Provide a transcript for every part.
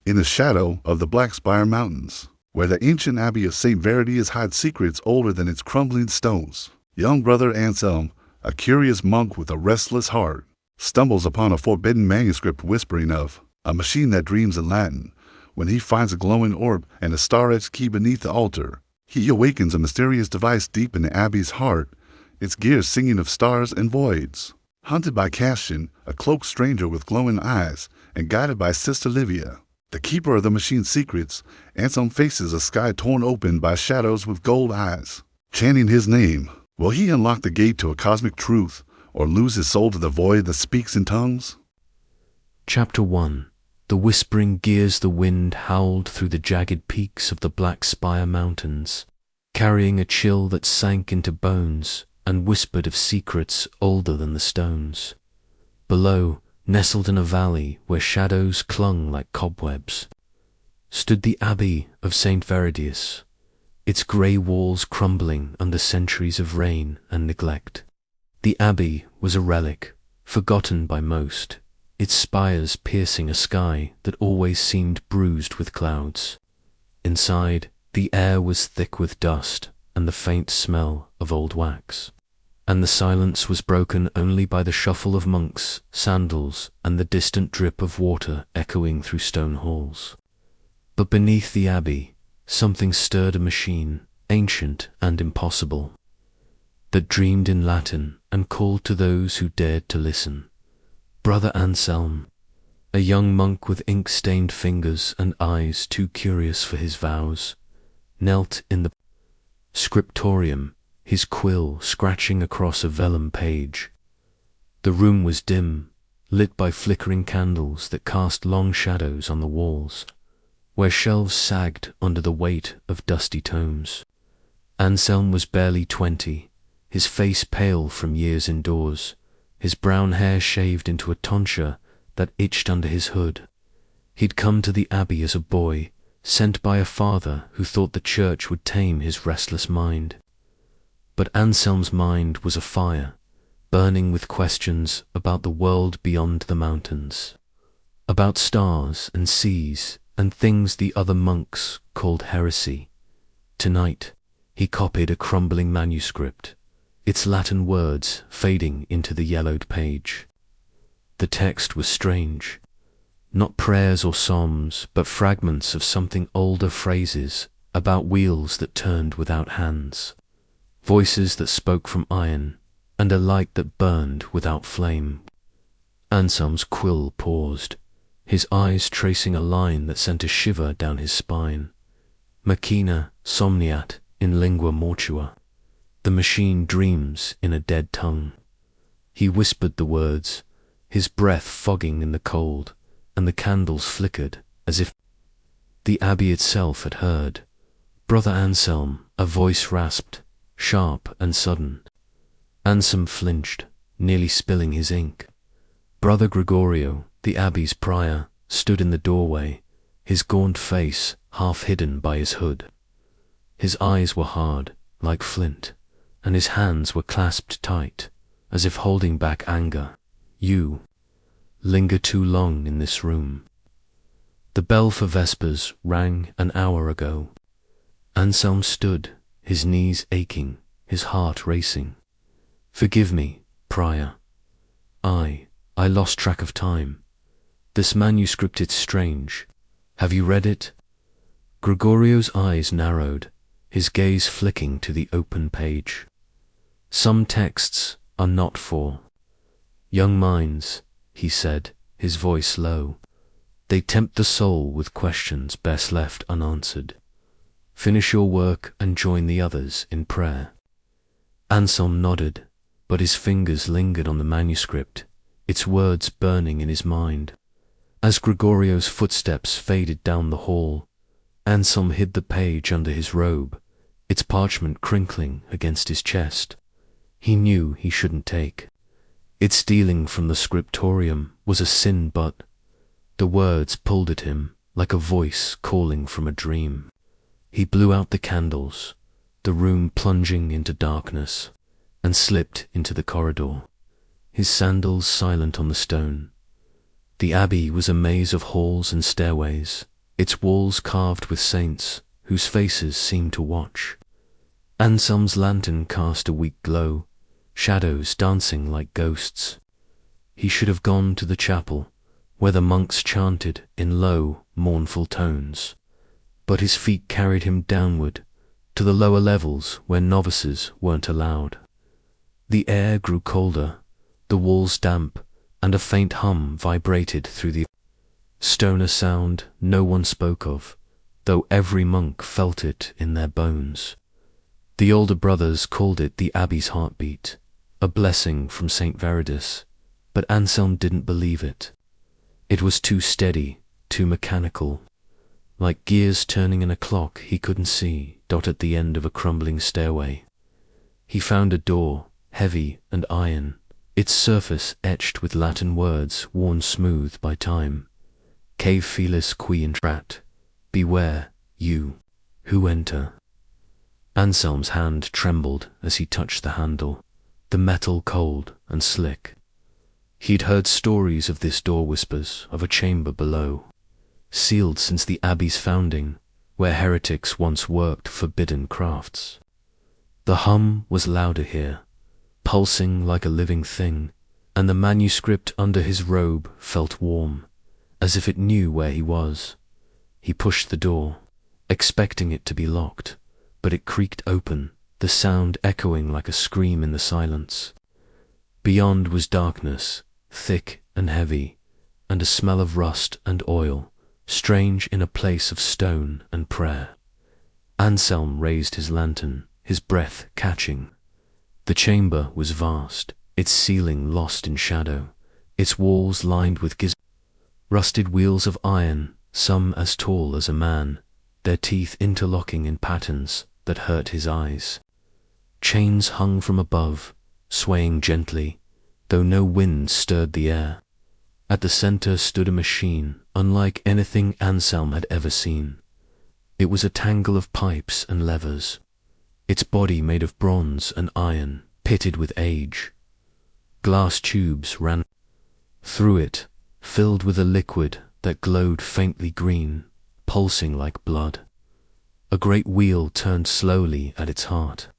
in the shadow of the Blackspire Mountains, where the ancient Abbey of St. Veritius hides secrets older than its crumbling stones. Young Brother Anselm, a curious monk with a restless heart, stumbles upon a forbidden manuscript whispering of a machine that dreams in Latin. When he finds a glowing orb and a star-etched key beneath the altar, he awakens a mysterious device deep in the Abbey's heart, its gears singing of stars and voids. Hunted by Cassian, a cloaked stranger with glowing eyes, and guided by Sister Livia, the keeper of the machine's secrets, Anselm faces a sky torn open by shadows with gold eyes. Chanting his name, will he unlock the gate to a cosmic truth, or lose his soul to the void that speaks in tongues? Chapter 1. The whispering gears the wind howled through the jagged peaks of the Blackspire Mountains, carrying a chill that sank into bones and whispered of secrets older than the stones. Below, nestled in a valley where shadows clung like cobwebs, stood the Abbey of St. Veritius, its grey walls crumbling under centuries of rain and neglect. The Abbey was a relic, forgotten by most, its spires piercing a sky that always seemed bruised with clouds. Inside, the air was thick with dust and the faint smell of old wax, and the silence was broken only by the shuffle of monks' sandals and the distant drip of water echoing through stone halls. But beneath the Abbey, something stirred, a machine, ancient and impossible, that dreamed in Latin and called to those who dared to listen. Brother Anselm, a young monk with ink-stained fingers and eyes too curious for his vows, knelt in the scriptorium, his quill scratching across a vellum page. The room was dim, lit by flickering candles that cast long shadows on the walls, where shelves sagged under the weight of dusty tomes. Anselm was barely 20, his face pale from years indoors, his brown hair shaved into a tonsure that itched under his hood. He'd come to the Abbey as a boy, sent by a father who thought the church would tame his restless mind. But Anselm's mind was afire, burning with questions about the world beyond the mountains, about stars and seas and things the other monks called heresy. Tonight, he copied a crumbling manuscript, its Latin words fading into the yellowed page. The text was strange, not prayers or psalms, but fragments of something older, phrases about wheels that turned without hands, voices that spoke from iron, and a light that burned without flame. Anselm's quill paused, his eyes tracing a line that sent a shiver down his spine. Machina somniat in lingua mortua. The machine dreams in a dead tongue. He whispered the words, his breath fogging in the cold, and the candles flickered as if the Abbey itself had heard. Brother Anselm, a voice rasped, sharp and sudden. Anselm flinched, nearly spilling his ink. Brother Gregorio, the Abbey's prior, stood in the doorway, his gaunt face half hidden by his hood. His eyes were hard, like flint, and his hands were clasped tight, as if holding back anger. You linger too long in this room. The bell for vespers rang an hour ago. Anselm stood, his knees aching, his heart racing. Forgive me, prior. I lost track of time. This manuscript, it's strange. Have you read it? Gregorio's eyes narrowed, his gaze flicking to the open page. Some texts are not for young minds, he said, his voice low. They tempt the soul with questions best left unanswered. Finish your work and join the others in prayer. Anselm nodded, but his fingers lingered on the manuscript, its words burning in his mind. As Gregorio's footsteps faded down the hall, Anselm hid the page under his robe, its parchment crinkling against his chest. He knew he shouldn't take. Its stealing from the scriptorium was a sin, but the words pulled at him like a voice calling from a dream. He blew out the candles, the room plunging into darkness, and slipped into the corridor, his sandals silent on the stone. The Abbey was a maze of halls and stairways, its walls carved with saints whose faces seemed to watch. Anselm's lantern cast a weak glow, shadows dancing like ghosts. He should have gone to the chapel, where the monks chanted in low, mournful tones, but his feet carried him downward to the lower levels where novices weren't allowed. The air grew colder, the walls damp, and a faint hum vibrated through the stoner sound no one spoke of, though every monk felt it in their bones. The older brothers called it the Abbey's heartbeat, a blessing from St. Veridus, but Anselm didn't believe it. It was too steady, too mechanical, like gears turning in a clock he couldn't see dot at the end of a crumbling stairway. He found a door, heavy and iron, its surface etched with Latin words worn smooth by time. Cave felis qui intrat, beware, you, who enter. Anselm's hand trembled as he touched the handle, the metal cold and slick. He'd heard stories of this door, whispers of a chamber below, sealed since the Abbey's founding, where heretics once worked forbidden crafts. The hum was louder here, pulsing like a living thing, and the manuscript under his robe felt warm, as if it knew where he was. He pushed the door, expecting it to be locked, but it creaked open, the sound echoing like a scream in the silence. Beyond was darkness, thick and heavy, and a smell of rust and oil, strange in a place of stone and prayer. Anselm raised his lantern, his breath catching. The chamber was vast, its ceiling lost in shadow, its walls lined with rusted wheels of iron, some as tall as a man, their teeth interlocking in patterns that hurt his eyes. Chains hung from above, swaying gently, though no wind stirred the air. At the center stood a machine unlike anything Anselm had ever seen. It was a tangle of pipes and levers, its body made of bronze and iron, pitted with age. Glass tubes ran through it, filled with a liquid that glowed faintly green, pulsing like blood. A great wheel turned slowly at its heart,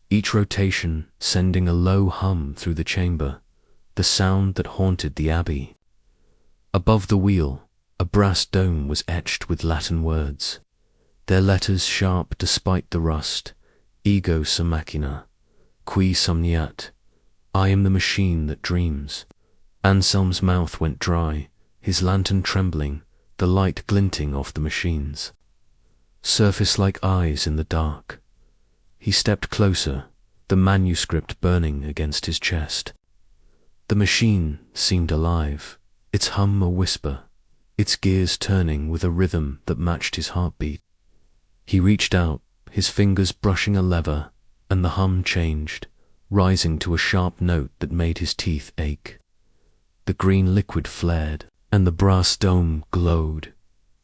each rotation sending a low hum through the chamber, the sound that haunted the Abbey. Above the wheel, a brass dome was etched with Latin words, their letters sharp despite the rust. Ego sum machina, qui somniat, I am the machine that dreams. Anselm's mouth went dry, his lantern trembling, the light glinting off the machines. Surface like eyes in the dark. He stepped closer, the manuscript burning against his chest. The machine seemed alive, its hum a whisper, its gears turning with a rhythm that matched his heartbeat. He reached out, his fingers brushing a lever, and the hum changed, rising to a sharp note that made his teeth ache. The green liquid flared, and the brass dome glowed,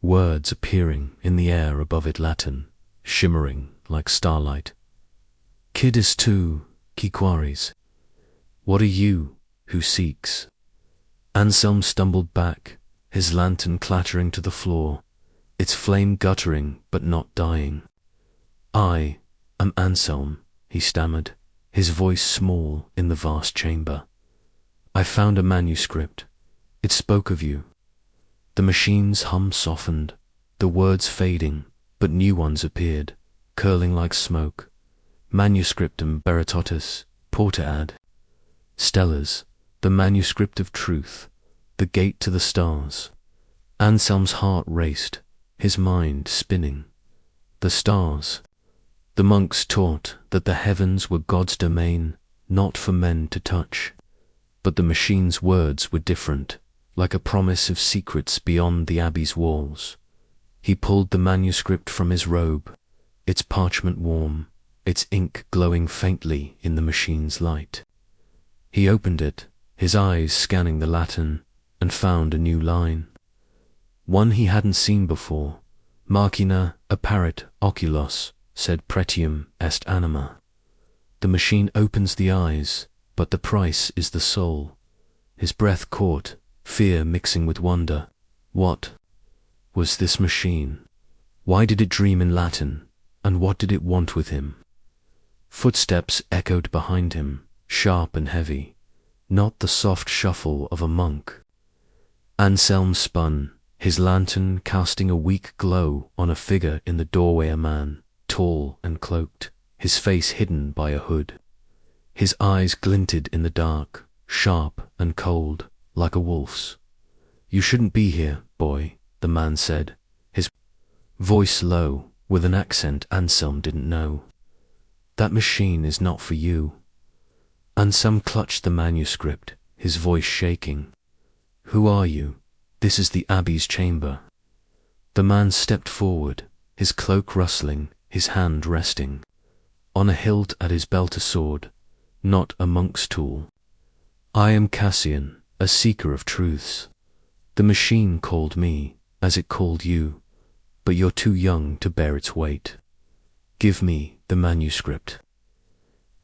words appearing in the air above it Latin, shimmering like starlight. Quidis tu, qui quaris? What are you, who seeks? Anselm stumbled back, his lantern clattering to the floor, its flame guttering but not dying. I am Anselm, he stammered, his voice small in the vast chamber. I found a manuscript. It spoke of you. The machine's hum softened, the words fading, but new ones appeared, curling like smoke. Manuscriptum veritatis, porta ad. Stellas, the manuscript of truth, the gate to the stars. Anselm's heart raced, his mind spinning. The stars. The monks taught that the heavens were God's domain, not for men to touch. But the machine's words were different, like a promise of secrets beyond the Abbey's walls. He pulled the manuscript from his robe, its parchment warm, its ink glowing faintly in the machine's light. He opened it, his eyes scanning the Latin, and found a new line. One he hadn't seen before. Machina apparit oculos, sed pretium est anima. The machine opens the eyes, but the price is the soul. His breath caught, fear mixing with wonder. What? was this machine? Why did it dream in Latin, and what did it want with him? Footsteps echoed behind him, sharp and heavy, not the soft shuffle of a monk. Anselm spun, his lantern casting a weak glow on a figure in the doorway, a man, tall and cloaked, his face hidden by a hood. His eyes glinted in the dark, sharp and cold, like a wolf's. "You shouldn't be here, boy," the man said, his voice low, with an accent Anselm didn't know. "That machine is not for you." Anselm clutched the manuscript, his voice shaking. "Who are you? This is the Abbey's chamber." The man stepped forward, his cloak rustling, his hand resting. On a hilt at his belt a sword, not a monk's tool. "I am Cassian, a seeker of truths. The machine called me, as it called you, but you're too young to bear its weight. Give me the manuscript."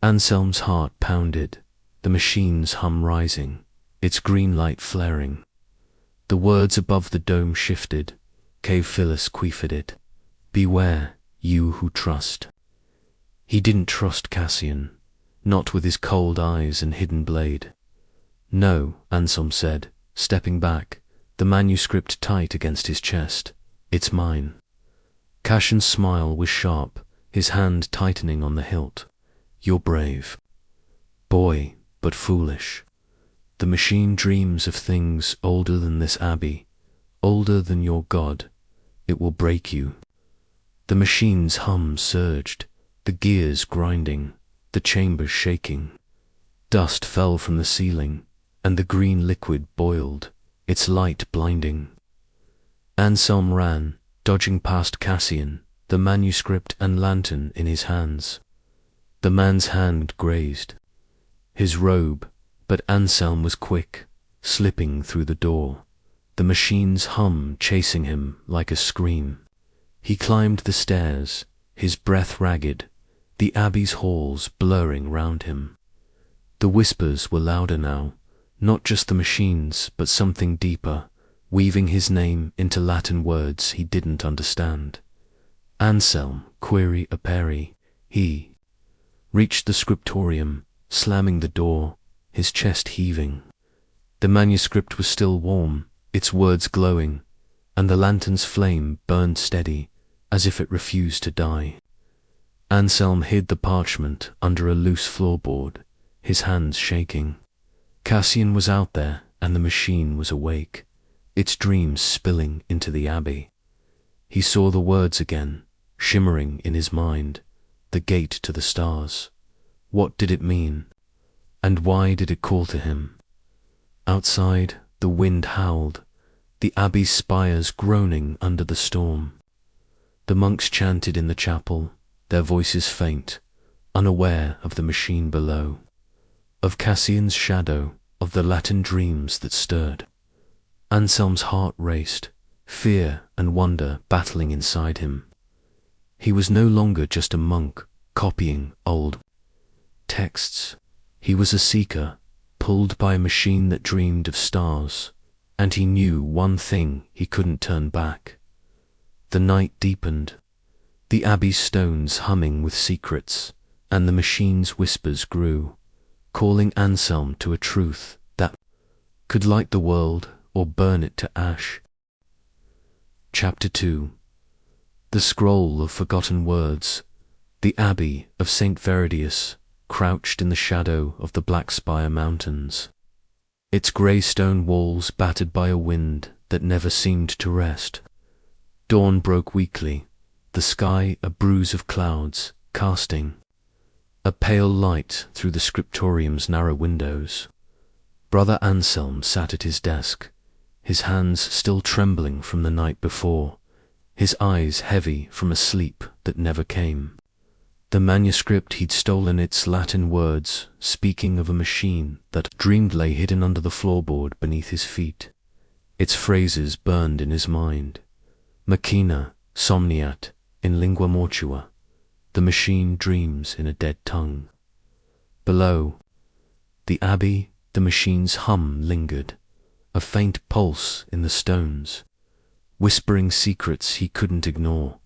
Anselm's heart pounded, the machine's hum rising, its green light flaring. The words above the dome shifted, Cave Phyllis queefed it. "Beware, you who trust." He didn't trust Cassian, not with his cold eyes and hidden blade. "No," Anselm said, stepping back, the manuscript tight against his chest. "It's mine." Cassian's smile was sharp, his hand tightening on the hilt. "You're brave. Boy, but foolish. The machine dreams of things older than this abbey, older than your God. It will break you." The machine's hum surged, the gears grinding, the chamber shaking. Dust fell from the ceiling, and the green liquid boiled, its light blinding. Anselm ran, dodging past Cassian, the manuscript and lantern in his hands. The man's hand grazed his robe, but Anselm was quick, slipping through the door, the machine's hum chasing him like a scream. He climbed the stairs, his breath ragged, the Abbey's halls blurring round him. The whispers were louder now, not just the machines, but something deeper, weaving his name into Latin words he didn't understand. Anselm, query aperi, he reached the scriptorium, slamming the door, his chest heaving. The manuscript was still warm, its words glowing, and the lantern's flame burned steady, as if it refused to die. Anselm hid the parchment under a loose floorboard, his hands shaking. Cassian was out there, and the machine was awake, its dreams spilling into the Abbey. He saw the words again, shimmering in his mind, the gate to the stars. What did it mean? And why did it call to him? Outside, the wind howled, the Abbey's spires groaning under the storm. The monks chanted in the chapel, their voices faint, unaware of the machine below, of Cassian's shadow, of the Latin dreams that stirred. Anselm's heart raced, fear and wonder battling inside him. He was no longer just a monk, copying old texts. He was a seeker, pulled by a machine that dreamed of stars, and he knew one thing: he couldn't turn back. The night deepened, the Abbey's stones humming with secrets, and the machine's whispers grew, calling Anselm to a truth that could light the world or burn it to ash. Chapter 2. The Scroll of Forgotten Words. The Abbey of St. Veredius crouched in the shadow of the Blackspire Mountains, its grey stone walls battered by a wind that never seemed to rest. Dawn broke weakly, the sky a bruise of clouds, casting a pale light through the scriptorium's narrow windows. Brother Anselm sat at his desk, his hands still trembling from the night before, his eyes heavy from a sleep that never came. The manuscript he'd stolen, its Latin words, speaking of a machine that dreamed, lay hidden under the floorboard beneath his feet. Its phrases burned in his mind. Machina somniat in lingua mortua. The machine dreams in a dead tongue. Below, the Abbey, the machine's hum lingered, a faint pulse in the stones. whispering secrets he couldn't ignore.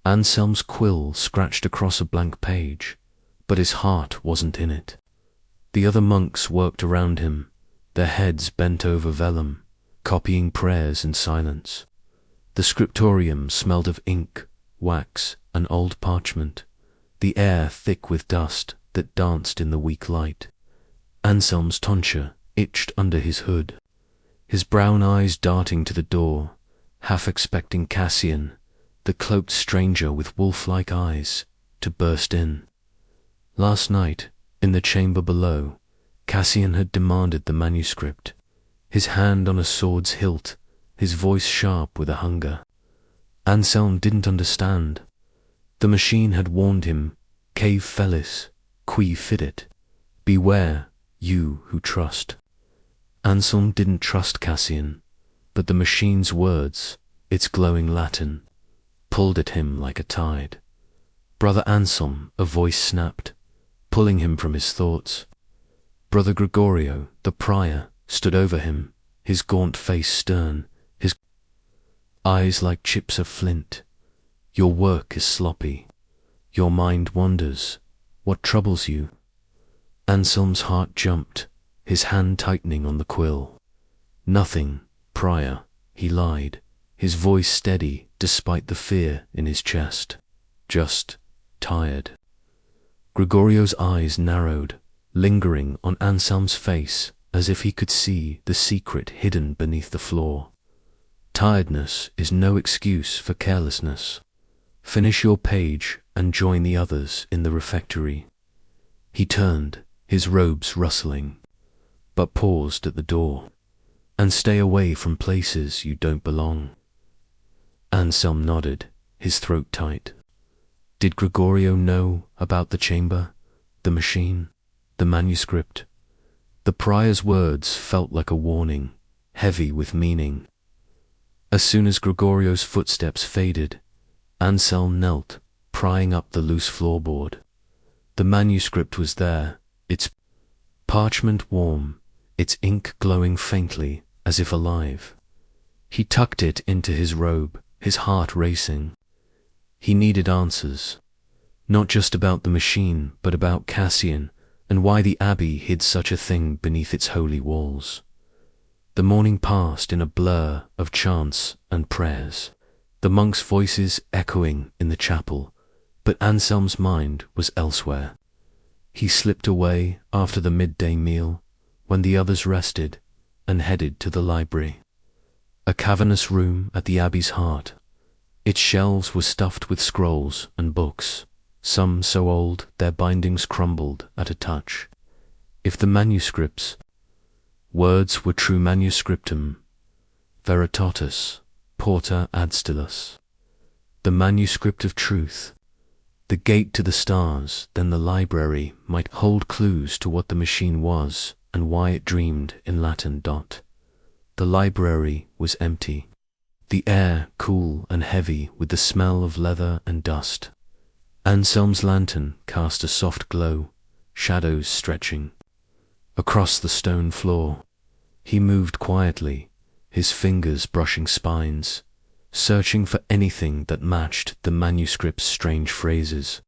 Anselm's quill scratched across a blank page, but his heart wasn't in it. The other monks worked around him, their heads bent over vellum, copying prayers in silence. The scriptorium smelled of ink, wax, and old parchment, the air thick with dust that danced in the weak light. Anselm's tonsure itched under his hood, his brown eyes darting to the door, half expecting Cassian, the cloaked stranger with wolf-like eyes, to burst in. Last night, in the chamber below, Cassian had demanded the manuscript, his hand on a sword's hilt, his voice sharp with a hunger. Anselm didn't understand. The machine had warned him, cave fellis, qui fidit, beware, you who trust. Anselm didn't trust Cassian, but the machine's words, its glowing Latin, pulled at him like a tide. Brother Anselm, a voice snapped, pulling him from his thoughts. Brother Gregorio, the prior, stood over him, his gaunt face stern, his eyes like chips of flint. Your work is sloppy. Your mind wanders. What troubles you? Anselm's heart jumped, his hand tightening on the quill. Nothing, prior, he lied, his voice steady despite the fear in his chest. Just tired. Gregorio's eyes narrowed, lingering on Anselm's face as if he could see the secret hidden beneath the floor. Tiredness is no excuse for carelessness. Finish your page and join the others in the refectory. He turned, his robes rustling, but paused at the door. And stay away from places you don't belong. Anselm nodded, his throat tight. Did Gregorio know about the chamber, the machine, the manuscript? The prior's words felt like a warning, heavy with meaning. As soon as Gregorio's footsteps faded, Anselm knelt, prying up the loose floorboard. The manuscript was there, its parchment warm, its ink glowing faintly as if alive. He tucked it into his robe, his heart racing. He needed answers, not just about the machine, but about Cassian and why the Abbey hid such a thing beneath its holy walls. The morning passed in a blur of chants and prayers, the monks' voices echoing in the chapel, but Anselm's mind was elsewhere. He slipped away after the midday meal, when the others rested, and headed to the library. A cavernous room at the Abbey's heart. Its shelves were stuffed with scrolls and books, some so old their bindings crumbled at a touch. If the manuscripts, words were true manuscriptum, veritatis, porta ad stilus, the manuscript of truth, the gate to the stars, then the library might hold clues to what the machine was and why it dreamed in Latin. The library was empty, the air cool and heavy with the smell of leather and dust. Anselm's lantern cast a soft glow, shadows stretching. Across the stone floor, he moved quietly, his fingers brushing spines, searching for anything that matched the manuscript's strange phrases.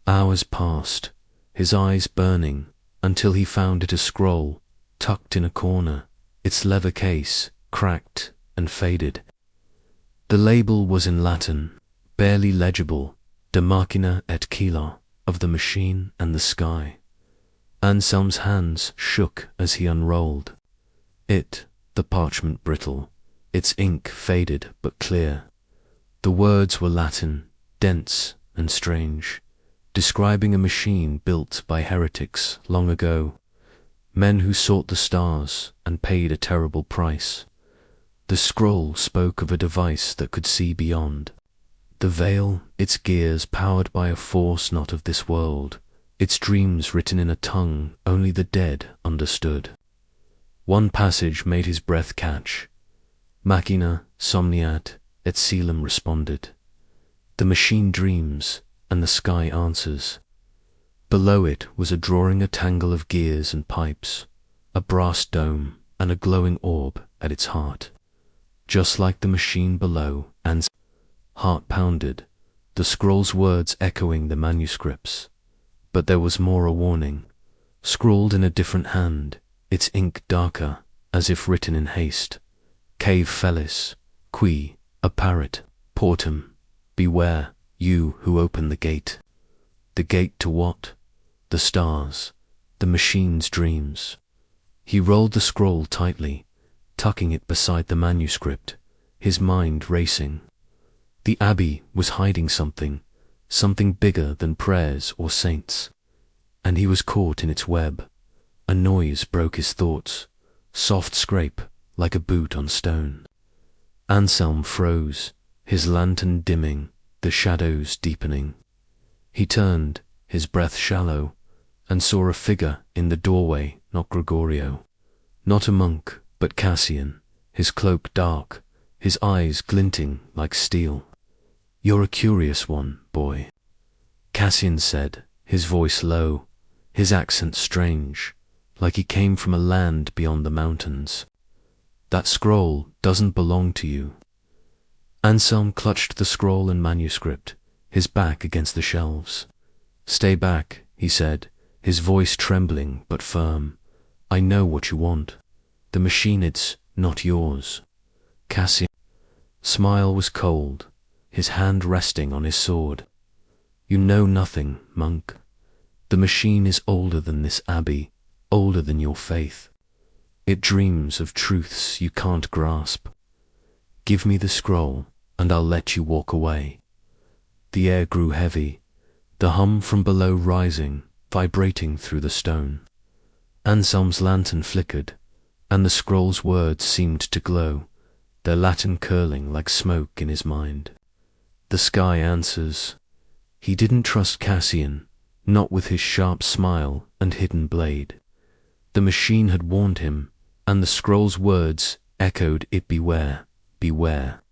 Hours passed, his eyes burning, until he found it a scroll, tucked in a corner, its leather case cracked and faded. The label was in Latin, barely legible, de machina et caelo, of the machine and the sky. Anselm's hands shook as he unrolled. It, the parchment brittle, its ink faded but clear. The words were Latin, dense and strange, describing a machine built by heretics long ago, men who sought the stars and paid a terrible price. The scroll spoke of a device that could see beyond. The veil, its gears powered by a force not of this world, its dreams written in a tongue only the dead understood. One passage made his breath catch. Machina somniat et coelum respondit. The machine dreams, and the sky answers. Below it was a drawing a tangle of gears and pipes, a brass dome, and a glowing orb at its heart. just like the machine below, and heart pounded, the scroll's words echoing the manuscripts. But there was more, a warning, scrawled in a different hand, its ink darker, as if written in haste. Cave felis, qui apparit portum. Beware, you who open the gate. The gate to what? The stars, the machine's dreams. He rolled the scroll tightly, tucking it beside the manuscript, his mind racing. The Abbey was hiding something bigger than prayers or saints, and he was caught in its web. A noise broke his thoughts, soft scrape like a boot on stone. Anselm froze, his lantern dimming, the shadows deepening. He turned, his breath shallow, and saw a figure in the doorway, not Gregorio, not a monk, but Cassian, his cloak dark, his eyes glinting like steel. "You're a curious one, boy," Cassian said, his voice low, his accent strange, like he came from a land beyond the mountains. "That scroll doesn't belong to you." Anselm clutched the scroll and manuscript, his back against the shelves. "Stay back," he said, his voice trembling but firm. "I know what you want. The machine, it's not yours." Cassian's smile was cold, his hand resting on his sword. "You know nothing, monk. The machine is older than this Abbey, older than your faith. It dreams of truths you can't grasp. Give me the scroll, and I'll let you walk away." The air grew heavy, the hum from below rising, vibrating through the stone. Anselm's lantern flickered, and the scroll's words seemed to glow, their Latin curling like smoke in his mind. "The sky answers." He didn't trust Cassian, not with his sharp smile and hidden blade. The machine had warned him, and the scroll's words echoed it. "Beware, beware."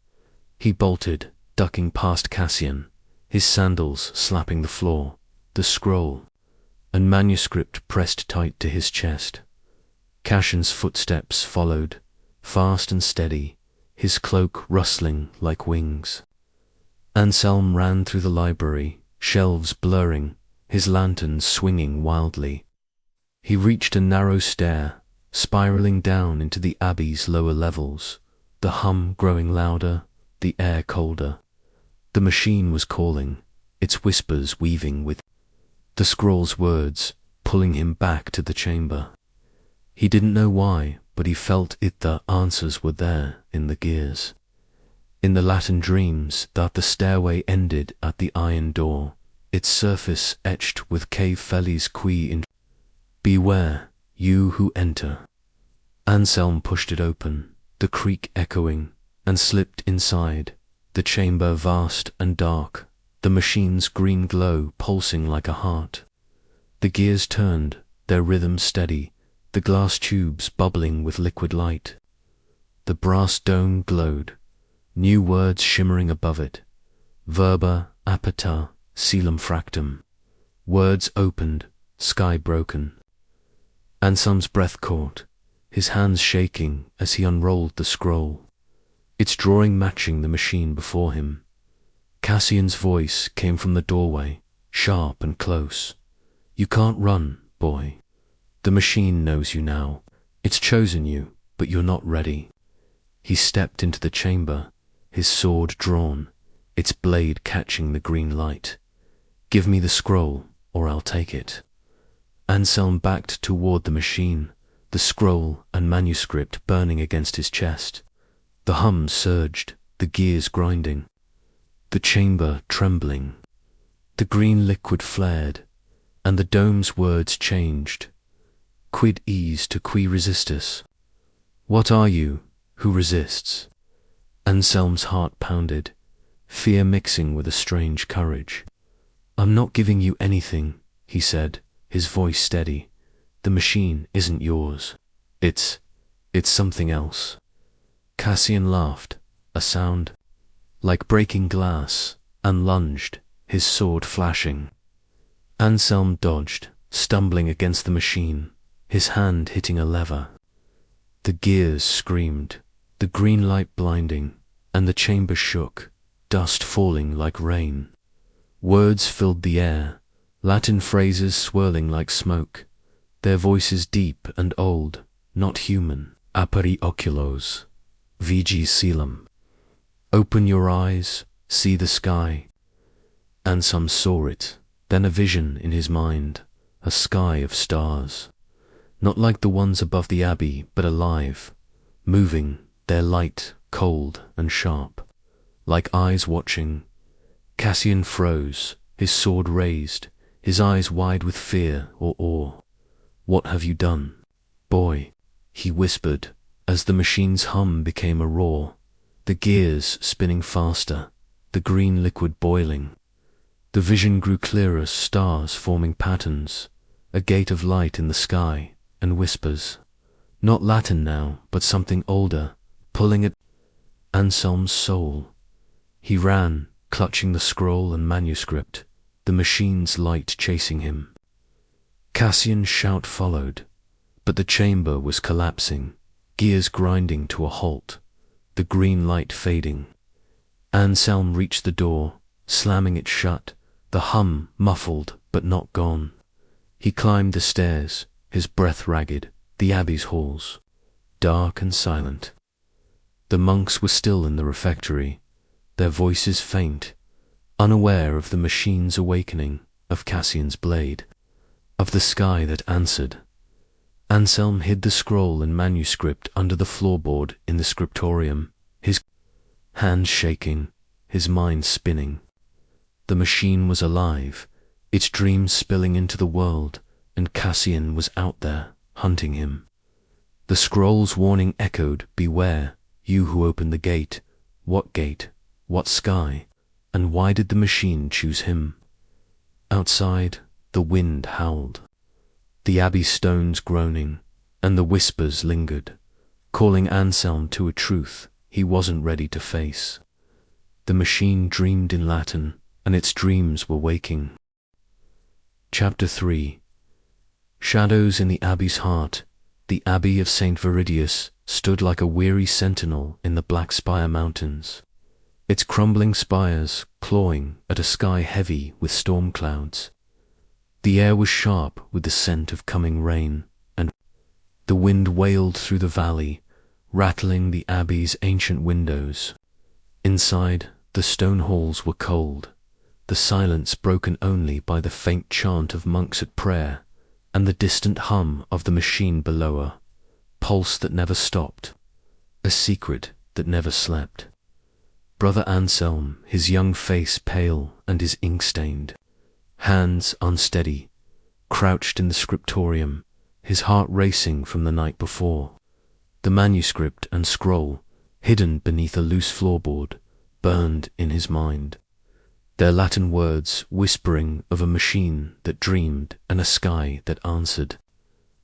He bolted, ducking past Cassian, his sandals slapping the floor, the scroll and manuscript pressed tight to his chest. Cassian's footsteps followed, fast and steady, his cloak rustling like wings. Anselm ran through the library, shelves blurring, his lantern swinging wildly. He reached a narrow stair, spiraling down into the Abbey's lower levels, the hum growing louder, the air colder. The machine was calling, its whispers weaving with the scroll's words, pulling him back to the chamber. He didn't know why, but he felt it. The answers were there in the gears, in the Latin dreams that the stairway ended at the iron door, its surface etched with cave felis qui in. "Beware, you who enter." Anselm pushed it open, the creak echoing, and slipped inside, the chamber vast and dark, the machine's green glow pulsing like a heart. The gears turned, their rhythm steady, the glass tubes bubbling with liquid light. The brass dome glowed, new words shimmering above it. Verba apata coelum fractum. Words opened, sky broken. Anselm's breath caught, his hands shaking as he unrolled the scroll, its drawing matching the machine before him. Cassian's voice came from the doorway, sharp and close. "You can't run, boy. The machine knows you now. It's chosen you, but you're not ready." He stepped into the chamber, his sword drawn, its blade catching the green light. "Give me the scroll, or I'll take it." Anselm backed toward the machine, the scroll and manuscript burning against his chest. The hum surged, the gears grinding, the chamber trembling. The green liquid flared, and the dome's words changed. "Quid is to qui resistis?" What are you, who resists? Anselm's heart pounded, fear mixing with a strange courage. "I'm not giving you anything," he said, his voice steady. "The machine isn't yours. It's something else." Cassian laughed, a sound like breaking glass, and lunged, his sword flashing. Anselm dodged, stumbling against the machine, his hand hitting a lever. The gears screamed, the green light blinding, and the chamber shook, dust falling like rain. Words filled the air, Latin phrases swirling like smoke, their voices deep and old, not human. Aperi oculos, vigi caelum. Open your eyes, see the sky. Anselm saw it, then a vision in his mind, a sky of stars. Not like the ones above the Abbey, but alive, moving, their light cold and sharp, like eyes watching. Cassian froze, his sword raised, his eyes wide with fear or awe. "What have you done, boy?" he whispered, as the machine's hum became a roar, the gears spinning faster, the green liquid boiling. The vision grew clearer, stars forming patterns, a gate of light in the sky, and whispers. Not Latin now, but something older, pulling at Anselm's soul. He ran, clutching the scroll and manuscript, the machine's light chasing him. Cassian's shout followed, but the chamber was collapsing, gears grinding to a halt, the green light fading. Anselm reached the door, slamming it shut, the hum muffled but not gone. He climbed the stairs, his breath ragged, the Abbey's halls, dark and silent. The monks were still in the refectory, their voices faint, unaware of the machine's awakening, of Cassian's blade, of the sky that answered. Anselm hid the scroll and manuscript under the floorboard in the scriptorium, his hands shaking, his mind spinning. The machine was alive, its dreams spilling into the world, and Cassian was out there, hunting him. The scroll's warning echoed, "Beware, you who opened the gate." What gate? What sky? And why did the machine choose him? Outside, the wind howled, the Abbey stones groaning, and the whispers lingered, calling Anselm to a truth he wasn't ready to face. The machine dreamed in Latin, and its dreams were waking. Chapter 3. Shadows in the Abbey's heart. The Abbey of St. Viridius stood like a weary sentinel in the Blackspire Mountains, its crumbling spires clawing at a sky heavy with storm clouds. The air was sharp with the scent of coming rain, and the wind wailed through the valley, rattling the Abbey's ancient windows. Inside, the stone halls were cold, the silence broken only by the faint chant of monks at prayer and the distant hum of the machine below her, pulse that never stopped, a secret that never slept. Brother Anselm, his young face pale and his ink stained, hands unsteady, crouched in the scriptorium, his heart racing from the night before. The manuscript and scroll, hidden beneath a loose floorboard, burned in his mind, their Latin words whispering of a machine that dreamed and a sky that answered.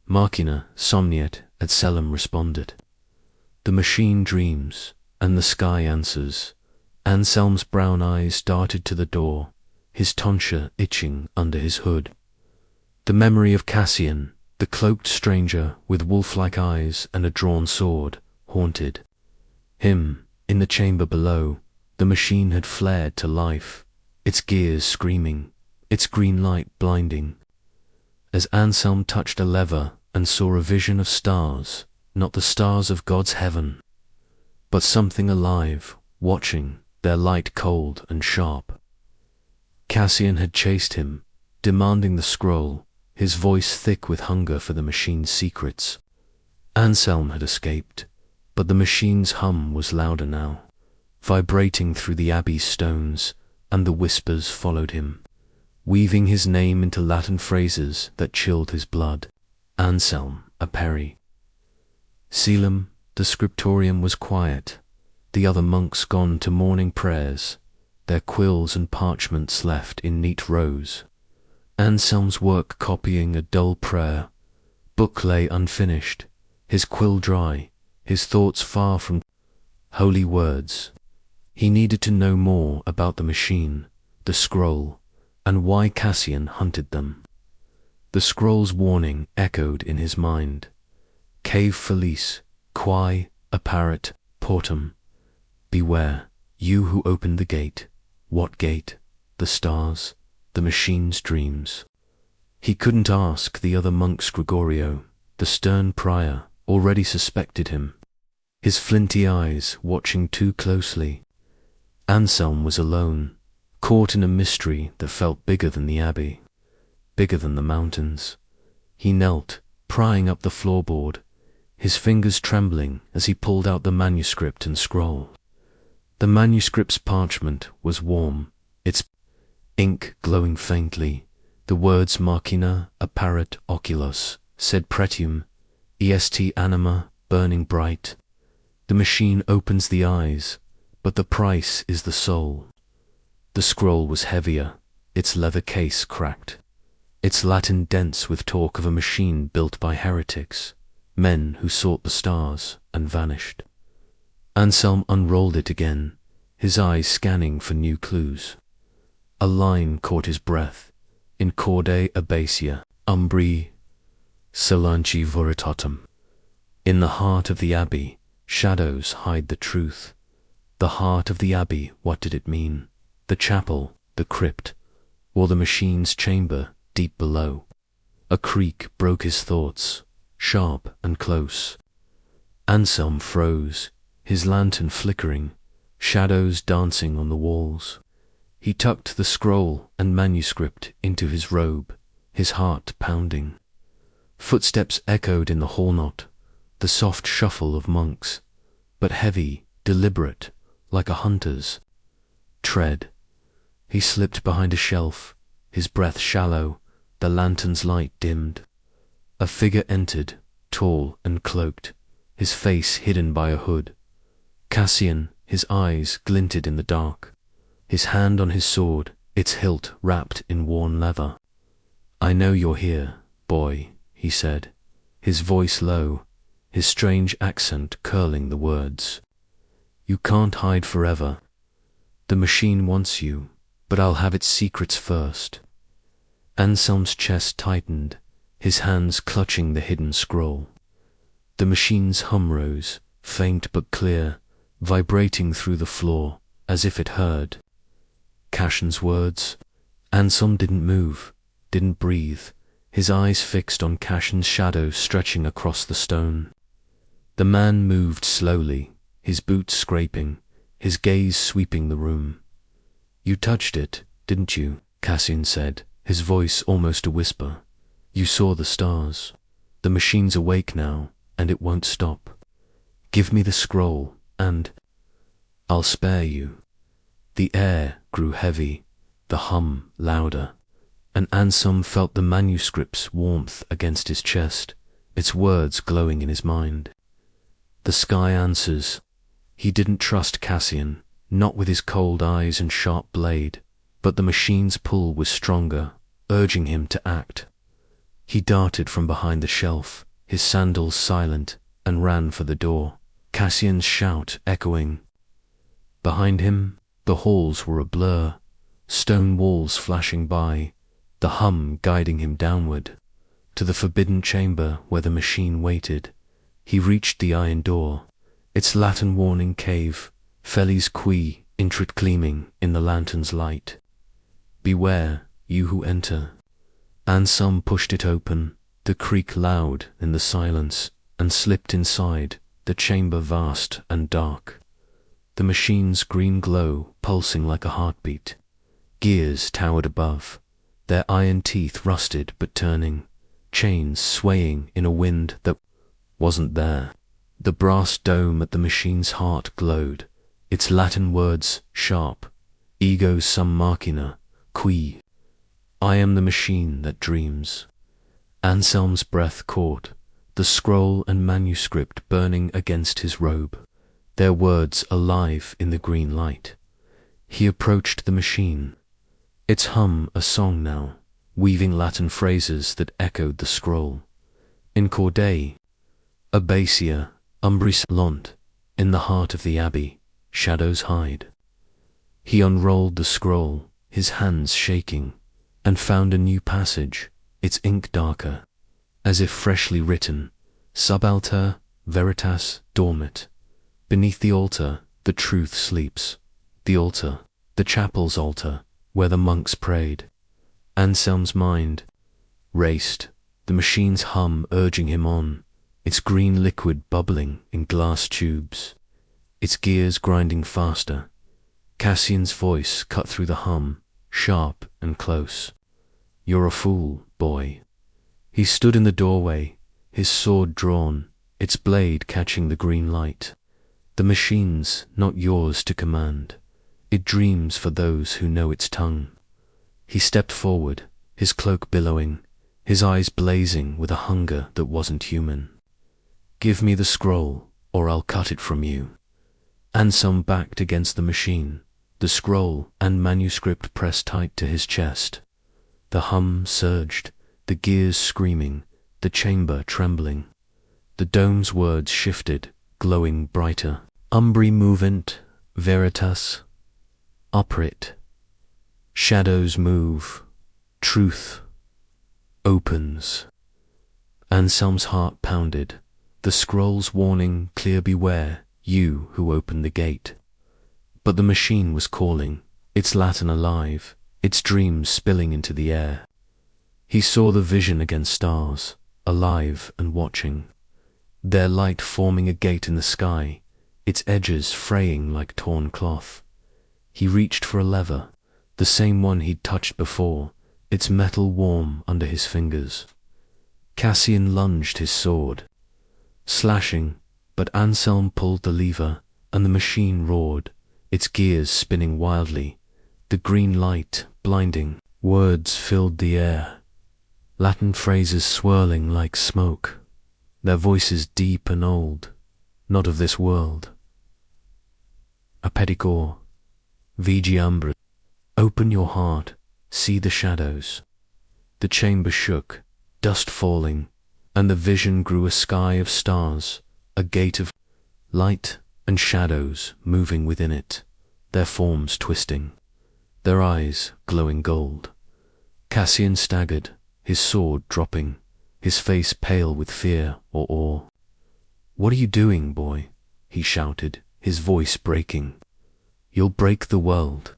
Machina somniet et celum responded. The machine dreams, and the sky answers. Anselm's brown eyes darted to the door, his tonsure itching under his hood. The memory of Cassian, the cloaked stranger with wolf-like eyes and a drawn sword, haunted him. In the chamber below, the machine had flared to life, its gears screaming, its green light blinding. As Anselm touched a lever and saw a vision of stars, not the stars of God's heaven, but something alive, watching, their light cold and sharp. Cassian had chased him, demanding the scroll, his voice thick with hunger for the machine's secrets. Anselm had escaped, but the machine's hum was louder now, vibrating through the Abbey's stones, and the whispers followed him, weaving his name into Latin phrases that chilled his blood. Anselm, aperi caelum. The scriptorium was quiet, the other monks gone to morning prayers, their quills and parchments left in neat rows. Anselm's work copying a dull prayer, book lay unfinished, his quill dry, his thoughts far from holy words. He needed to know more about the machine, the scroll, and why Cassian hunted them. The scroll's warning echoed in his mind. Cave felice, quae apparet portum. Beware, you who opened the gate. What gate? The stars, the machine's dreams. He couldn't ask the other monks. Gregorio, the stern prior, already suspected him, his flinty eyes watching too closely. Anselm was alone, caught in a mystery that felt bigger than the Abbey, bigger than the mountains. He knelt, prying up the floorboard, his fingers trembling as he pulled out the manuscript and scroll. The manuscript's parchment was warm, its ink glowing faintly. The words machina apparet oculos, sed pretium, est anima, burning bright. The machine opens the eyes, but the price is the soul. The scroll was heavier, its leather case cracked, its Latin dense with talk of a machine built by heretics, men who sought the stars and vanished. Anselm unrolled it again, his eyes scanning for new clues. A line caught his breath, in corde abbasia, umbri solanci veritatem. In the heart of the Abbey, shadows hide the truth. The heart of the Abbey, what did it mean? The chapel, the crypt, or the machine's chamber deep below? A creak broke his thoughts, sharp and close. Anselm froze, his lantern flickering, shadows dancing on the walls. He tucked the scroll and manuscript into his robe, his heart pounding. Footsteps echoed in the hall knot, the soft shuffle of monks, but heavy, deliberate, like a hunter's tread. He slipped behind a shelf, his breath shallow, the lantern's light dimmed. A figure entered, tall and cloaked, his face hidden by a hood. Cassian, his eyes glinted in the dark, his hand on his sword, its hilt wrapped in worn leather. "I know you're here, boy," he said, his voice low, his strange accent curling the words. "You can't hide forever. The machine wants you, but I'll have its secrets first." Anselm's chest tightened, his hands clutching the hidden scroll. The machine's hum rose, faint but clear, vibrating through the floor, as if it heard. Cassian's words. Anselm didn't move, didn't breathe, his eyes fixed on Cassian's shadow stretching across the stone. The man moved slowly, his boots scraping, his gaze sweeping the room. "You touched it, didn't you?" Cassian said, his voice almost a whisper. "You saw the stars. The machine's awake now, and it won't stop. Give me the scroll, and I'll spare you." The air grew heavy, the hum louder, and Anselm felt the manuscript's warmth against his chest, its words glowing in his mind. The sky answers. He didn't trust Cassian, not with his cold eyes and sharp blade, but the machine's pull was stronger, urging him to act. He darted from behind the shelf, his sandals silent, and ran for the door, Cassian's shout echoing. Behind him, the halls were a blur, stone walls flashing by, the hum guiding him downward, to the forbidden chamber where the machine waited. He reached the iron door, its Latin warning cave, Felis qui intrit gleaming in the lantern's light. "Beware, you who enter." Anselm pushed it open, the creak loud in the silence, and slipped inside, the chamber vast and dark. The machine's green glow pulsing like a heartbeat. Gears towered above, their iron teeth rusted but turning, chains swaying in a wind that wasn't there. The brass dome at the machine's heart glowed, its Latin words sharp, ego sum machina, qui. I am the machine that dreams. Anselm's breath caught, the scroll and manuscript burning against his robe, their words alive in the green light. He approached the machine, its hum a song now, weaving Latin phrases that echoed the scroll. In corde abbasia, umbris lont, in the heart of the Abbey, shadows hide. He unrolled the scroll, his hands shaking, and found a new passage, its ink darker, as if freshly written, subalter veritas dormit. Beneath the altar, the truth sleeps. The altar, the chapel's altar, where the monks prayed. Anselm's mind raced, the machine's hum urging him on, its green liquid bubbling in glass tubes, its gears grinding faster. Cassian's voice cut through the hum, sharp and close. "You're a fool, boy." He stood in the doorway, his sword drawn, its blade catching the green light. "The machine's not yours to command. It dreams for those who know its tongue." He stepped forward, his cloak billowing, his eyes blazing with a hunger that wasn't human. "Give me the scroll, or I'll cut it from you." Anselm backed against the machine, the scroll and manuscript pressed tight to his chest. The hum surged, the gears screaming, the chamber trembling. The dome's words shifted, glowing brighter. "Umbri movent, veritas, operit." Shadows move, truth opens. Anselm's heart pounded, the scroll's warning clear: "Beware, you who open the gate." But the machine was calling, its Latin alive, its dreams spilling into the air. He saw the vision against stars, alive and watching, their light forming a gate in the sky, its edges fraying like torn cloth. He reached for a lever, the same one he'd touched before, its metal warm under his fingers. Cassian lunged his sword, slashing, but Anselm pulled the lever, and the machine roared, its gears spinning wildly, the green light blinding. Words filled the air, Latin phrases swirling like smoke, their voices deep and old, not of this world. "Appedicor, vigi umbra." Open your heart, see the shadows. The chamber shook, dust falling, and the vision grew a sky of stars, a gate of light and shadows moving within it, their forms twisting, their eyes glowing gold. Cassian staggered, his sword dropping, his face pale with fear or awe. "What are you doing, boy?" he shouted, his voice breaking. "You'll break the world."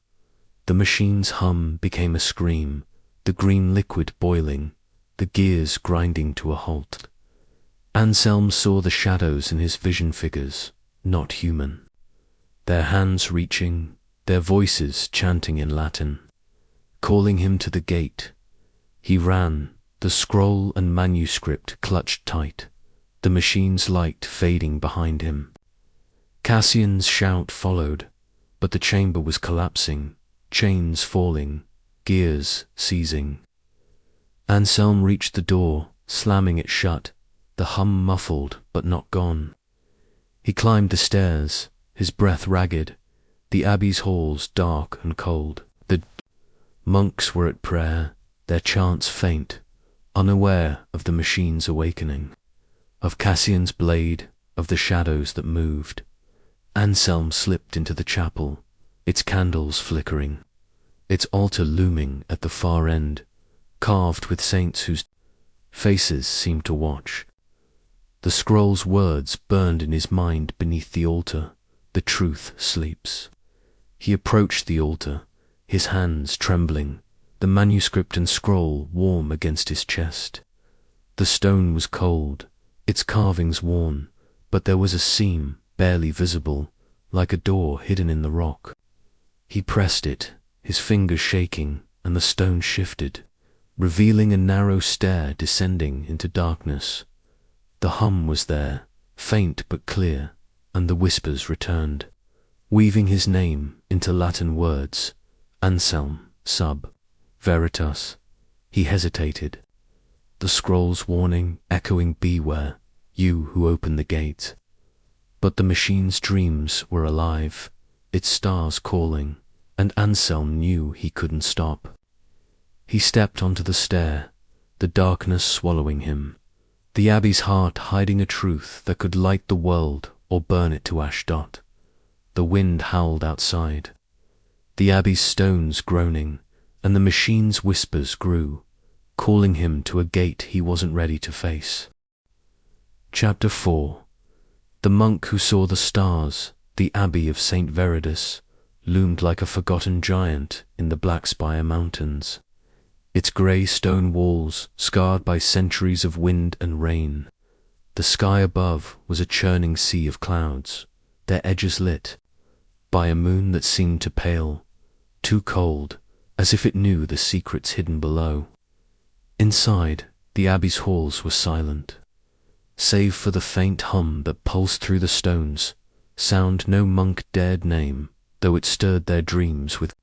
The machine's hum became a scream, the green liquid boiling, the gears grinding to a halt. Anselm saw the shadows in his vision figures, not human. Their hands reaching, their voices chanting in Latin, calling him to the gate. He ran, the scroll and manuscript clutched tight, the machine's light fading behind him. Cassian's shout followed, but the chamber was collapsing, chains falling, gears seizing. Anselm reached the door, slamming it shut, the hum muffled but not gone. He climbed the stairs, his breath ragged, the Abbey's halls dark and cold. The monks were at prayer, their chants faint, unaware of the machine's awakening, of Cassian's blade, of the shadows that moved. Anselm slipped into the chapel, its candles flickering, its altar looming at the far end, carved with saints whose faces seemed to watch. The scroll's words burned in his mind beneath the altar. The truth sleeps. He approached the altar, his hands trembling, the manuscript and scroll warm against his chest. The stone was cold, its carvings worn, but there was a seam barely visible, like a door hidden in the rock. He pressed it, his fingers shaking, and the stone shifted, revealing a narrow stair descending into darkness. The hum was there, faint but clear, and the whispers returned, weaving his name into Latin words, Anselm, sub, veritas. He hesitated, the scroll's warning echoing, "Beware, you who open the gate." But the machine's dreams were alive, its stars calling, and Anselm knew he couldn't stop. He stepped onto the stair, the darkness swallowing him, the Abbey's heart hiding a truth that could light the world or burn it to ash dot. The wind howled outside, the Abbey's stones groaning, and the machine's whispers grew, calling him to a gate he wasn't ready to face. Chapter 4. The monk who saw the stars, the Abbey of St. Veridus, loomed like a forgotten giant in the Blackspire Mountains, its grey stone walls scarred by centuries of wind and rain. The sky above was a churning sea of clouds, their edges lit by a moon that seemed to pale, too cold, as if it knew the secrets hidden below. Inside, the Abbey's halls were silent, save for the faint hum that pulsed through the stones, sound no monk dared name, though it stirred their dreams with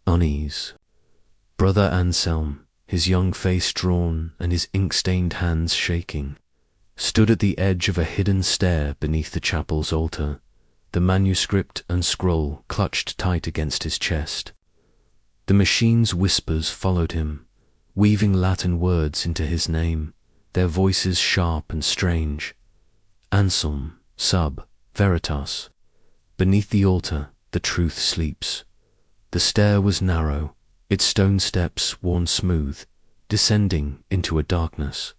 unease. Brother Anselm, his young face drawn and his ink-stained hands shaking, stood at the edge of a hidden stair beneath the chapel's altar, the manuscript and scroll clutched tight against his chest. The machine's whispers followed him, weaving Latin words into his name, their voices sharp and strange. Anselm, sub, veritas. Beneath the altar, the truth sleeps. The stair was narrow, its stone steps worn smooth, descending into a darkness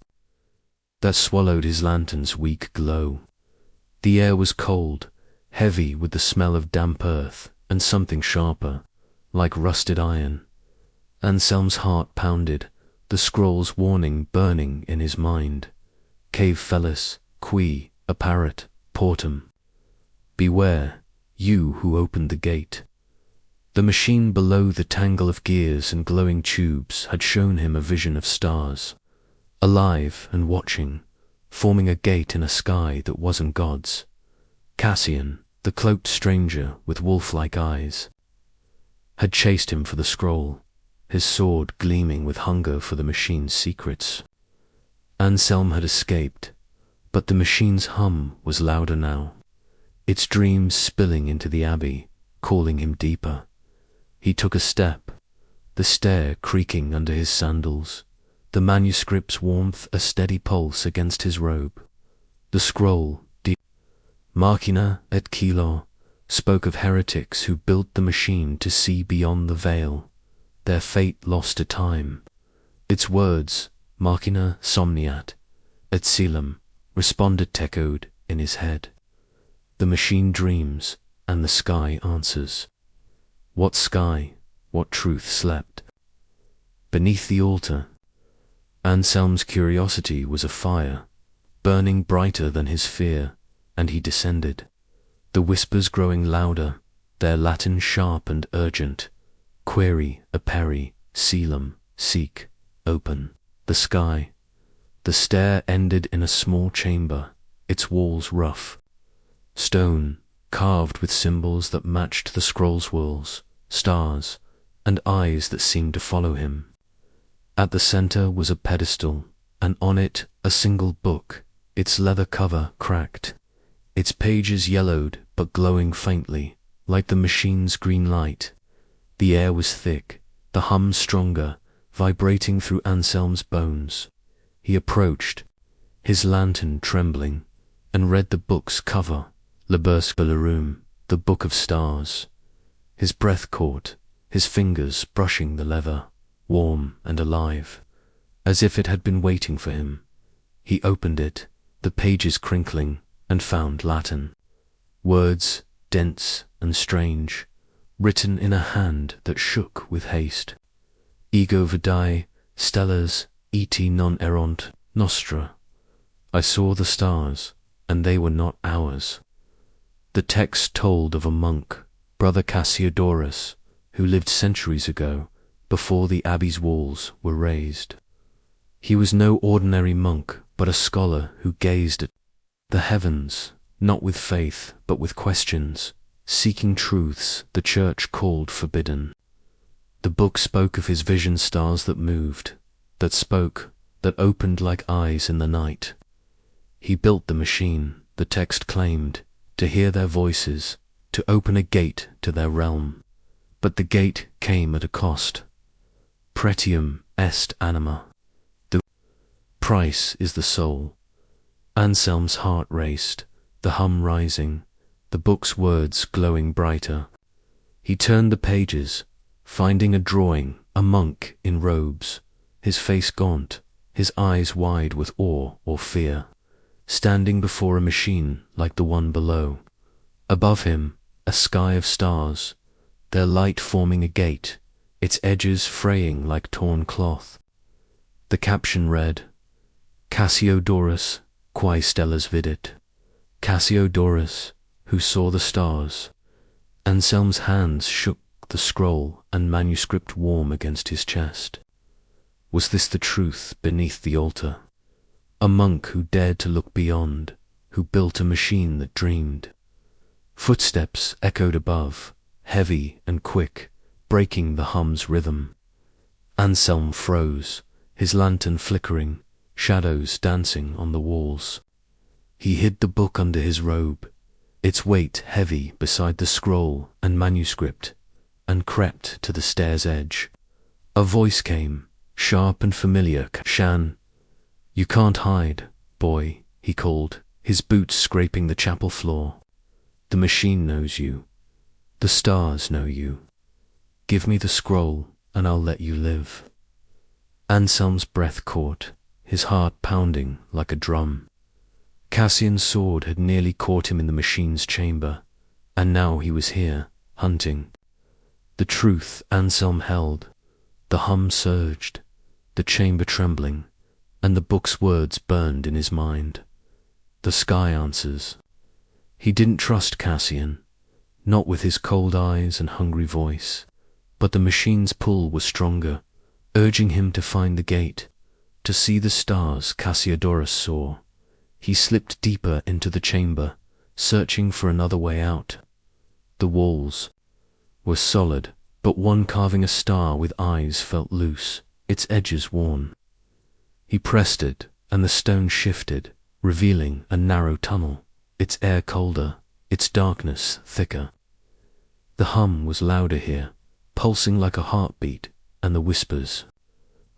that swallowed his lantern's weak glow. The air was cold, heavy with the smell of damp earth and something sharper, like rusted iron. Anselm's heart pounded, the scroll's warning burning in his mind. Cave fellis, qui, apparet, portum. Beware, you who opened the gate. The machine below the tangle of gears and glowing tubes had shown him a vision of stars, alive and watching, forming a gate in a sky that wasn't God's. Cassian, the cloaked stranger with wolf-like eyes, had chased him for the scroll, his sword gleaming with hunger for the machine's secrets. Anselm had escaped, but the machine's hum was louder now, its dreams spilling into the Abbey, calling him deeper. He took a step, the stair creaking under his sandals, the manuscript's warmth a steady pulse against his robe. The scroll, de Machina et Kilo, spoke of heretics who built the machine to see beyond the veil, their fate lost to time. Its words, Machina somniat, et coelum, responded echoed in his head. The machine dreams, and the sky answers. What sky, what truth slept? Beneath the altar, Anselm's curiosity was a fire, burning brighter than his fear, and he descended, the whispers growing louder, their Latin sharp and urgent. Query, apperi, coelum, seek, open. The sky. The stair ended in a small chamber, its walls rough. Stone, carved with symbols that matched the scroll's walls, stars, and eyes that seemed to follow him. At the center was a pedestal, and on it a single book, its leather cover cracked, its pages yellowed but glowing faintly, like the machine's green light. The air was thick, the hum stronger, vibrating through Anselm's bones. He approached, his lantern trembling, and read the book's cover, Liber Scolarum, the Book of Stars. His breath caught, his fingers brushing the leather, warm and alive, as if it had been waiting for him. He opened it, the pages crinkling, and found Latin. Words, dense and strange, written in a hand that shook with haste. Ego vidae, stellas, eti non erant nostra. I saw the stars, and they were not ours. The text told of a monk, Brother Cassiodorus, who lived centuries ago, before the Abbey's walls were raised. He was no ordinary monk, but a scholar who gazed at the heavens, not with faith, but with questions, seeking truths the Church called forbidden. The book spoke of his vision stars that moved, that spoke, that opened like eyes in the night. He built the machine, the text claimed, to hear their voices, to open a gate to their realm. But the gate came at a cost. Pretium est anima. The price is the soul. Anselm's heart raced, the hum rising, the book's words glowing brighter. He turned the pages, finding a drawing, a monk in robes, his face gaunt, his eyes wide with awe or fear. standing before a machine like the one below. Above him, a sky of stars, their light forming a gate, its edges fraying like torn cloth. The caption read, Cassiodorus, quae stellas vidit. Cassiodorus, who saw the stars. Anselm's hands shook the scroll and manuscript warm against his chest. Was this the truth beneath the altar? A monk who dared to look beyond, who built a machine that dreamed. Footsteps echoed above, heavy and quick, breaking the hum's rhythm. Anselm froze, his lantern flickering, shadows dancing on the walls. He hid the book under his robe, its weight heavy beside the scroll and manuscript, and crept to the stair's edge. A voice came, sharp and familiar. Cassian, you can't hide, boy, he called, his boots scraping the chapel floor. The machine knows you. The stars know you. Give me the scroll, and I'll let you live. Anselm's breath caught, his heart pounding like a drum. Cassian's sword had nearly caught him in the machine's chamber, and now he was here, hunting. The truth Anselm held, the hum surged, the chamber trembling, and the book's words burned in his mind. The sky answers. He didn't trust Cassian, not with his cold eyes and hungry voice, but the machine's pull was stronger, urging him to find the gate, to see the stars Cassiodorus saw. He slipped deeper into the chamber, searching for another way out. The walls were solid, but one carving a star with eyes felt loose, its edges worn. He pressed it, and the stone shifted, revealing a narrow tunnel, its air colder, its darkness thicker. The hum was louder here, pulsing like a heartbeat, and the whispers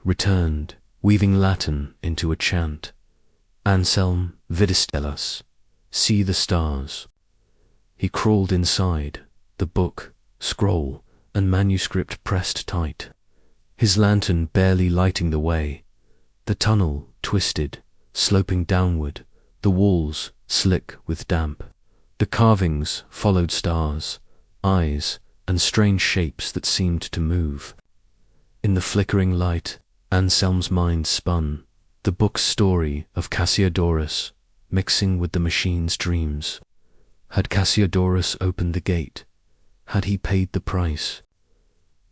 returned, weaving Latin into a chant. Anselm, vide stellas, see the stars. He crawled inside, the book, scroll, and manuscript pressed tight, his lantern barely lighting the way. The tunnel twisted, sloping downward, the walls slick with damp. The carvings followed stars, eyes, and strange shapes that seemed to move. In the flickering light, Anselm's mind spun, the book's story of Cassiodorus, mixing with the machine's dreams. Had Cassiodorus opened the gate? Had he paid the price?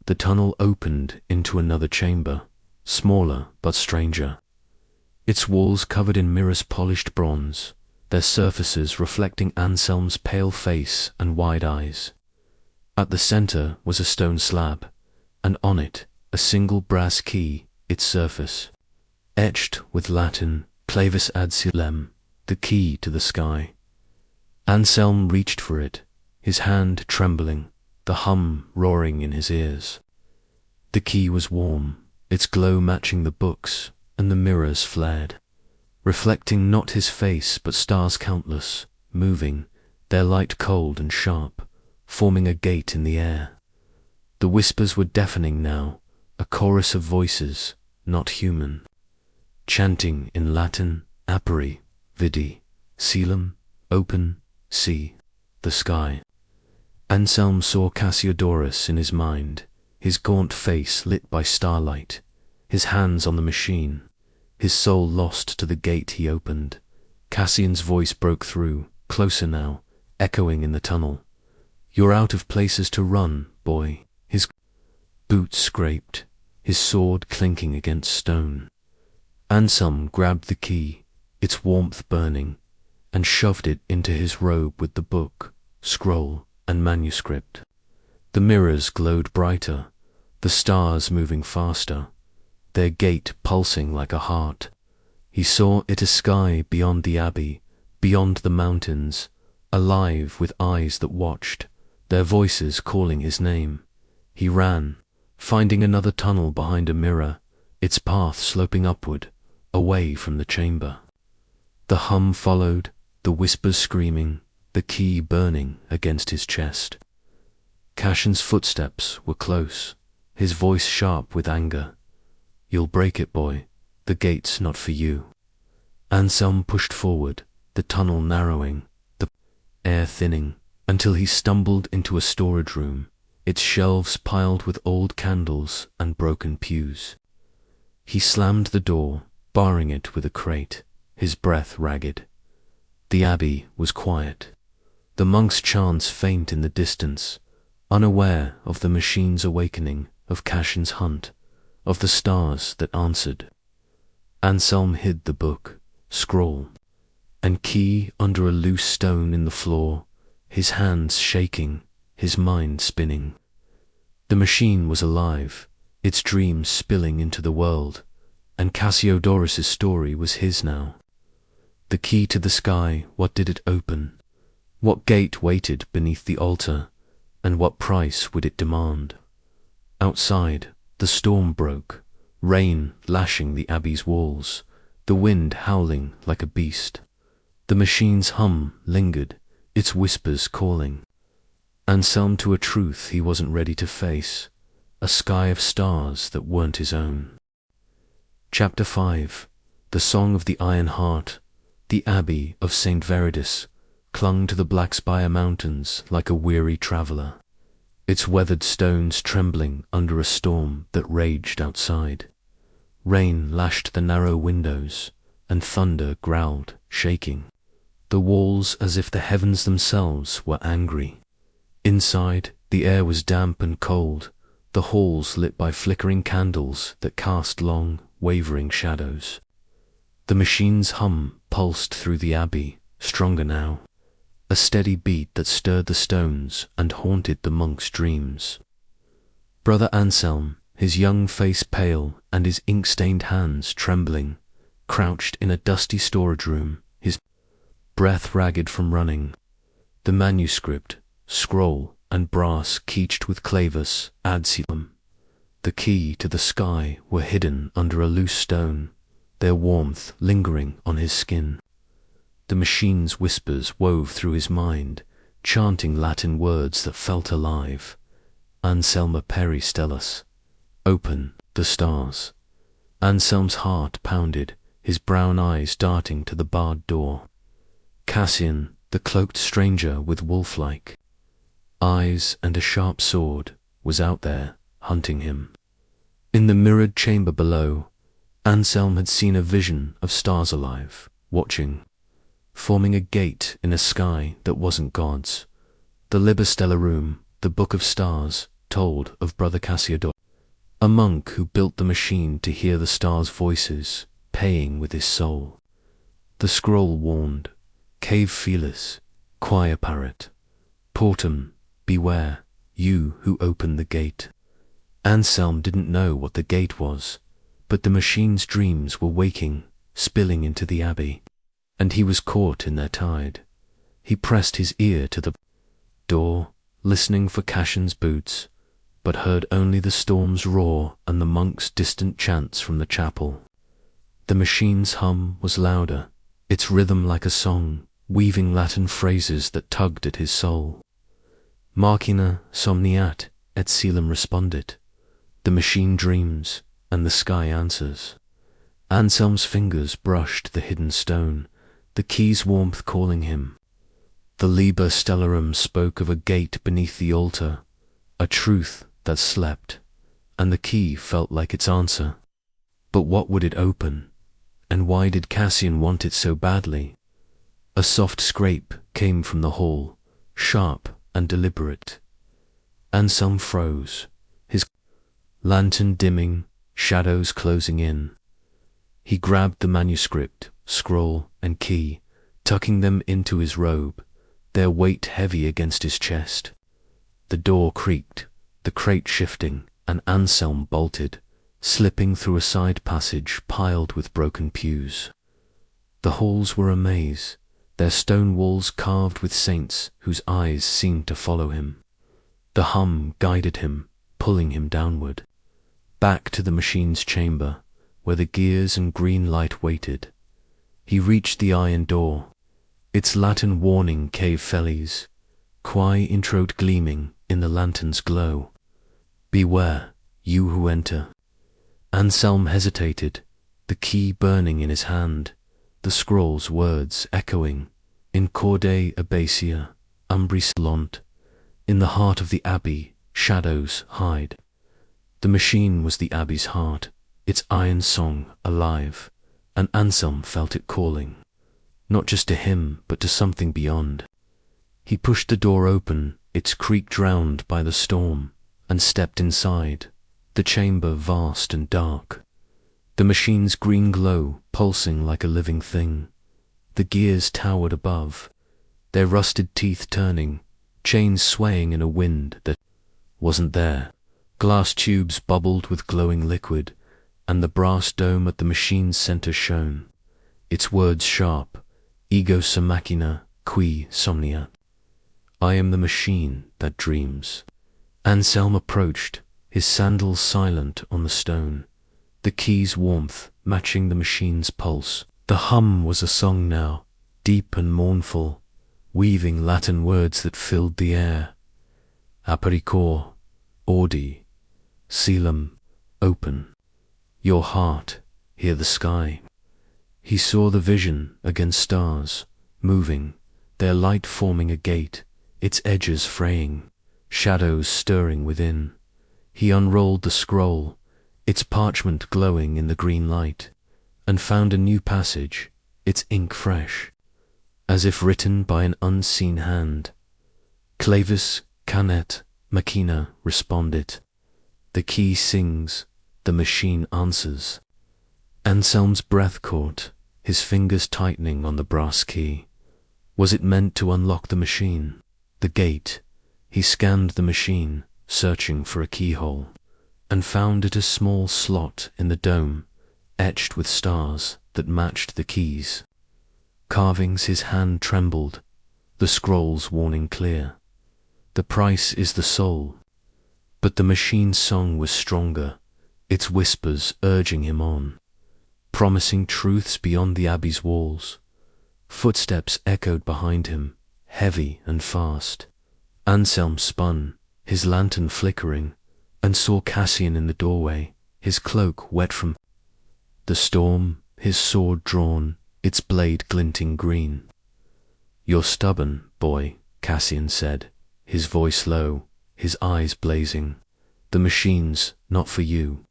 The tunnel opened into another chamber, smaller but stranger. Its walls covered in mirrors polished bronze, their surfaces reflecting Anselm's pale face and wide eyes. At the center was a stone slab, and on it a single brass key, its surface etched with Latin, clavis ad caelem, the key to the sky. Anselm reached for it, his hand trembling, the hum roaring in his ears. The key was warm, its glow matching the books, and the mirrors flared, reflecting not his face but stars countless, moving, their light cold and sharp, forming a gate in the air. The whispers were deafening now, a chorus of voices, not human, chanting in Latin, aperi, vidi, caelum, open, see, the sky. Anselm saw Cassiodorus in his mind, his gaunt face lit by starlight, his hands on the machine, his soul lost to the gate he opened. Cassian's voice broke through, closer now, echoing in the tunnel. You're out of places to run, boy. His boots scraped, his sword clinking against stone. Anselm grabbed the key, its warmth burning, and shoved it into his robe with the book, scroll, and manuscript. The mirrors glowed brighter, the stars moving faster, their gate pulsing like a heart. He saw it a sky beyond the Abbey, beyond the mountains, alive with eyes that watched, their voices calling his name. He ran, finding another tunnel behind a mirror, its path sloping upward, away from the chamber. The hum followed, the whispers screaming, the key burning against his chest. Cassian's footsteps were close, his voice sharp with anger. You'll break it, boy. The gate's not for you. Anselm pushed forward, the tunnel narrowing, the air thinning, until he stumbled into a storage room, its shelves piled with old candles and broken pews. He slammed the door, barring it with a crate, his breath ragged. The abbey was quiet. The monks' chants faint in the distance, unaware of the machine's awakening, of Cassian's hunt, of the stars that answered. Anselm hid the book, scroll, and key under a loose stone in the floor, his hands shaking, his mind spinning. The machine was alive, its dreams spilling into the world, and Cassiodorus's story was his now. The key to the sky, what did it open? What gate waited beneath the altar, and what price would it demand? Outside, the storm broke, rain lashing the abbey's walls, the wind howling like a beast. The machine's hum lingered, its whispers calling. Anselm to a truth he wasn't ready to face, a sky of stars that weren't his own. Chapter 5. The Song of the Iron Heart. The Abbey of St. Veridus clung to the Blackspire Mountains like a weary traveller, its weathered stones trembling under a storm that raged outside. Rain lashed the narrow windows, and thunder growled, shaking the walls as if the heavens themselves were angry. Inside, the air was damp and cold, the halls lit by flickering candles that cast long, wavering shadows. The machine's hum pulsed through the abbey, stronger now, a steady beat that stirred the stones and haunted the monks' dreams. Brother Anselm, his young face pale and his ink-stained hands trembling, crouched in a dusty storage room, his breath ragged from running. The manuscript, scroll, and brass keeched with clavus, adsilum. The key to the sky were hidden under a loose stone, their warmth lingering on his skin. The machine's whispers wove through his mind, chanting Latin words that felt alive. Anselma peri stellas. Open the stars. Anselm's heart pounded, his brown eyes darting to the barred door. Cassian, the cloaked stranger with wolf-like eyes and a sharp sword, was out there, hunting him. In the mirrored chamber below, Anselm had seen a vision of stars alive, watching, forming a gate in a sky that wasn't God's. The Libestella room, the book of stars, told of Brother Cassiodorus, a monk who built the machine to hear the stars' voices, paying with his soul. The scroll warned, Cave Felis, Choir Parrot, Portum, beware, you who open the gate. Anselm didn't know what the gate was, but the machine's dreams were waking, spilling into the abbey, and he was caught in their tide. He pressed his ear to the door, listening for Cassian's boots, but heard only the storm's roar and the monks' distant chants from the chapel. The machine's hum was louder, its rhythm like a song, weaving Latin phrases that tugged at his soul. Machina somniat, et coelum respondit. The machine dreams, and the sky answers. Anselm's fingers brushed the hidden stone, the key's warmth calling him. The Liber Stellarum spoke of a gate beneath the altar, a truth that slept, and the key felt like its answer. But what would it open? And why did Cassian want it so badly? A soft scrape came from the hall, sharp and deliberate. Anselm froze, his lantern dimming, shadows closing in. He grabbed the manuscript, scroll, and key, tucking them into his robe, their weight heavy against his chest. The door creaked, the crate shifting, and Anselm bolted, slipping through a side passage piled with broken pews. The halls were a maze, their stone walls carved with saints whose eyes seemed to follow him. The hum guided him, pulling him downward, back to the machine's chamber, where the gears and green light waited. He reached the iron door, its Latin warning Cave Felis, quae introit gleaming in the lantern's glow. Beware, you who enter. Anselm hesitated, the key burning in his hand, the scroll's words echoing In corde abacia, umbris lant, in the heart of the Abbey, shadows hide. The machine was the Abbey's heart, its iron song alive, and Anselm felt it calling, not just to him, but to something beyond. He pushed the door open, its creak drowned by the storm, and stepped inside, the chamber vast and dark. The machine's green glow pulsing like a living thing. The gears towered above, their rusted teeth turning, chains swaying in a wind that wasn't there. Glass tubes bubbled with glowing liquid, and the brass dome at the machine's center shone, its words sharp, ego sum machina qui somniat. I am the machine that dreams. Anselm approached, his sandals silent on the stone, the key's warmth matching the machine's pulse. The hum was a song now, deep and mournful, weaving Latin words that filled the air. Apericor, audi, coelum, open. Your heart, hear the sky. He saw the vision against stars, moving, their light forming a gate, its edges fraying, shadows stirring within. He unrolled the scroll, its parchment glowing in the green light, and found a new passage, its ink fresh, as if written by an unseen hand. Clavis canet machina respondit. The key sings, the machine answers. Anselm's breath caught, his fingers tightening on the brass key. Was it meant to unlock the machine, the gate? He scanned the machine, searching for a keyhole, and found it a small slot in the dome, etched with stars that matched the keys. Carvings his hand trembled, the scroll's warning clear. The price is the soul. But the machine's song was stronger, its whispers urging him on, promising truths beyond the Abbey's walls. Footsteps echoed behind him, heavy and fast. Anselm spun, his lantern flickering, and saw Cassian in the doorway, his cloak wet from the storm, his sword drawn, its blade glinting green. You're stubborn, boy, Cassian said, his voice low, his eyes blazing. The machine's not for you.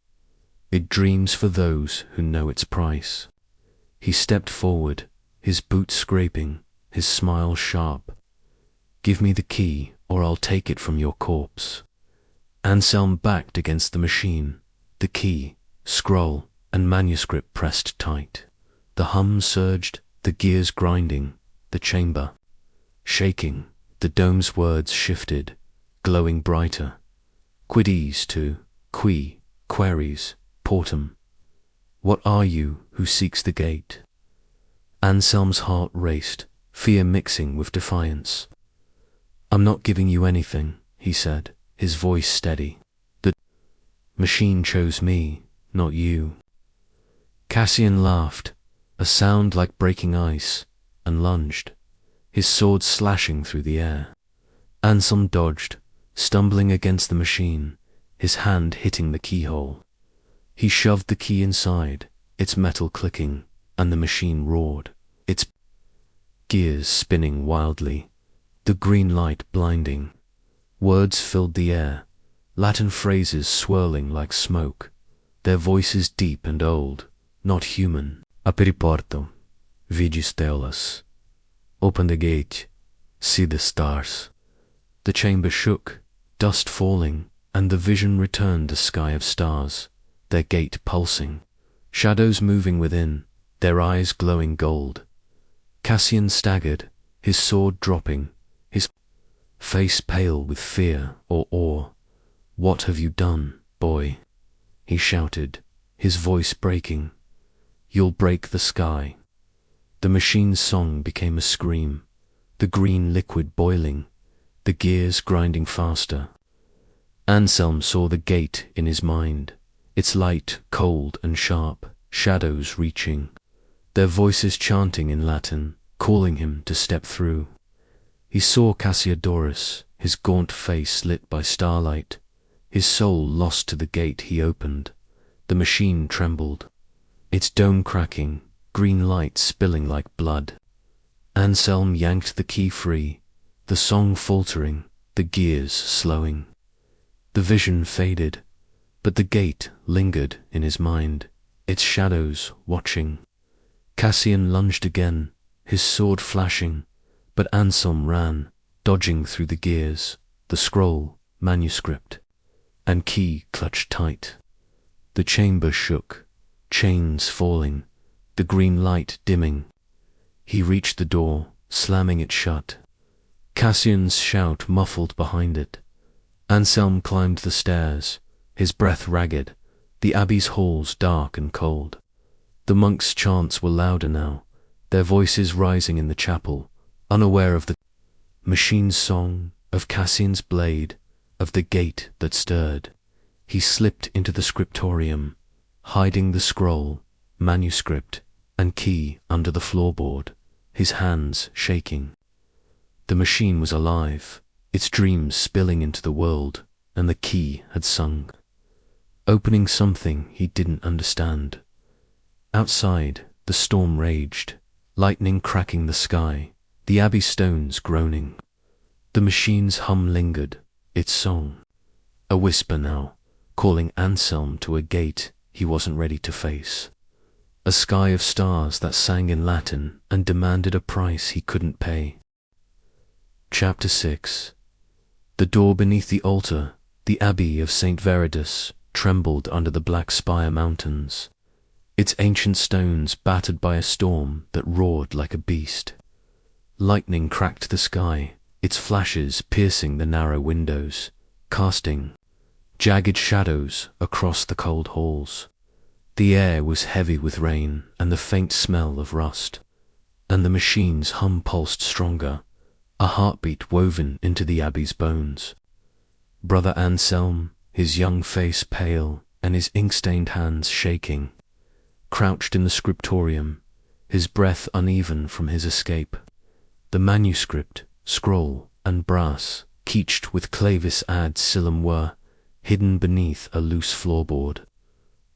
It dreams for those who know its price. He stepped forward, his boots scraping, his smile sharp. Give me the key, or I'll take it from your corpse. Anselm backed against the machine, the key, scroll, and manuscript pressed tight. The hum surged, the gears grinding, the chamber shaking. The dome's words shifted, glowing brighter. Quidis to, qui, queries, portum. What are you who seeks the gate? Anselm's heart raced, fear mixing with defiance. I'm not giving you anything, he said, his voice steady. The machine chose me, not you. Cassian laughed, a sound like breaking ice, and lunged, his sword slashing through the air. Anselm dodged, stumbling against the machine, his hand hitting the keyhole. He shoved the key inside, its metal clicking, and the machine roared, its gears spinning wildly, the green light blinding. Words filled the air, Latin phrases swirling like smoke, their voices deep and old, not human. Apri porto, vidi stelas. Open the gate, see the stars. The chamber shook, dust falling, and the vision returned a sky of stars, their gate pulsing, shadows moving within, their eyes glowing gold. Cassian staggered, his sword dropping, his face pale with fear or awe. What have you done, boy? He shouted, his voice breaking. You'll break the sky. The machine's song became a scream, the green liquid boiling, the gears grinding faster. Anselm saw the gate in his mind, its light cold and sharp, shadows reaching, their voices chanting in Latin, calling him to step through. He saw Cassiodorus, his gaunt face lit by starlight, his soul lost to the gate he opened. The machine trembled, its dome cracking, green light spilling like blood. Anselm yanked the key free, the song faltering, the gears slowing. The vision faded, but the gate lingered in his mind, its shadows watching. Cassian lunged again, his sword flashing, but Anselm ran, dodging through the gears, the scroll, manuscript, and key clutched tight. The chamber shook, chains falling, the green light dimming. He reached the door, slamming it shut. Cassian's shout muffled behind it. Anselm climbed the stairs, his breath ragged, the abbey's halls dark and cold. The monks' chants were louder now, their voices rising in the chapel, unaware of the machine's song, of Cassian's blade, of the gate that stirred. He slipped into the scriptorium, hiding the scroll, manuscript, and key under the floorboard, his hands shaking. The machine was alive, its dreams spilling into the world, and the key had sung, opening something he didn't understand. Outside, the storm raged, lightning cracking the sky, the abbey stones groaning. The machine's hum lingered, its song, a whisper now, calling Anselm to a gate he wasn't ready to face. A sky of stars that sang in Latin and demanded a price he couldn't pay. Chapter 6. The door beneath the altar, the Abbey of St. Veridus, trembled under the Blackspire Mountains, its ancient stones battered by a storm that roared like a beast. Lightning cracked the sky, its flashes piercing the narrow windows, casting jagged shadows across the cold halls. The air was heavy with rain and the faint smell of rust, and the machine's hum pulsed stronger, a heartbeat woven into the abbey's bones. Brother Anselm, his young face pale and his ink-stained hands shaking, crouched in the scriptorium, his breath uneven from his escape. The manuscript, scroll, and brass, keeched with clavis ad silum were, hidden beneath a loose floorboard,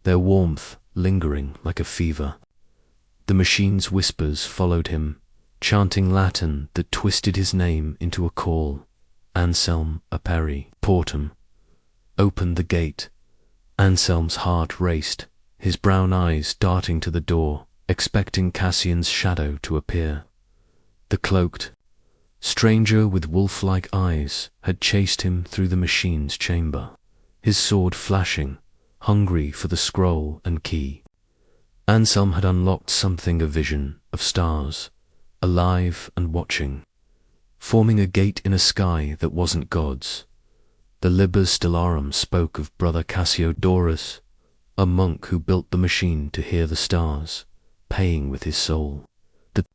their warmth lingering like a fever. The machine's whispers followed him, chanting Latin that twisted his name into a call. Anselm aperi portum. Open the gate. Anselm's heart raced, his brown eyes darting to the door, expecting Cassian's shadow to appear. The cloaked stranger with wolf-like eyes had chased him through the machine's chamber, his sword flashing, hungry for the scroll and key. Anselm had unlocked something, a vision of stars, alive and watching, forming a gate in a sky that wasn't God's. The Liber Stellarum spoke of Brother Cassiodorus, a monk who built the machine to hear the stars, paying with his soul. The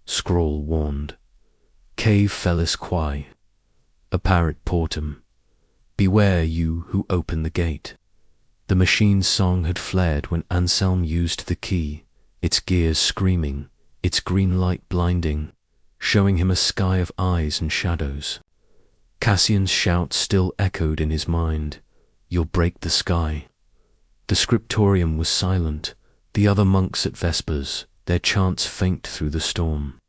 scroll warned, Cave fellis quae, apparit portum, beware you who open the gate. The machine's song had flared when Anselm used the key, its gears screaming, its green light blinding, showing him a sky of eyes and shadows. Cassian's shout still echoed in his mind, "You'll break the sky." The scriptorium was silent, the other monks at vespers, their chants faint through the storm.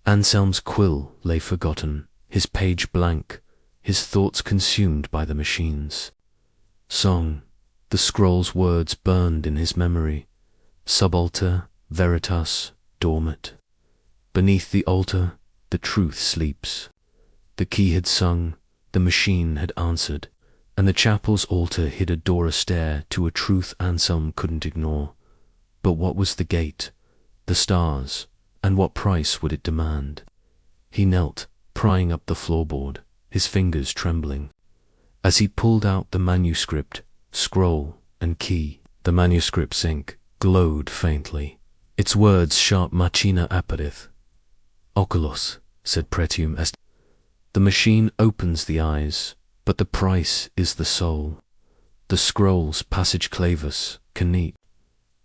Anselm's quill lay forgotten, his page blank, his thoughts consumed by the machine's song. The scroll's words burned in his memory, subalter veritas dormit. Beneath the altar, the truth sleeps. The key had sung, the machine had answered, and the chapel's altar hid a door astair to a truth Anselm couldn't ignore. But what was the gate, the stars, and what price would it demand? He knelt, prying up the floorboard, his fingers trembling. As he pulled out the manuscript, scroll, and key, the manuscript's ink glowed faintly, its words sharp machina apparith. Oculos, said Pretium est. The machine opens the eyes, but the price is the soul. The scroll's passage clavus, canete.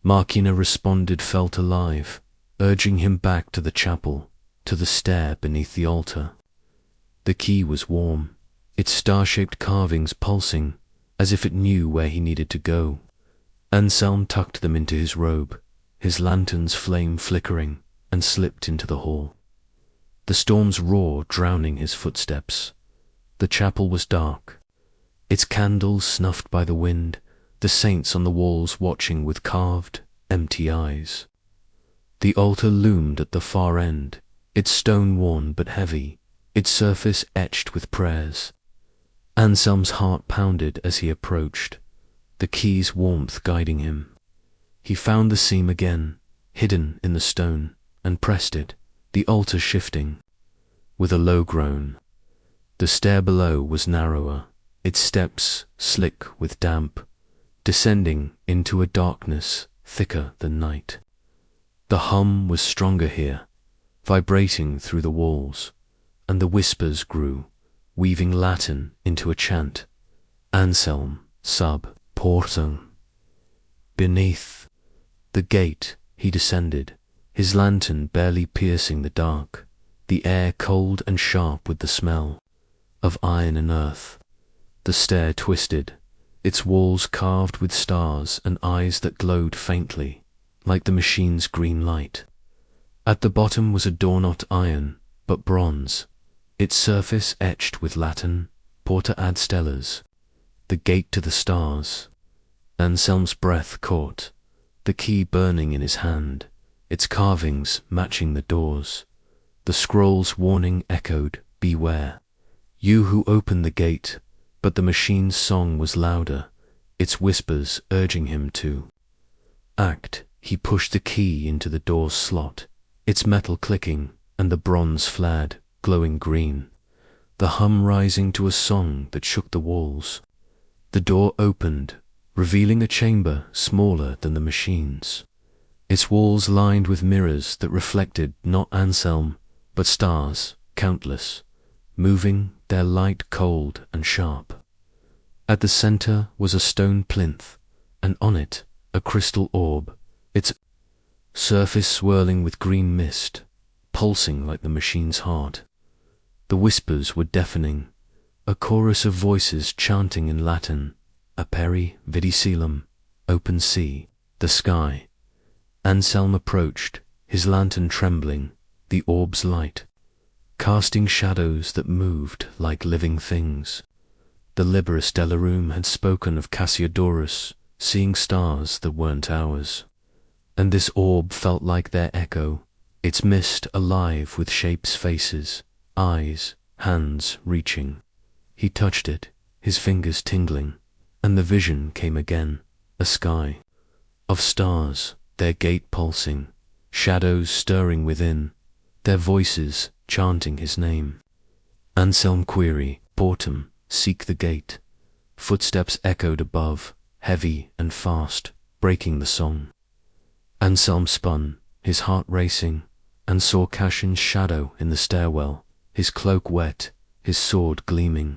Machina responded, felt alive, urging him back to the chapel, to the stair beneath the altar. The key was warm, its star-shaped carvings pulsing, as if it knew where he needed to go. Anselm tucked them into his robe, his lantern's flame flickering, and slipped into the hall. the storm's roar drowning his footsteps. The chapel was dark, its candles snuffed by the wind, the saints on the walls watching with carved, empty eyes. The altar loomed at the far end, its stone worn but heavy, its surface etched with prayers. Anselm's heart pounded as he approached, the key's warmth guiding him. He found the seam again, hidden in the stone, and pressed it, the altar shifting. With a low groan, the stair below was narrower, its steps slick with damp, descending into a darkness thicker than night. The hum was stronger here, vibrating through the walls, and the whispers grew, weaving Latin into a chant. Anselm, sub, portum. Beneath the gate he descended, his lantern barely piercing the dark, the air cold and sharp with the smell of iron and earth. The stair twisted, its walls carved with stars and eyes that glowed faintly, like the machine's green light. At the bottom was a door not iron, but bronze, its surface etched with Latin, porta ad stellas, the gate to the stars. Anselm's breath caught, the key burning in his hand, its carvings matching the doors. The scroll's warning echoed, beware, you who open the gate, but the machine's song was louder, its whispers urging him to act. He pushed the key into the door's slot, its metal clicking, and the bronze flared, glowing green, the hum rising to a song that shook the walls. The door opened, revealing a chamber smaller than the machine's, its walls lined with mirrors that reflected not Anselm, but stars, countless, moving, their light cold and sharp. At the center was a stone plinth, and on it a crystal orb, its surface swirling with green mist, pulsing like the machine's heart. The whispers were deafening, a chorus of voices chanting in Latin, aperi vidi caelum, open sea, the sky. Anselm approached, his lantern trembling, the orb's light, casting shadows that moved like living things. The Liber Stellarum had spoken of Cassiodorus, seeing stars that weren't ours. And this orb felt like their echo, its mist alive with shapes, faces, eyes, hands reaching. He touched it, his fingers tingling, and the vision came again, a sky of stars, their gate pulsing, shadows stirring within, their voices chanting his name. Anselm query, portum, seek the gate. Footsteps echoed above, heavy and fast, breaking the song. Anselm spun, his heart racing, and saw Cassian's shadow in the stairwell, his cloak wet, his sword gleaming.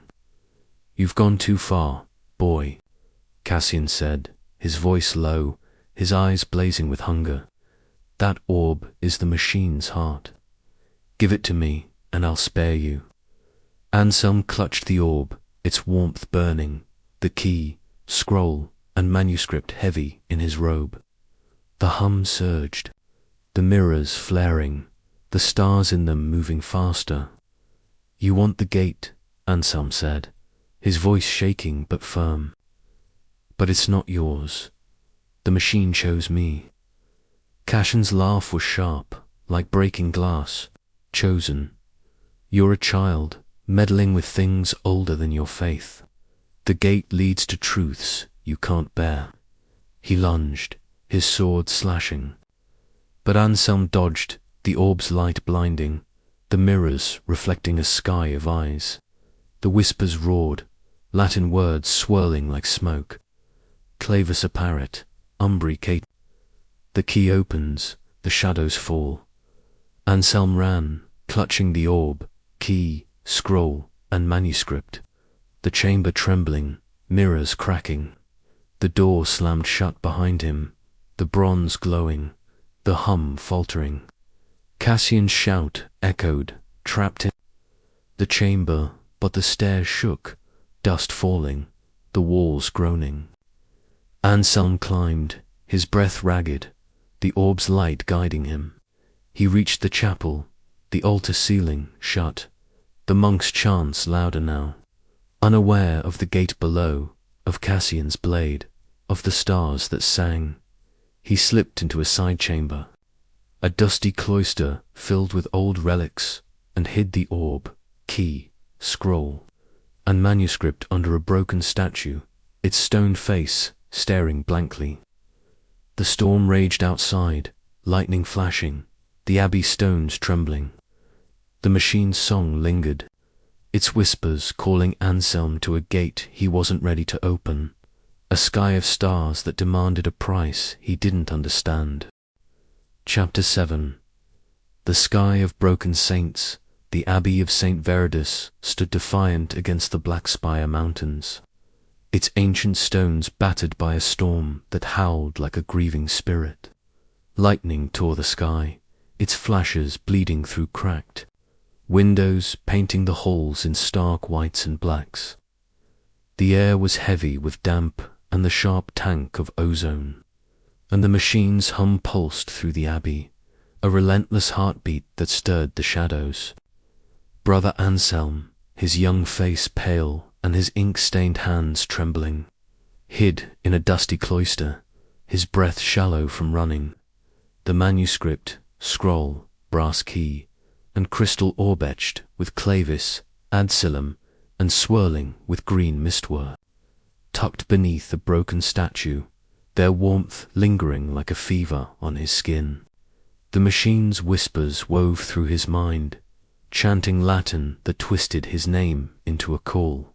You've gone too far, boy, Cassian said, his voice low, his eyes blazing with hunger. That orb is the machine's heart. Give it to me, and I'll spare you. Anselm clutched the orb, its warmth burning, the key, scroll, and manuscript heavy in his robe. The hum surged, the mirrors flaring, the stars in them moving faster. You want the gate, Anselm said, his voice shaking but firm. But it's not yours. The machine chose me. Cassian's laugh was sharp, like breaking glass. Chosen. You're a child, meddling with things older than your faith. The gate leads to truths you can't bear. He lunged, his sword slashing. But Anselm dodged, the orb's light blinding, the mirrors reflecting a sky of eyes. The whispers roared, Latin words swirling like smoke. Clavus apparet, umbri cate. The key opens, the shadows fall. Anselm ran, clutching the orb, key, scroll, and manuscript. The chamber trembling, mirrors cracking. The door slammed shut behind him, the bronze glowing, the hum faltering. Cassian's shout echoed, trapped in the chamber, but the stairs shook, dust falling, the walls groaning. Anselm climbed, his breath ragged, the orb's light guiding him. He reached the chapel, the altar ceiling shut, the monks' chants louder now. Unaware of the gate below, of Cassian's blade, of the stars that sang, he slipped into a side chamber, a dusty cloister filled with old relics, and hid the orb, key, scroll, and manuscript under a broken statue, its stone face staring blankly. The storm raged outside, lightning flashing, the abbey stones trembling. The machine's song lingered, its whispers calling Anselm to a gate he wasn't ready to open, a sky of stars that demanded a price he didn't understand. Chapter 7. The sky of broken saints, the Abbey of St. Veridus, stood defiant against the Blackspire Mountains, its ancient stones battered by a storm that howled like a grieving spirit. Lightning tore the sky, its flashes bleeding through cracked windows, painting the halls in stark whites and blacks. The air was heavy with damp and the sharp tank of ozone, and the machine's hum pulsed through the abbey, a relentless heartbeat that stirred the shadows. Brother Anselm, his young face pale and his ink-stained hands trembling, hid in a dusty cloister, his breath shallow from running. The manuscript, scroll, brass key, and crystal orb-etched with clavis, adsilum, and swirling with green mistwort, tucked beneath a broken statue, their warmth lingering like a fever on his skin. The machine's whispers wove through his mind, chanting Latin that twisted his name into a call.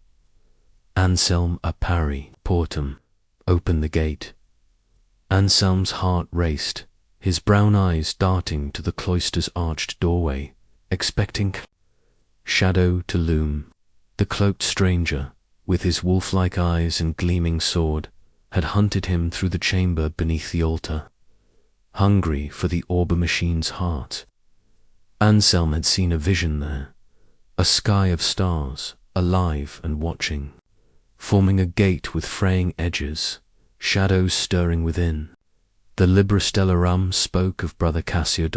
Anselm appari portum, open the gate. Anselm's heart raced, his brown eyes darting to the cloister's arched doorway, expecting shadow to loom. The cloaked stranger, with his wolf-like eyes and gleaming sword, had hunted him through the chamber beneath the altar, hungry for the orb machine's heart. Anselm had seen a vision there, a sky of stars, alive and watching, forming a gate with fraying edges, shadows stirring within. The Libra Stellarum spoke of Brother Cassian,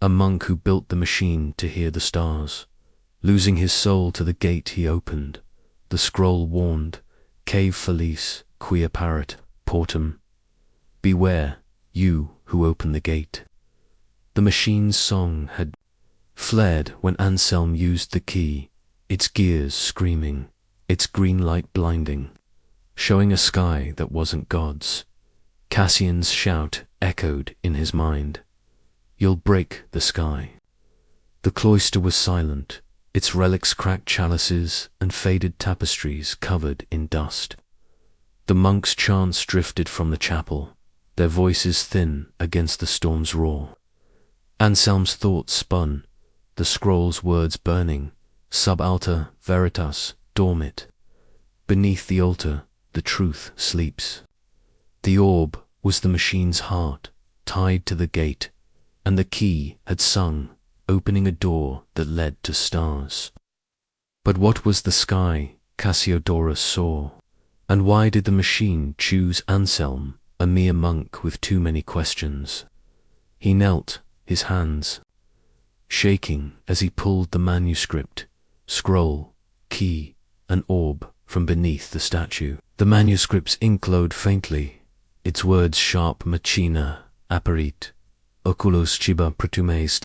a monk who built the machine to hear the stars. Losing his soul to the gate he opened, the scroll warned, Cave felice, qui apparet, portum. Beware, you who open the gate. The machine's song had flared when Anselm used the key, its gears screaming, its green light blinding, showing a sky that wasn't God's. Cassian's shout echoed in his mind. You'll break the sky. The cloister was silent, its relics cracked chalices and faded tapestries covered in dust. The monks' chants drifted from the chapel, their voices thin against the storm's roar. Anselm's thoughts spun, the scroll's words burning, sub alta veritas dormit. Beneath the altar, the truth sleeps. The orb was the machine's heart, tied to the gate, and the key had sung, opening a door that led to stars. But what was the sky Cassiodorus saw? And why did the machine choose Anselm, a mere monk with too many questions? He knelt, his hands shaking as he pulled the manuscript, scroll, key, and orb from beneath the statue. The manuscript's ink glowed faintly, its words sharp machina apparit, oculos ciba pretumes.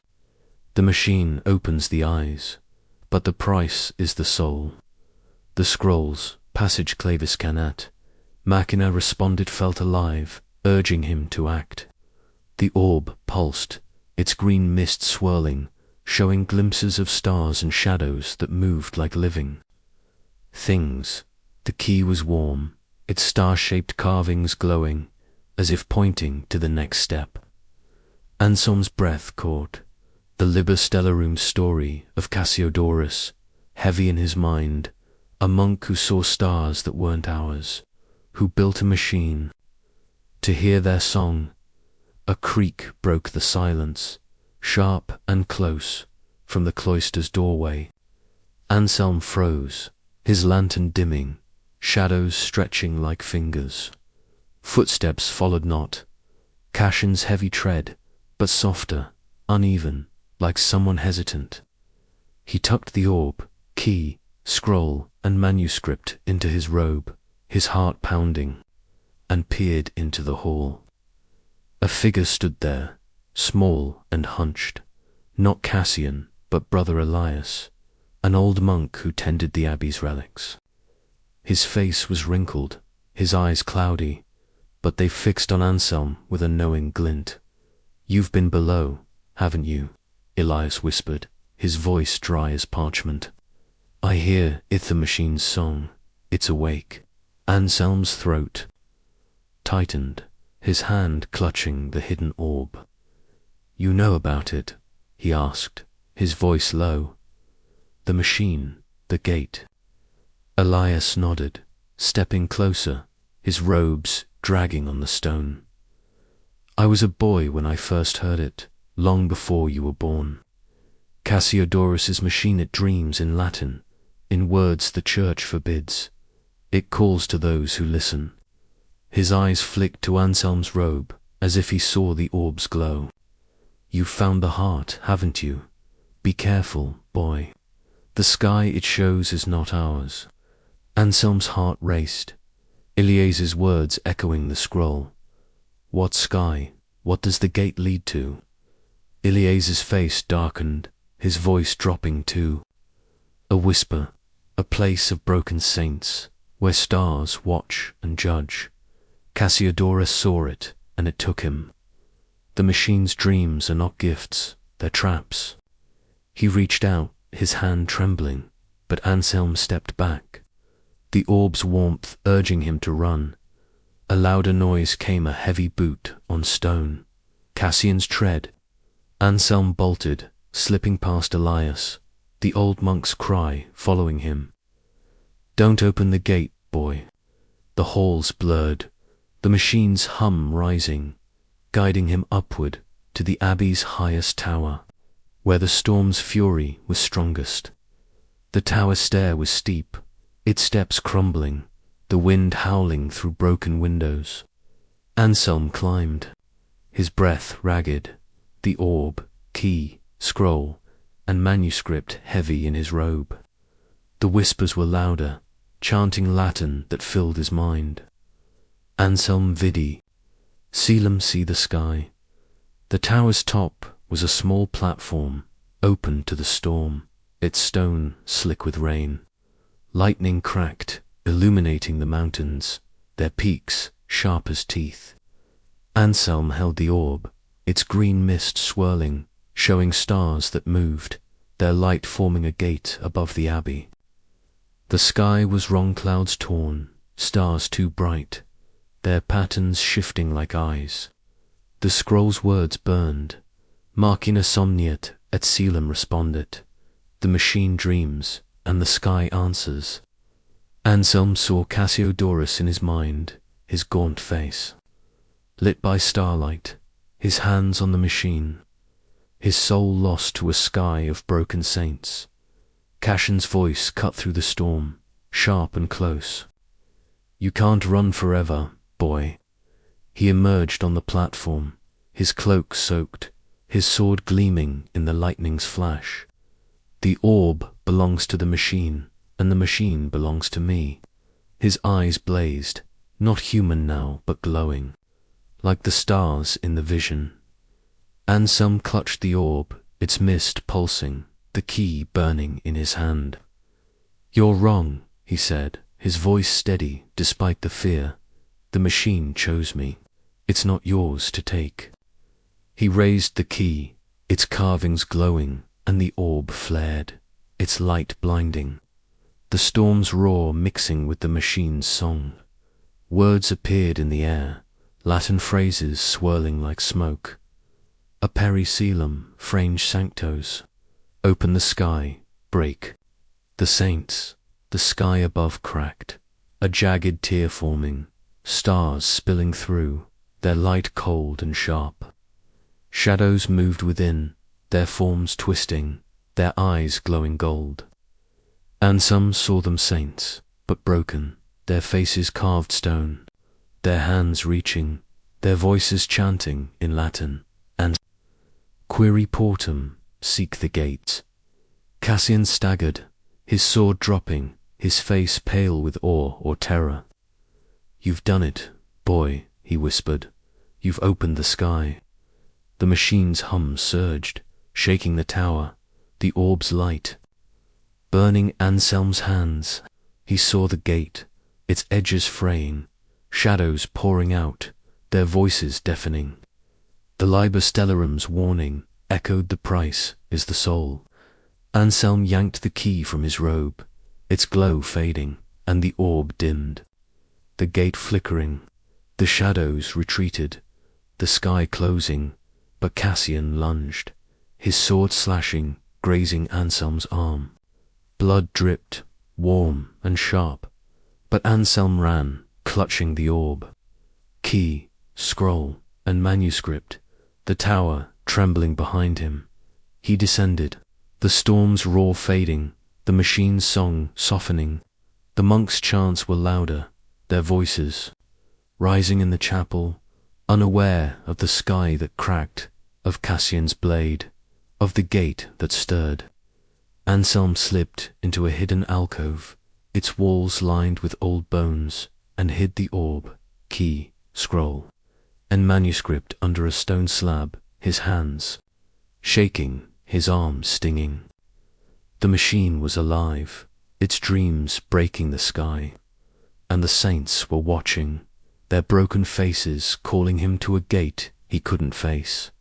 The machine opens the eyes, but the price is the soul. The scrolls, passage clavis canat, machina responded felt alive, urging him to act. The orb pulsed, its green mist swirling, showing glimpses of stars and shadows that moved like living things. The key was warm, its star-shaped carvings glowing, as if pointing to the next step. Anselm's breath caught, the Liber Stellarum story of Cassiodorus, heavy in his mind, a monk who saw stars that weren't ours, who built a machine. To hear their song, a creak broke the silence, sharp and close, from the cloister's doorway. Anselm froze, his lantern dimming, shadows stretching like fingers. Footsteps followed not, Cassian's heavy tread, but softer, uneven, like someone hesitant. He tucked the orb, key, scroll, and manuscript into his robe, his heart pounding, and peered into the hall. A figure stood there, small and hunched, not Cassian, but Brother Elias, an old monk who tended the Abbey's relics. His face was wrinkled, his eyes cloudy, but they fixed on Anselm with a knowing glint. "You've been below, haven't you?" Elias whispered, his voice dry as parchment. "I hear the machine's song. It's awake." Anselm's throat tightened, his hand clutching the hidden orb. "You know about it?" he asked, his voice low. "The machine, the gate." Elias nodded, stepping closer, his robes dragging on the stone. "I was a boy when I first heard it, long before you were born. Cassiodorus's machine, it dreams in Latin, in words the church forbids. It calls to those who listen." His eyes flicked to Anselm's robe, as if he saw the orb's glow. "You've found the heart, haven't you? Be careful, boy. The sky it shows is not ours." Anselm's heart raced, Elias's words echoing the scroll. "What sky? What does the gate lead to?" Elias's face darkened, his voice dropping too. "A whisper, a place of broken saints, where stars watch and judge. Cassiodorus saw it, and it took him. The machine's dreams are not gifts, they're traps." He reached out, his hand trembling, but Anselm stepped back, the orb's warmth urging him to run. A louder noise came, a heavy boot on stone. Cassian's tread. Anselm bolted, slipping past Elias, the old monk's cry following him. "Don't open the gate, boy." The hall's blurred, the machine's hum rising, guiding him upward to the Abbey's highest tower, where the storm's fury was strongest. The tower stair was steep, its steps crumbling, the wind howling through broken windows. Anselm climbed, his breath ragged, the orb, key, scroll, and manuscript heavy in his robe. The whispers were louder, chanting Latin that filled his mind. Anselm vidi, Caelum see the sky. The tower's top was a small platform, open to the storm, its stone slick with rain. Lightning cracked, illuminating the mountains, their peaks sharp as teeth. Anselm held the orb, its green mist swirling, showing stars that moved, their light forming a gate above the Abbey. The sky was wrong clouds torn, stars too bright, their patterns shifting like eyes. The scroll's words burned, Machina somniet et Caelum respondet. The machine dreams, and the sky answers. Anselm saw Cassiodorus in his mind, his gaunt face, lit by starlight, his hands on the machine, his soul lost to a sky of broken saints. Cassian's voice cut through the storm, sharp and close. "You can't run forever, boy." He emerged on the platform, his cloak soaked, his sword gleaming in the lightning's flash. "The orb belongs to the machine, and the machine belongs to me." His eyes blazed, not human now, but glowing, like the stars in the vision. Anselm clutched the orb, its mist pulsing, the key burning in his hand. "You're wrong," he said, his voice steady despite the fear. "The machine chose me. It's not yours to take." He raised the key, its carvings glowing, and the orb flared, its light blinding. The storm's roar mixing with the machine's song. Words appeared in the air, Latin phrases swirling like smoke. "Aperi Caelum, frange sanctos." Open the sky, break. The saints, the sky above cracked, a jagged tear forming, stars spilling through, their light cold and sharp. Shadows moved within, their forms twisting, their eyes glowing gold. Anselm saw them saints, but broken, their faces carved stone, their hands reaching, their voices chanting in Latin, and "Quiri portum, seek the gate. Cassian staggered, his sword dropping, his face pale with awe or terror. "You've done it, boy," he whispered. "You've opened the sky." The machine's hum surged, shaking the tower, the orb's light. Burning Anselm's hands, he saw the gate, its edges fraying, shadows pouring out, their voices deafening. The Liber Stellarum's warning echoed. The price is the soul. Anselm yanked the key from his robe, its glow fading, and the orb dimmed. The gate flickering, the shadows retreated, the sky closing, but Cassian lunged, his sword slashing, grazing Anselm's arm. Blood dripped, warm and sharp, but Anselm ran, clutching the orb. Key, scroll, and manuscript, the tower trembling behind him. He descended, the storm's roar fading, the machine's song softening. The monks' chants were louder, their voices rising in the chapel, unaware of the sky that cracked, of Cassian's blade, of the gate that stirred. Anselm slipped into a hidden alcove, its walls lined with old bones, and hid the orb, key, scroll, and manuscript under a stone slab, his hands shaking, his arms stinging. The machine was alive, its dreams breaking the sky, and the saints were watching, their broken faces calling him to a gate he couldn't face.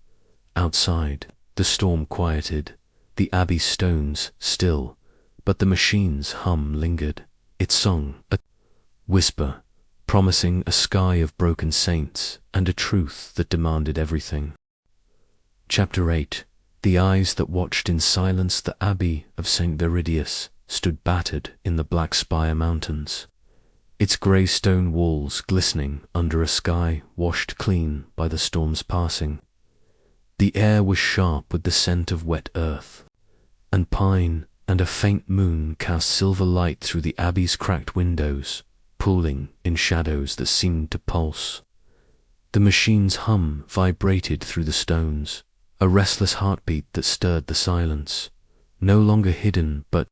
Outside, the storm quieted, the Abbey stones still, but the machine's hum lingered, its song a whisper, promising a sky of broken saints and a truth that demanded everything. Chapter 8. The eyes that watched in silence. The Abbey of St. Viridius stood battered in the Blackspire Mountains, its grey stone walls glistening under a sky washed clean by the storm's passing. The air was sharp with the scent of wet earth and pine, and a faint moon cast silver light through the Abbey's cracked windows, pooling in shadows that seemed to pulse. The machine's hum vibrated through the stones, a restless heartbeat that stirred the silence, no longer hidden but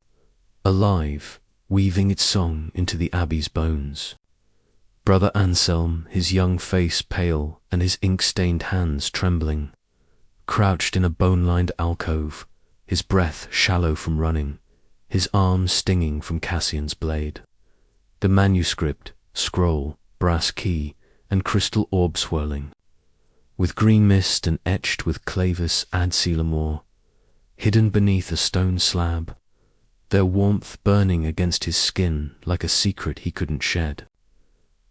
alive, weaving its song into the Abbey's bones. Brother Anselm, his young face pale and his ink-stained hands trembling, crouched in a bone-lined alcove, his breath shallow from running, his arms stinging from Cassian's blade. The manuscript, scroll, brass key, and crystal orb swirling, with green mist and etched with clavis ad coelamore, hidden beneath a stone slab, their warmth burning against his skin like a secret he couldn't shed.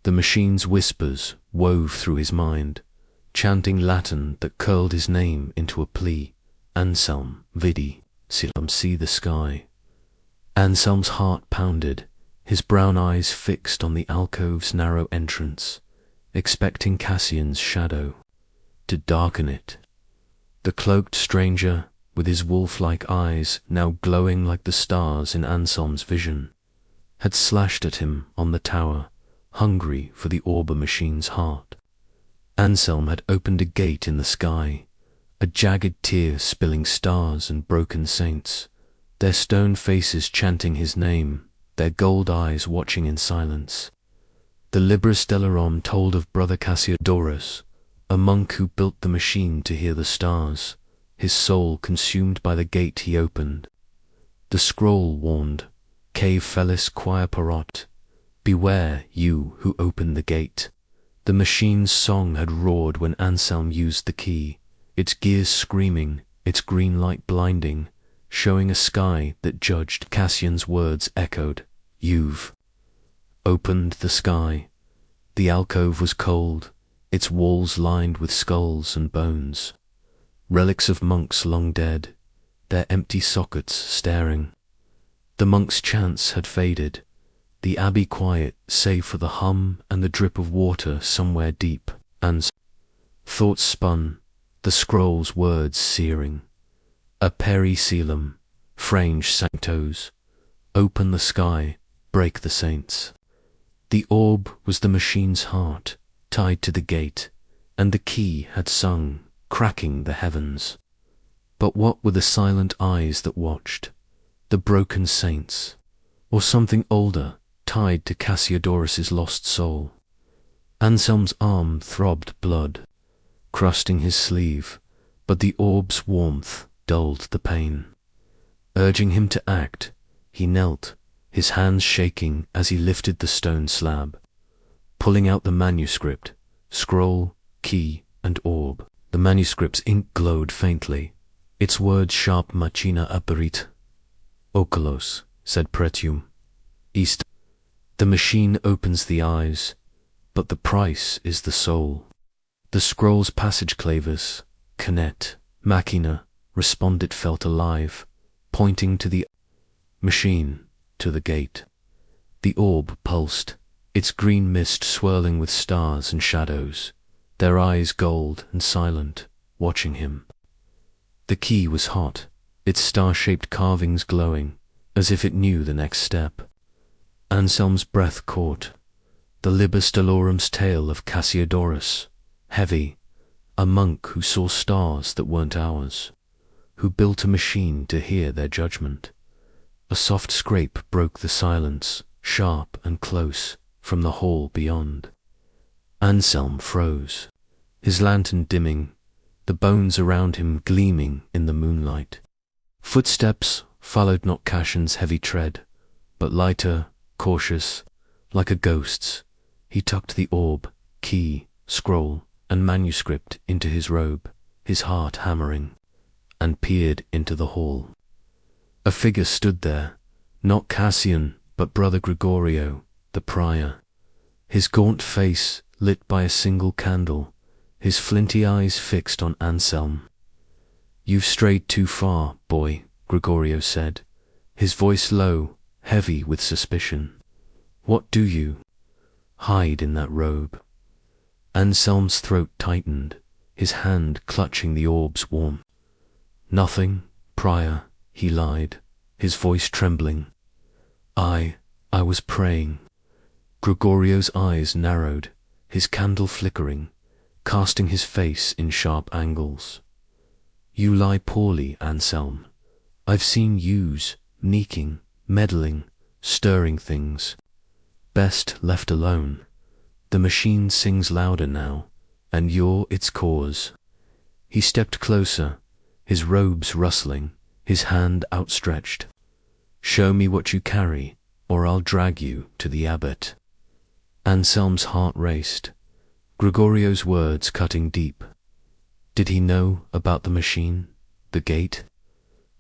The machine's whispers wove through his mind, chanting Latin that curled his name into a plea. Anselm, vidi, silum, see the sky. Anselm's heart pounded, his brown eyes fixed on the alcove's narrow entrance, expecting Cassian's shadow to darken it. The cloaked stranger, with his wolf-like eyes now glowing like the stars in Anselm's vision, had slashed at him on the tower, hungry for the Orber machine's heart. Anselm had opened a gate in the sky, a jagged tear spilling stars and broken saints, their stone faces chanting his name, their gold eyes watching in silence. The Liber Stellarum told of Brother Cassiodorus, a monk who built the machine to hear the stars, his soul consumed by the gate he opened. The scroll warned, Cave felis quia parot, beware, you who open the gate. The machine's song had roared when Anselm used the key, its gears screaming, its green light blinding, showing a sky that judged. Cassian's words echoed, "You've opened the sky." The alcove was cold, its walls lined with skulls and bones, relics of monks long dead, their empty sockets staring. The monks' chants had faded, the abbey quiet save for the hum and the drip of water somewhere deep, and thoughts spun, the scroll's words searing. Aperi coelum, frange sanctos, open the sky, break the saints. The orb was the machine's heart, tied to the gate, and the key had sung, cracking the heavens. But what were the silent eyes that watched? The broken saints, or something older, tied to Cassiodorus's lost soul? Anselm's arm throbbed blood, crusting his sleeve, but the orb's warmth dulled the pain. Urging him to act, he knelt, his hands shaking as he lifted the stone slab, pulling out the manuscript, scroll, key, and orb. The manuscript's ink glowed faintly, its words sharp machina aperit. Oculos, said Pretium. East. The machine opens the eyes, but the price is the soul. The scroll's passage clavers, canet, machina, responded felt alive, pointing to the machine, to the gate. The orb pulsed, its green mist swirling with stars and shadows, their eyes gold and silent, watching him. The key was hot, its star-shaped carvings glowing, as if it knew the next step. Anselm's breath caught, the Libus Dolorum's tale of Cassiodorus, heavy, a monk who saw stars that weren't ours, who built a machine to hear their judgment. A soft scrape broke the silence, sharp and close, from the hall beyond. Anselm froze, his lantern dimming, the bones around him gleaming in the moonlight. Footsteps followed not Cassian's heavy tread, but lighter, cautious, like a ghost's. He tucked the orb, key, scroll, and manuscript into his robe, his heart hammering, and peered into the hall. A figure stood there, not Cassian, but Brother Gregorio, the prior, his gaunt face lit by a single candle, his flinty eyes fixed on Anselm. "You've strayed too far, boy," Gregorio said, his voice low, heavy with suspicion. "What do you hide in that robe?" Anselm's throat tightened, his hand clutching the orb's warmth. "Nothing, prior," he lied, his voice trembling. I was praying." Gregorio's eyes narrowed, his candle flickering, casting his face in sharp angles. "You lie poorly, Anselm. I've seen yous, neaking, meddling, stirring things. Best left alone. The machine sings louder now, and you're its cause." He stepped closer, his robes rustling, his hand outstretched. "Show me what you carry, or I'll drag you to the abbot." Anselm's heart raced, Gregorio's words cutting deep. Did he know about the machine, the gate?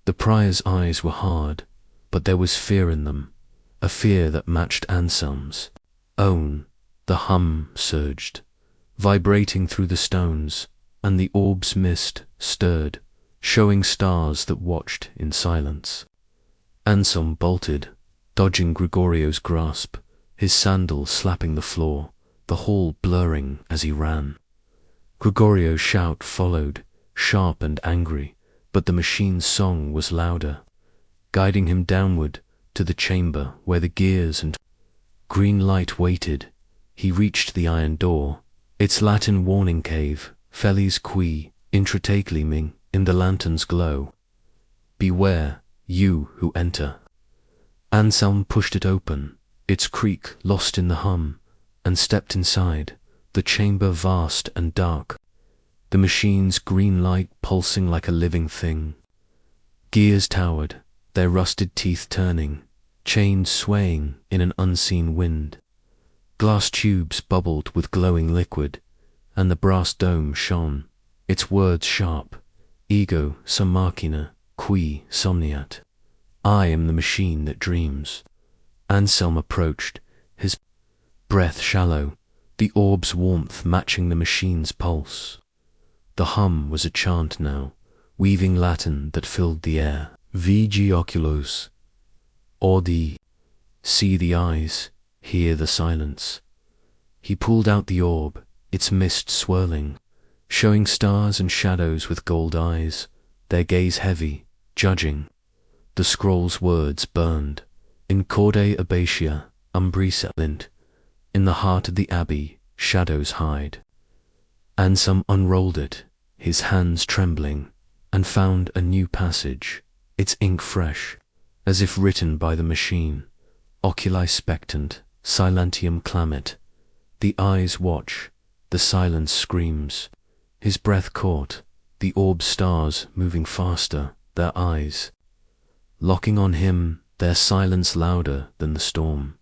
The prior's eyes were hard, but there was fear in them, a fear that matched Anselm's own. The hum surged, vibrating through the stones, and the orb's mist stirred, showing stars that watched in silence. Anselm bolted, dodging Gregorio's grasp, his sandal slapping the floor, the hall blurring as he ran. Gregorio's shout followed, sharp and angry, but the machine's song was louder, guiding him downward to the chamber where the gears and green light waited. He reached the iron door, its Latin warning cave, Felis qui intratecliming in the lantern's glow. "Beware, you who enter." Anselm pushed it open, its creak lost in the hum, and stepped inside, the chamber vast and dark, the machine's green light pulsing like a living thing. Gears towered, their rusted teeth turning, chains swaying in an unseen wind. Glass tubes bubbled with glowing liquid, and the brass dome shone, its words sharp, "Ego sum machina, qui somniat." I am the machine that dreams. Anselm approached, his breath shallow, the orb's warmth matching the machine's pulse. The hum was a chant now, weaving Latin that filled the air. "Vigi oculos, audi." See the eyes, hear the silence. He pulled out the orb, its mist swirling, showing stars and shadows with gold eyes, their gaze heavy, judging. The scroll's words burned, "In corde abatia, umbris lint." In the heart of the Abbey, shadows hide. Anselm unrolled it, his hands trembling, and found a new passage, its ink fresh, as if written by the machine. Oculi spectant, silentium clamet. The eyes watch, the silence screams. His breath caught, the orb stars moving faster, their eyes locking on him, their silence louder than the storm.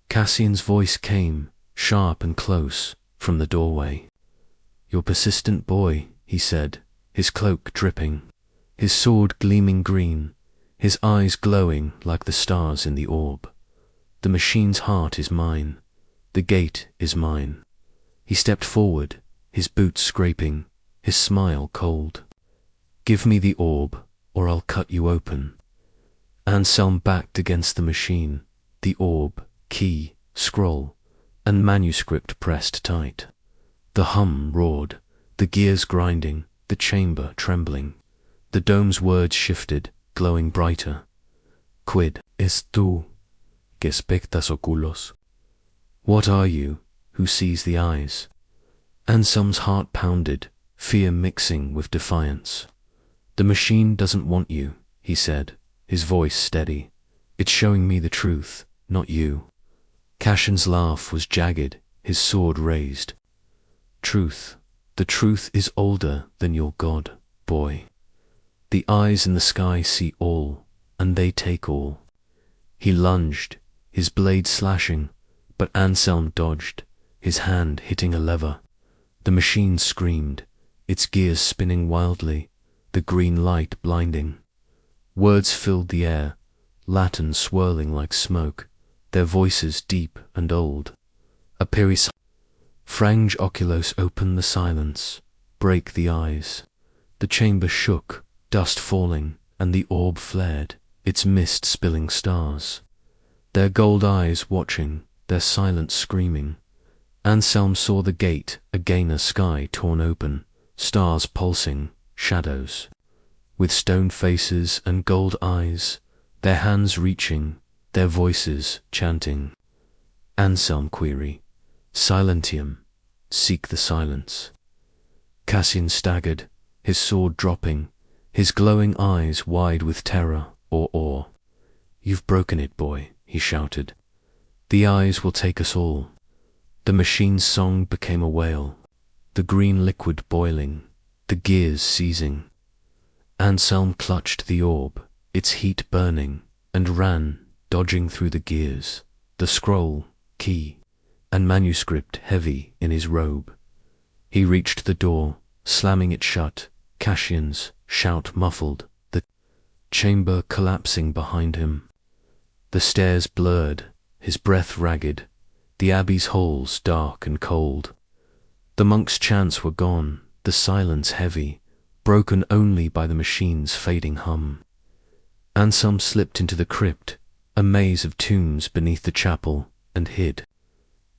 Cassian's voice came, sharp and close, from the doorway. "Your persistent boy," he said, his cloak dripping, his sword gleaming green, his eyes glowing like the stars in the orb. "The machine's heart is mine. The gate is mine." He stepped forward, his boots scraping, his smile cold. "Give me the orb, or I'll cut you open." Anselm backed against the machine, the orb, key, scroll, and manuscript pressed tight. The hum roared, the gears grinding, the chamber trembling. The dome's words shifted, glowing brighter. "Quid est tu, que spectas oculos?" What are you, who sees the eyes? Anselm's heart pounded, fear mixing with defiance. "The machine doesn't want you," he said, his voice steady. "It's showing me the truth, not you." Cassian's laugh was jagged, his sword raised. "Truth, the truth is older than your God, boy. The eyes in the sky see all, and they take all." He lunged, his blade slashing, but Anselm dodged, his hand hitting a lever. The machine screamed, its gears spinning wildly, the green light blinding. Words filled the air, Latin swirling like smoke, their voices deep and old. "Aperis frange oculos, open the silence, break the eyes." The chamber shook, dust falling, and the orb flared, its mist spilling stars. Their gold eyes watching, their silence screaming. Anselm saw the gate, again a sky torn open, stars pulsing, shadows. With stone faces and gold eyes, their hands reaching, their voices chanting. Anselm query, "Silentium, seek the silence." Cassian staggered, his sword dropping, his glowing eyes wide with terror or awe. "You've broken it, boy," he shouted. "The eyes will take us all." The machine's song became a wail, the green liquid boiling, the gears seizing. Anselm clutched the orb, its heat burning, and ran, dodging through the gears, the scroll, key, and manuscript heavy in his robe. He reached the door, slamming it shut, Cassian's shout muffled, the chamber collapsing behind him. The stairs blurred, his breath ragged, the abbey's halls dark and cold. The monks' chants were gone, the silence heavy, broken only by the machine's fading hum. Anselm slipped into the crypt, a maze of tunes beneath the chapel, and hid.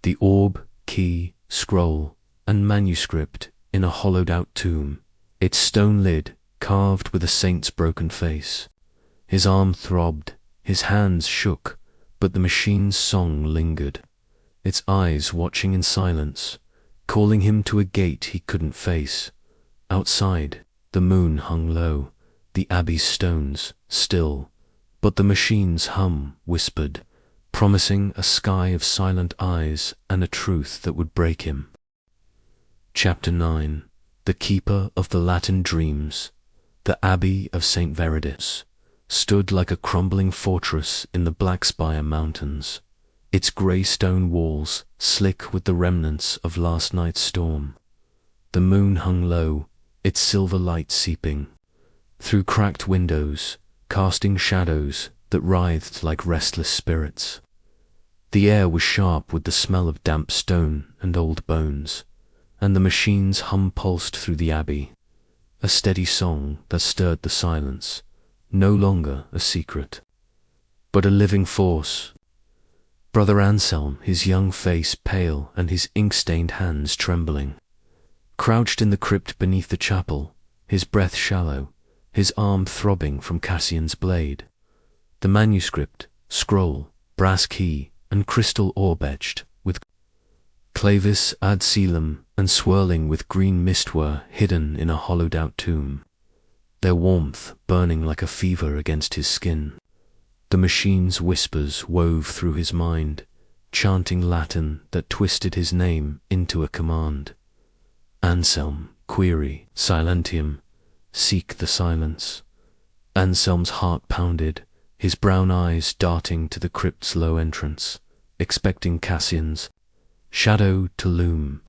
The orb, key, scroll, and manuscript in a hollowed-out tomb, its stone lid carved with a saint's broken face. His arm throbbed, his hands shook, but the machine's song lingered, its eyes watching in silence, calling him to a gate he couldn't face. Outside, the moon hung low, the abbey's stones still, but the machine's hum whispered, promising a sky of silent eyes and a truth that would break him. Chapter 9. The Keeper of the Latin Dreams. The Abbey of St. Veridus stood like a crumbling fortress in the Blackspire Mountains, its grey stone walls slick with the remnants of last night's storm. The moon hung low, its silver light seeping through cracked windows, casting shadows that writhed like restless spirits. The air was sharp with the smell of damp stone and old bones, and the machine's hum pulsed through the abbey, a steady song that stirred the silence, no longer a secret, but a living force. Brother Anselm, his young face pale and his ink-stained hands trembling, crouched in the crypt beneath the chapel, his breath shallow, his arm throbbing from Cassian's blade. The manuscript, scroll, brass key, and crystal orb etched with clavis ad coelum and swirling with green mist were hidden in a hollowed-out tomb. their warmth burning like a fever against his skin. The machine's whispers wove through his mind, chanting Latin that twisted his name into a command. Anselm, query, silentium, seek the silence. Anselm's heart pounded, his brown eyes darting to the crypt's low entrance, expecting Cassian's shadow to loom.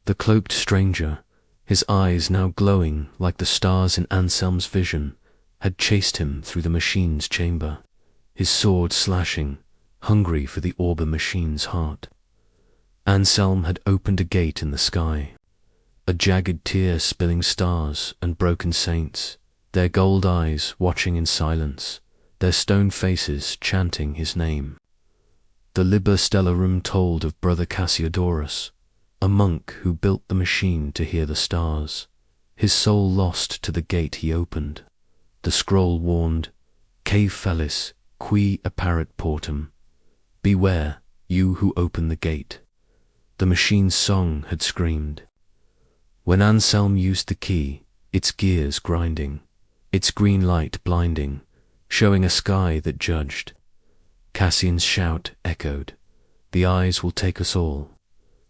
The cloaked stranger, his eyes now glowing like the stars in Anselm's vision, had chased him through the machine's chamber, his sword slashing, hungry for the orb machine's heart. Anselm had opened a gate in the sky, a jagged tear spilling stars and broken saints, their gold eyes watching in silence, their stone faces chanting his name. The Liber Stellarum told of Brother Cassiodorus, a monk who built the machine to hear the stars, his soul lost to the gate he opened. The scroll warned, "Que felis, qui apparet portum." Beware, you who open the gate. The machine's song had screamed. When Anselm used the key, its gears grinding, its green light blinding, showing a sky that judged. Cassian's shout echoed, "The eyes will take us all."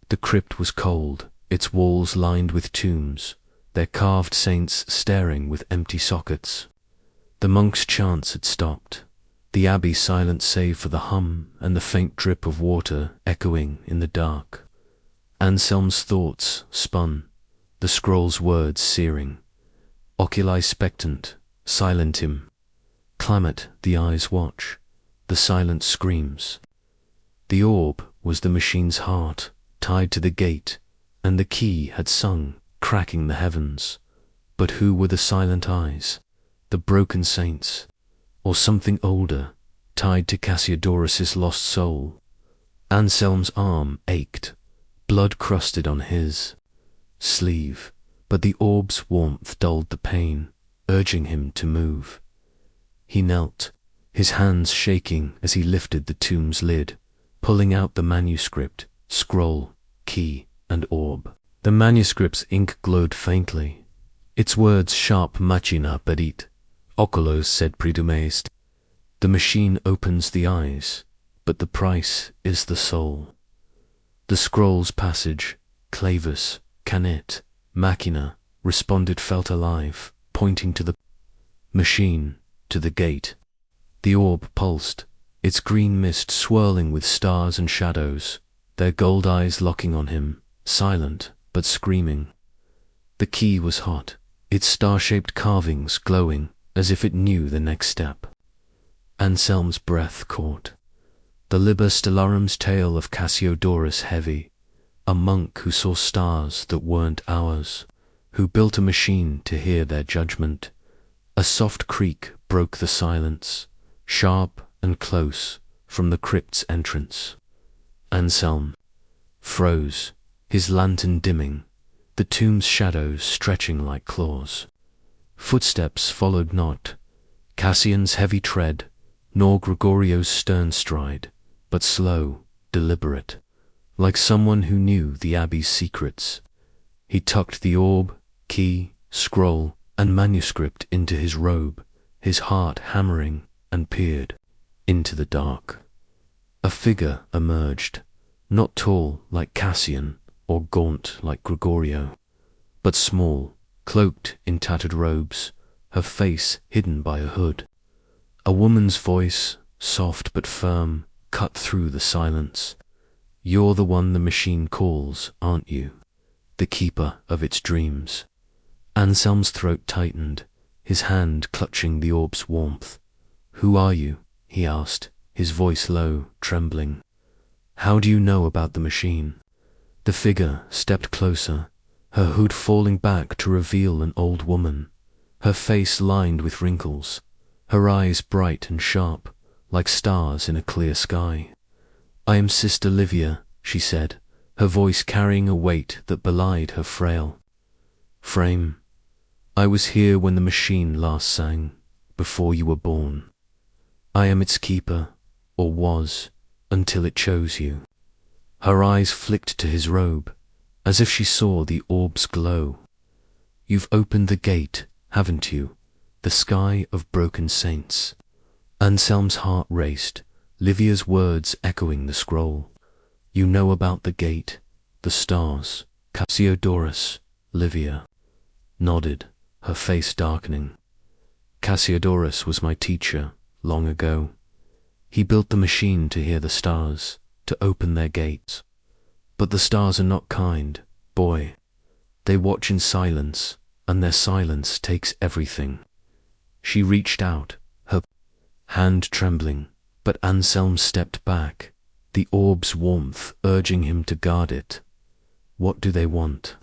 The crypt was cold, its walls lined with tombs, their carved saints staring with empty sockets. The monks' chants had stopped, the abbey silent save for the hum and the faint drip of water echoing in the dark. Anselm's thoughts spun, the scroll's words searing. Oculi spectant, silentim. Clamet, the eyes watch, the silence screams. The orb was the machine's heart, tied to the gate, and the key had sung, cracking the heavens. But who were the silent eyes? The broken saints, or something older, tied to Cassiodorus's lost soul? Anselm's arm ached, blood crusted on his sleeve, but the orb's warmth dulled the pain, urging him to move. He knelt, his hands shaking as he lifted the tomb's lid, pulling out the manuscript, scroll, key, and orb. The manuscript's ink glowed faintly, its words sharp machina perit, oculos sed predumest. The machine opens the eyes, but the price is the soul. The scroll's passage, clavus, canet, machina, responded felt alive, pointing to the machine, to the gate. The orb pulsed, its green mist swirling with stars and shadows, their gold eyes locking on him, silent but screaming. The key was hot, its star-shaped carvings glowing as if it knew the next step. Anselm's breath caught. The Liber Stellarum's tale of Cassiodorus heavy, a monk who saw stars that weren't ours, who built a machine to hear their judgment. A soft creak broke the silence, sharp and close from the crypt's entrance. Anselm froze, his lantern dimming, the tomb's shadows stretching like claws. Footsteps followed not, Cassian's heavy tread, nor Gregorio's stern stride, but slow, deliberate, like someone who knew the abbey's secrets. He tucked the orb, key, scroll, and manuscript into his robe, his heart hammering, and peered into the dark. A figure emerged, not tall like Cassian or gaunt like Gregorio, but small, cloaked in tattered robes, her face hidden by a hood. A woman's voice, soft but firm, cut through the silence. "You're the one the machine calls, aren't you? The keeper of its dreams." Anselm's throat tightened, his hand clutching the orb's warmth. "Who are you?" he asked, his voice low, trembling. "How do you know about the machine?" The figure stepped closer, her hood falling back to reveal an old woman, her face lined with wrinkles, her eyes bright and sharp, like stars in a clear sky. "I am Sister Livia," she said, her voice carrying a weight that belied her frail frame. "I was here when the machine last sang, before you were born. I am its keeper, or was, until it chose you." Her eyes flicked to his robe, as if she saw the orb's glow. "You've opened the gate, haven't you? the sky of broken saints. Anselm's heart raced, Livia's words echoing the scroll. You know about the gate, the stars. Cassiodorus, Livia nodded, her face darkening. Cassiodorus was my teacher, long ago. He built the machine to hear the stars, to open their gates. But the stars are not kind, boy. They watch in silence, and their silence takes everything. She reached out, her hand trembling, but Anselm stepped back, the orb's warmth urging him to guard it. What do they want?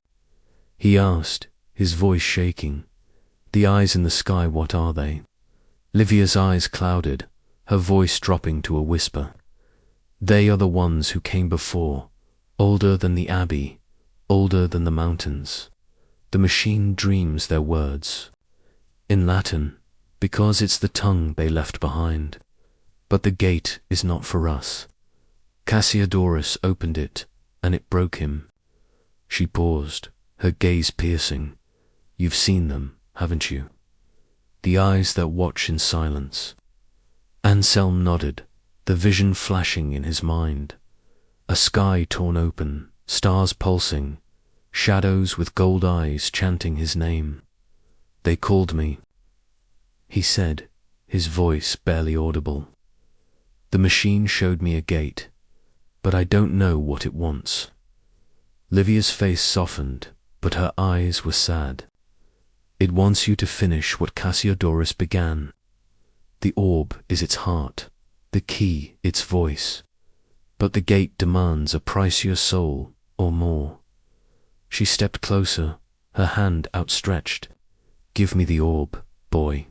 He asked, his voice shaking. The eyes in the sky, what are they? Livia's eyes clouded, her voice dropping to a whisper. They are the ones who came before, older than the Abbey, older than the mountains. The machine dreams their words. In Latin, because it's the tongue they left behind. But the gate is not for us. Cassiodorus opened it, and it broke him. She paused, her gaze piercing. You've seen them, haven't you? The eyes that watch in silence. Anselm nodded, the vision flashing in his mind. A sky torn open, stars pulsing, shadows with gold eyes chanting his name. They called me, he said, his voice barely audible. The machine showed me a gate, but I don't know what it wants. Livia's face softened, but her eyes were sad. It wants you to finish what Cassiodorus began. The orb is its heart, the key its voice, but the gate demands a pricier soul or more. She stepped closer, her hand outstretched. Give me the orb, boy.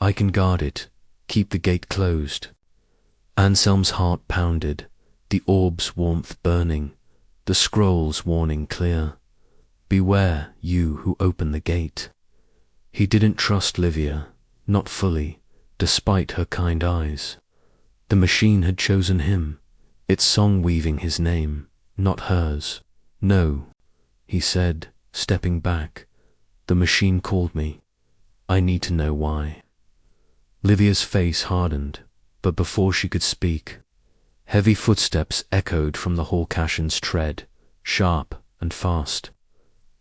I can guard it, keep the gate closed. Anselm's heart pounded, the orb's warmth burning, the scroll's warning clear. Beware, you who open the gate. He didn't trust Livia, not fully, despite her kind eyes. The machine had chosen him, its song weaving his name, not hers. No, he said, stepping back. The machine called me. I need to know why. Livia's face hardened, but before she could speak, heavy footsteps echoed from the hall. Cassian's tread, sharp and fast.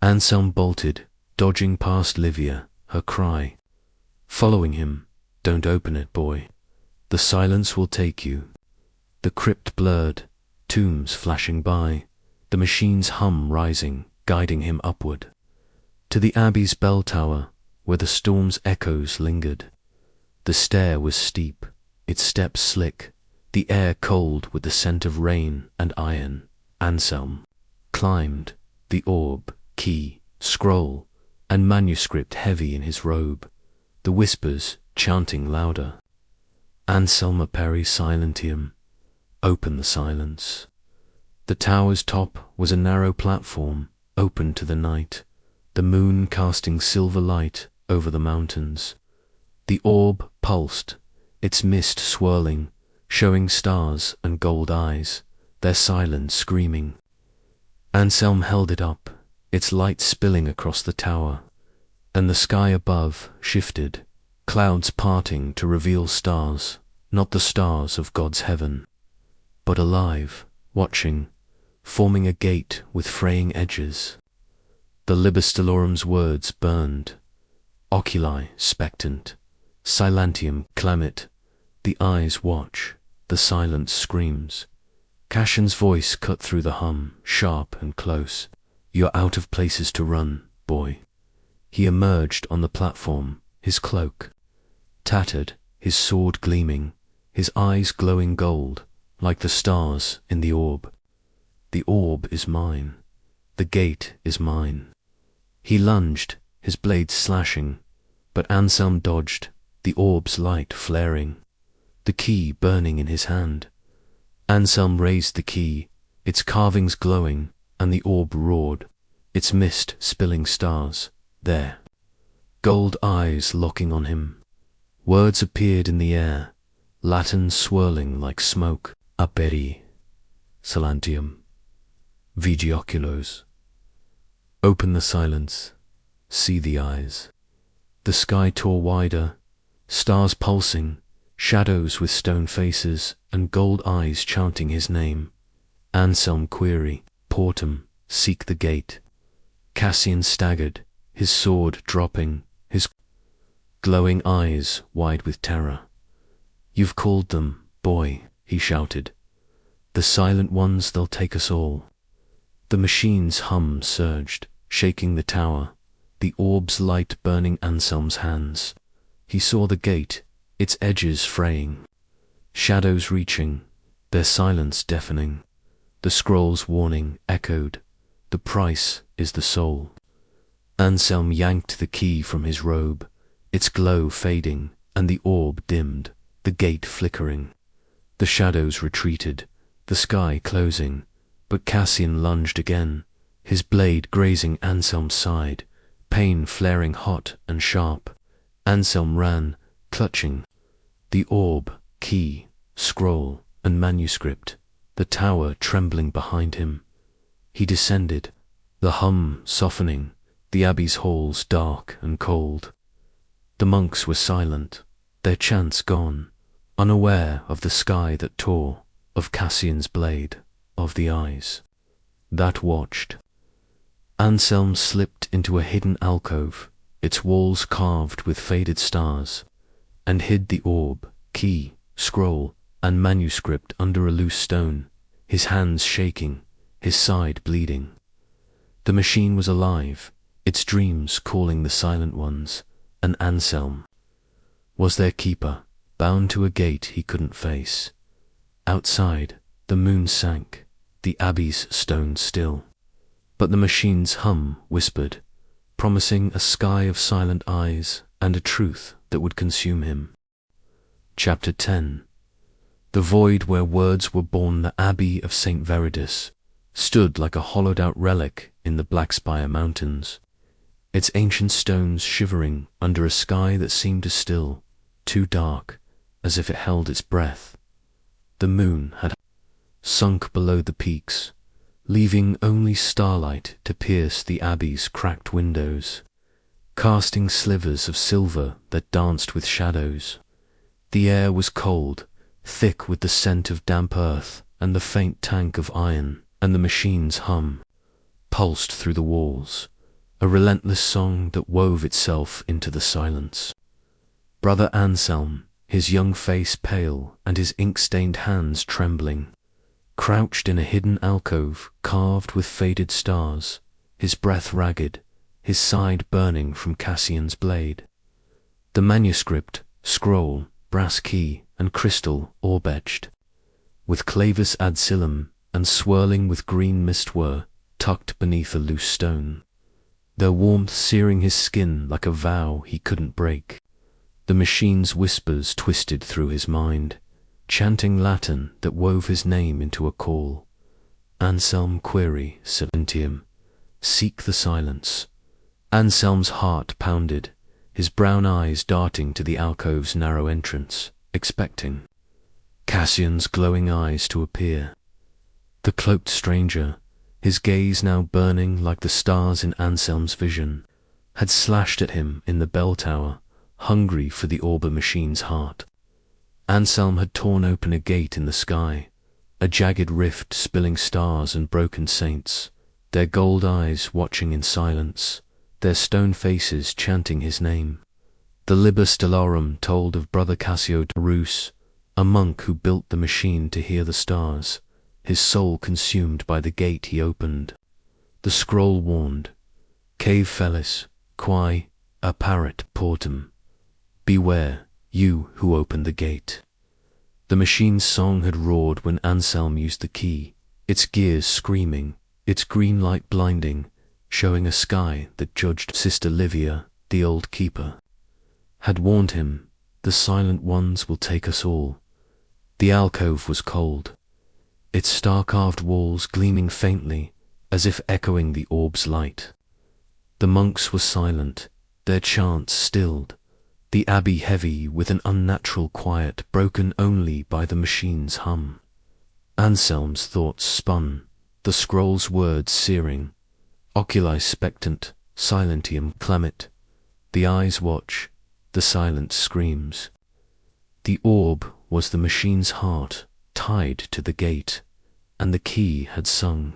Anselm bolted, dodging past Livia, her cry. Following him, don't open it, boy. The silence will take you. The crypt blurred, tombs flashing by, the machine's hum rising, guiding him upward. To the Abbey's bell tower, where the storm's echoes lingered. The stair was steep, its steps slick, the air cold with the scent of rain and iron. Anselm climbed, the orb, key, scroll, and manuscript heavy in his robe, the whispers chanting louder. Anselm peri silentium, open the silence. The tower's top was a narrow platform, open to the night, the moon casting silver light over the mountains. The orb pulsed, its mist swirling, showing stars and gold eyes, their silence screaming. Anselm held it up, its light spilling across the tower, and the sky above shifted, clouds parting to reveal stars, not the stars of God's heaven, but alive, watching, forming a gate with fraying edges. The Liber words burned, oculi spectant, silentium clamit, the eyes watch, the silence screams. Cassian's voice cut through the hum, sharp and close. You're out of places to run, boy. He emerged on the platform, his cloak tattered, his sword gleaming, his eyes glowing gold, like the stars in the orb. The orb is mine. The gate is mine. He lunged, his blade slashing, but Anselm dodged, the orb's light flaring, the key burning in his hand. Anselm raised the key, its carvings glowing, and the orb roared, its mist spilling stars. There. Gold eyes locking on him. Words appeared in the air, Latin swirling like smoke. Abbey, silentium, vigi oculos. Open the silence, see the eyes. The sky tore wider, stars pulsing, shadows with stone faces, and gold eyes chanting his name. Anselm query, Portum, seek the gate. Cassian staggered, his sword dropping, his glowing eyes wide with terror. You've called them, boy, he shouted. The silent ones, they'll take us all. The machine's hum surged, shaking the tower, the orb's light burning Anselm's hands. He saw the gate, its edges fraying, shadows reaching, their silence deafening. The scroll's warning echoed, the price is the soul. Anselm yanked the key from his robe, its glow fading, and the orb dimmed, the gate flickering. The shadows retreated, the sky closing, but Cassian lunged again, his blade grazing Anselm's side, pain flaring hot and sharp. Anselm ran, clutching the orb, key, scroll, and manuscript, the tower trembling behind him. He descended, the hum softening, the abbey's halls dark and cold. The monks were silent, their chants gone, unaware of the sky that tore, of Cassian's blade, of the eyes that watched. Anselm slipped into a hidden alcove, its walls carved with faded stars, and hid the orb, key, scroll, and manuscript under a loose stone, his hands shaking, his side bleeding. The machine was alive, its dreams calling the silent ones, and Anselm was their keeper, bound to a gate he couldn't face. Outside, the moon sank, the abbey's stone still, but the machine's hum whispered, promising a sky of silent eyes and a truth that would consume him. Chapter 10. The void where words were born. The Abbey of St. Veridus stood like a hollowed-out relic in the Blackspire Mountains, its ancient stones shivering under a sky that seemed as still, too dark, as if it held its breath. The moon had sunk below the peaks, leaving only starlight to pierce the abbey's cracked windows, casting slivers of silver that danced with shadows. The air was cold, thick with the scent of damp earth and the faint tank of iron, and the machine's hum pulsed through the walls, a relentless song that wove itself into the silence. Brother Anselm, his young face pale and his ink-stained hands trembling, crouched in a hidden alcove carved with faded stars, his breath ragged, his side burning from Cassian's blade. The manuscript, scroll, brass key, and crystal orb-etched, with clavus ad silem and swirling with green mist, were tucked beneath a loose stone, their warmth searing his skin like a vow he couldn't break. The machine's whispers twisted through his mind, chanting Latin that wove his name into a call. Anselm query silentium, seek the silence. Anselm's heart pounded, his brown eyes darting to the alcove's narrow entrance, expecting Cassian's glowing eyes to appear. The cloaked stranger, his gaze now burning like the stars in Anselm's vision, had slashed at him in the bell tower, hungry for the orb machine's heart. Anselm had torn open a gate in the sky, a jagged rift spilling stars and broken saints, their gold eyes watching in silence, their stone faces chanting his name. The Liber Stellarum told of Brother Cassio de Rus, a monk who built the machine to hear the stars, his soul consumed by the gate he opened. The scroll warned, Cave felis, quae apparet portum. Beware, you who opened the gate. The machine's song had roared when Anselm used the key, its gears screaming, its green light blinding, showing a sky that judged. Sister Livia, the old keeper, had warned him, the silent ones will take us all. The alcove was cold, its star-carved walls gleaming faintly, as if echoing the orb's light. The monks were silent, their chants stilled, the abbey heavy with an unnatural quiet broken only by the machine's hum. Anselm's thoughts spun, the scroll's words searing, oculi spectant, silentium clamit. The eyes watch, the silence screams. The orb was the machine's heart, tied to the gate, and the key had sung,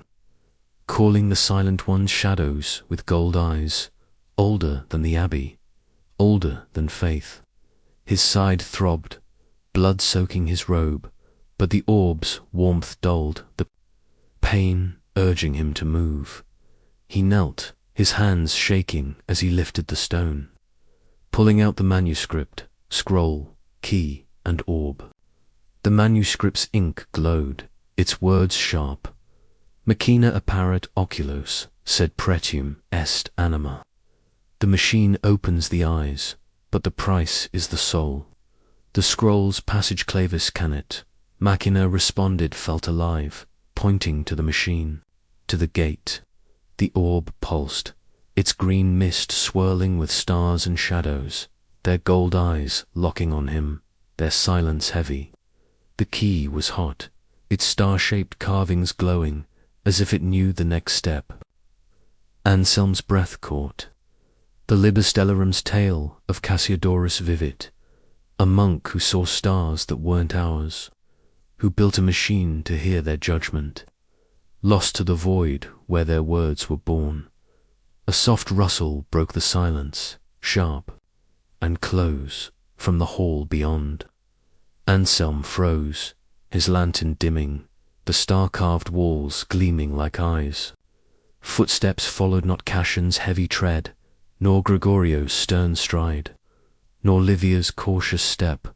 calling the silent one's shadows with gold eyes, older than the Abbey, older than faith. His side throbbed, blood soaking his robe, but the orb's warmth dulled the pain, urging him to move. He knelt, his hands shaking as he lifted the stone, pulling out the manuscript, scroll, key, and orb. The manuscript's ink glowed, its words sharp. Machina apparet oculos, sed pretium est anima. The machine opens the eyes, but the price is the soul. The scroll's passage clavis canet. Machina responded, felt alive, pointing to the machine, to the gate. The orb pulsed, its green mist swirling with stars and shadows, their gold eyes locking on him, their silence heavy. The key was hot, its star-shaped carvings glowing, as if it knew the next step. Anselm's breath caught. The Libestellarum's tale of Cassiodorus Vivit, a monk who saw stars that weren't ours, who built a machine to hear their judgment, lost to the void where their words were born. A soft rustle broke the silence, sharp, and close, from the hall beyond. Anselm froze, his lantern dimming, the star-carved walls gleaming like eyes. Footsteps followed not Cassian's heavy tread, nor Gregorio's stern stride, nor Livia's cautious step,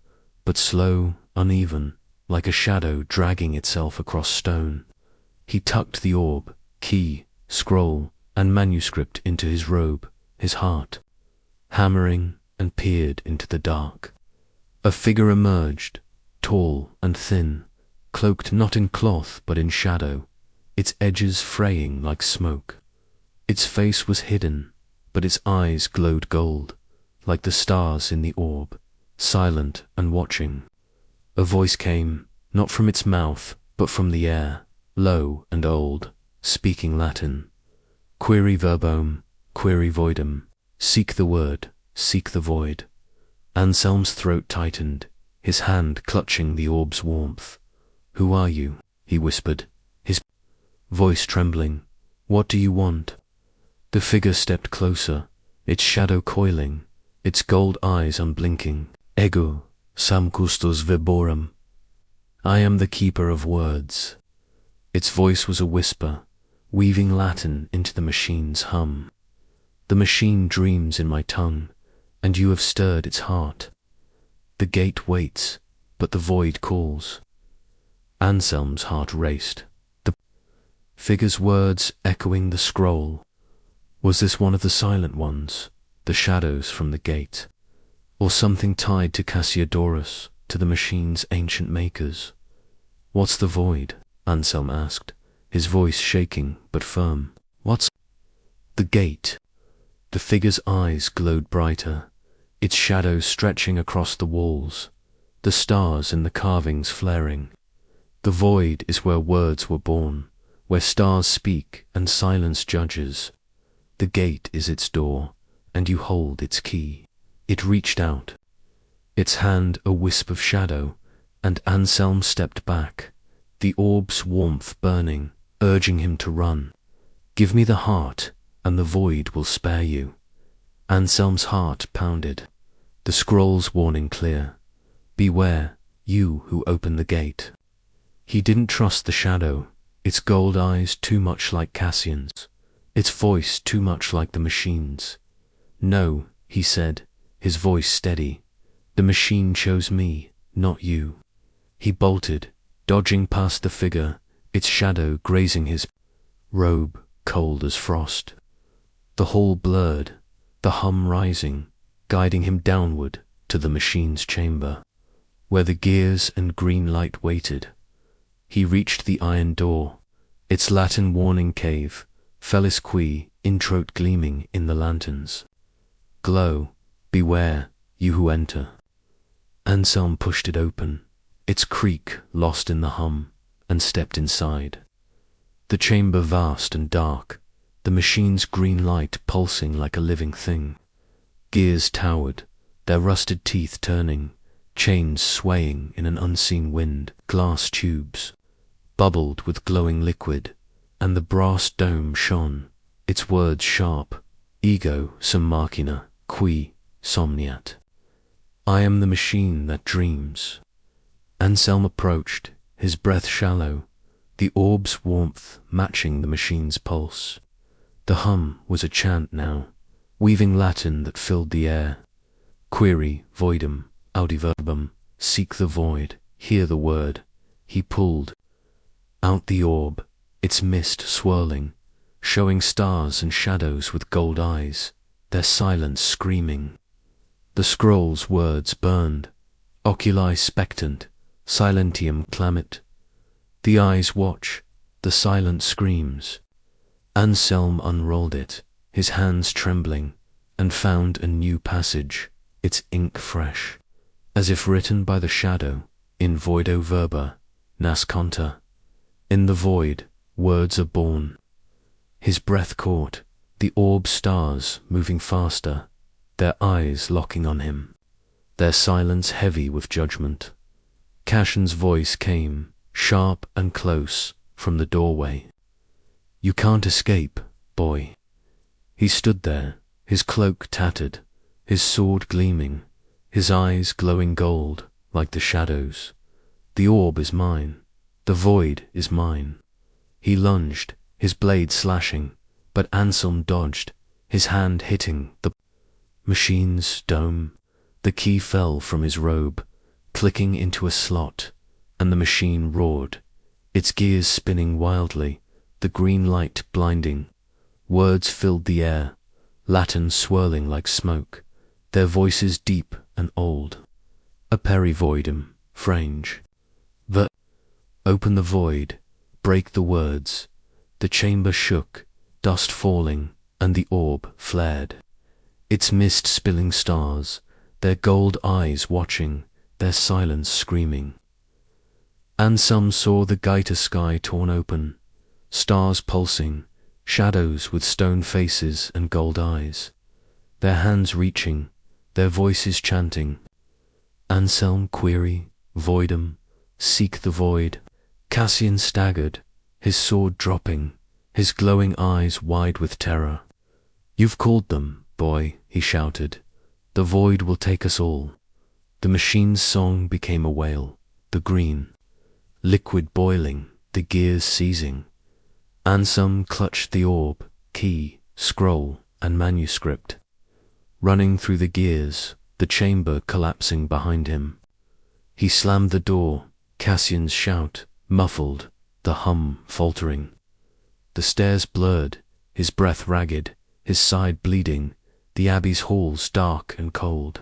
but slow, uneven, like a shadow dragging itself across stone. He tucked the orb, key, scroll, and manuscript into his robe, his heart, hammering, and peered into the dark. A figure emerged, tall and thin, cloaked not in cloth but in shadow, its edges fraying like smoke. Its face was hidden, but its eyes glowed gold, like the stars in the orb, silent and watching. A voice came, not from its mouth, but from the air, low and old, speaking Latin. Query verbum, query voidum, seek the word, seek the void. Anselm's throat tightened, his hand clutching the orb's warmth. Who are you? He whispered, his voice trembling. What do you want? The figure stepped closer, its shadow coiling, its gold eyes unblinking. Ego, sam custos verborum. I am the keeper of words. Its voice was a whisper, weaving Latin into the machine's hum. The machine dreams in my tongue, and you have stirred its heart. The gate waits, but the void calls. Anselm's heart raced, the figure's words echoing the scroll. Was this one of the silent ones, the shadows from the gate, or something tied to Cassiodorus, to the machine's ancient makers? What's the void? Anselm asked, his voice shaking but firm. What's the gate? The figure's eyes glowed brighter, its shadows stretching across the walls, the stars in the carvings flaring. The void is where words were born, where stars speak and silence judges. The gate is its door, and you hold its key. It reached out, its hand a wisp of shadow, and Anselm stepped back, the orb's warmth burning, urging him to run. Give me the heart, and the void will spare you. Anselm's heart pounded, the scroll's warning clear. Beware, you who open the gate. He didn't trust the shadow, its gold eyes too much like Cassian's, its voice too much like the machine's. No, he said, his voice steady. The machine chose me, not you. He bolted, dodging past the figure, its shadow grazing his robe, cold as frost. The hall blurred, the hum rising, guiding him downward to the machine's chamber, where the gears and green light waited. He reached the iron door, its Latin warning cave, Felis qui, introit gleaming in the lanterns. Glow, beware, you who enter. Anselm pushed it open, its creak lost in the hum, and stepped inside. The chamber vast and dark, the machine's green light pulsing like a living thing. Gears towered, their rusted teeth turning, chains swaying in an unseen wind. Glass tubes bubbled with glowing liquid, and the brass dome shone, its words sharp: Ego sum machina, qui somniat. I am the machine that dreams. Anselm approached, his breath shallow, the orb's warmth matching the machine's pulse. The hum was a chant now, weaving Latin that filled the air. Query voidum, audiverbum, seek the void, hear the word. He pulled out the orb, its mist swirling, showing stars and shadows with gold eyes, their silence screaming. The scroll's words burned, oculi spectant, silentium clamit. The eyes watch, the silence screams. Anselm unrolled it, his hands trembling, and found a new passage, its ink fresh, as if written by the shadow, in voido verba, nasconta. In the void, words are born. His breath caught, the orb stars moving faster, their eyes locking on him, their silence heavy with judgment. Cassian's voice came, sharp and close, from the doorway. You can't escape, boy. He stood there, his cloak tattered, his sword gleaming, his eyes glowing gold, like the shadows. The orb is mine, the void is mine. He lunged, his blade slashing, but Anselm dodged, his hand hitting the machine's dome. The key fell from his robe, clicking into a slot, and the machine roared, its gears spinning wildly, the green light blinding. Words filled the air, Latin swirling like smoke, their voices deep and old. A perivoidum, frange. Open the void, break the words. The chamber shook, dust falling, and the orb flared. Its mist spilling stars, their gold eyes watching, their silence screaming. Anselm saw the Gaita sky torn open, stars pulsing, shadows with stone faces and gold eyes, their hands reaching, their voices chanting. Anselm query, voidum, seek the void. Cassian staggered, his sword dropping, his glowing eyes wide with terror. You've called them, boy, he shouted. The void will take us all. The machine's song became a wail, the green, liquid boiling, the gears seizing. Anselm clutched the orb, key, scroll, and manuscript. Running through the gears, the chamber collapsing behind him. He slammed the door, Cassian's shout, muffled, the hum faltering. The stairs blurred, his breath ragged, his side bleeding, the abbey's halls dark and cold.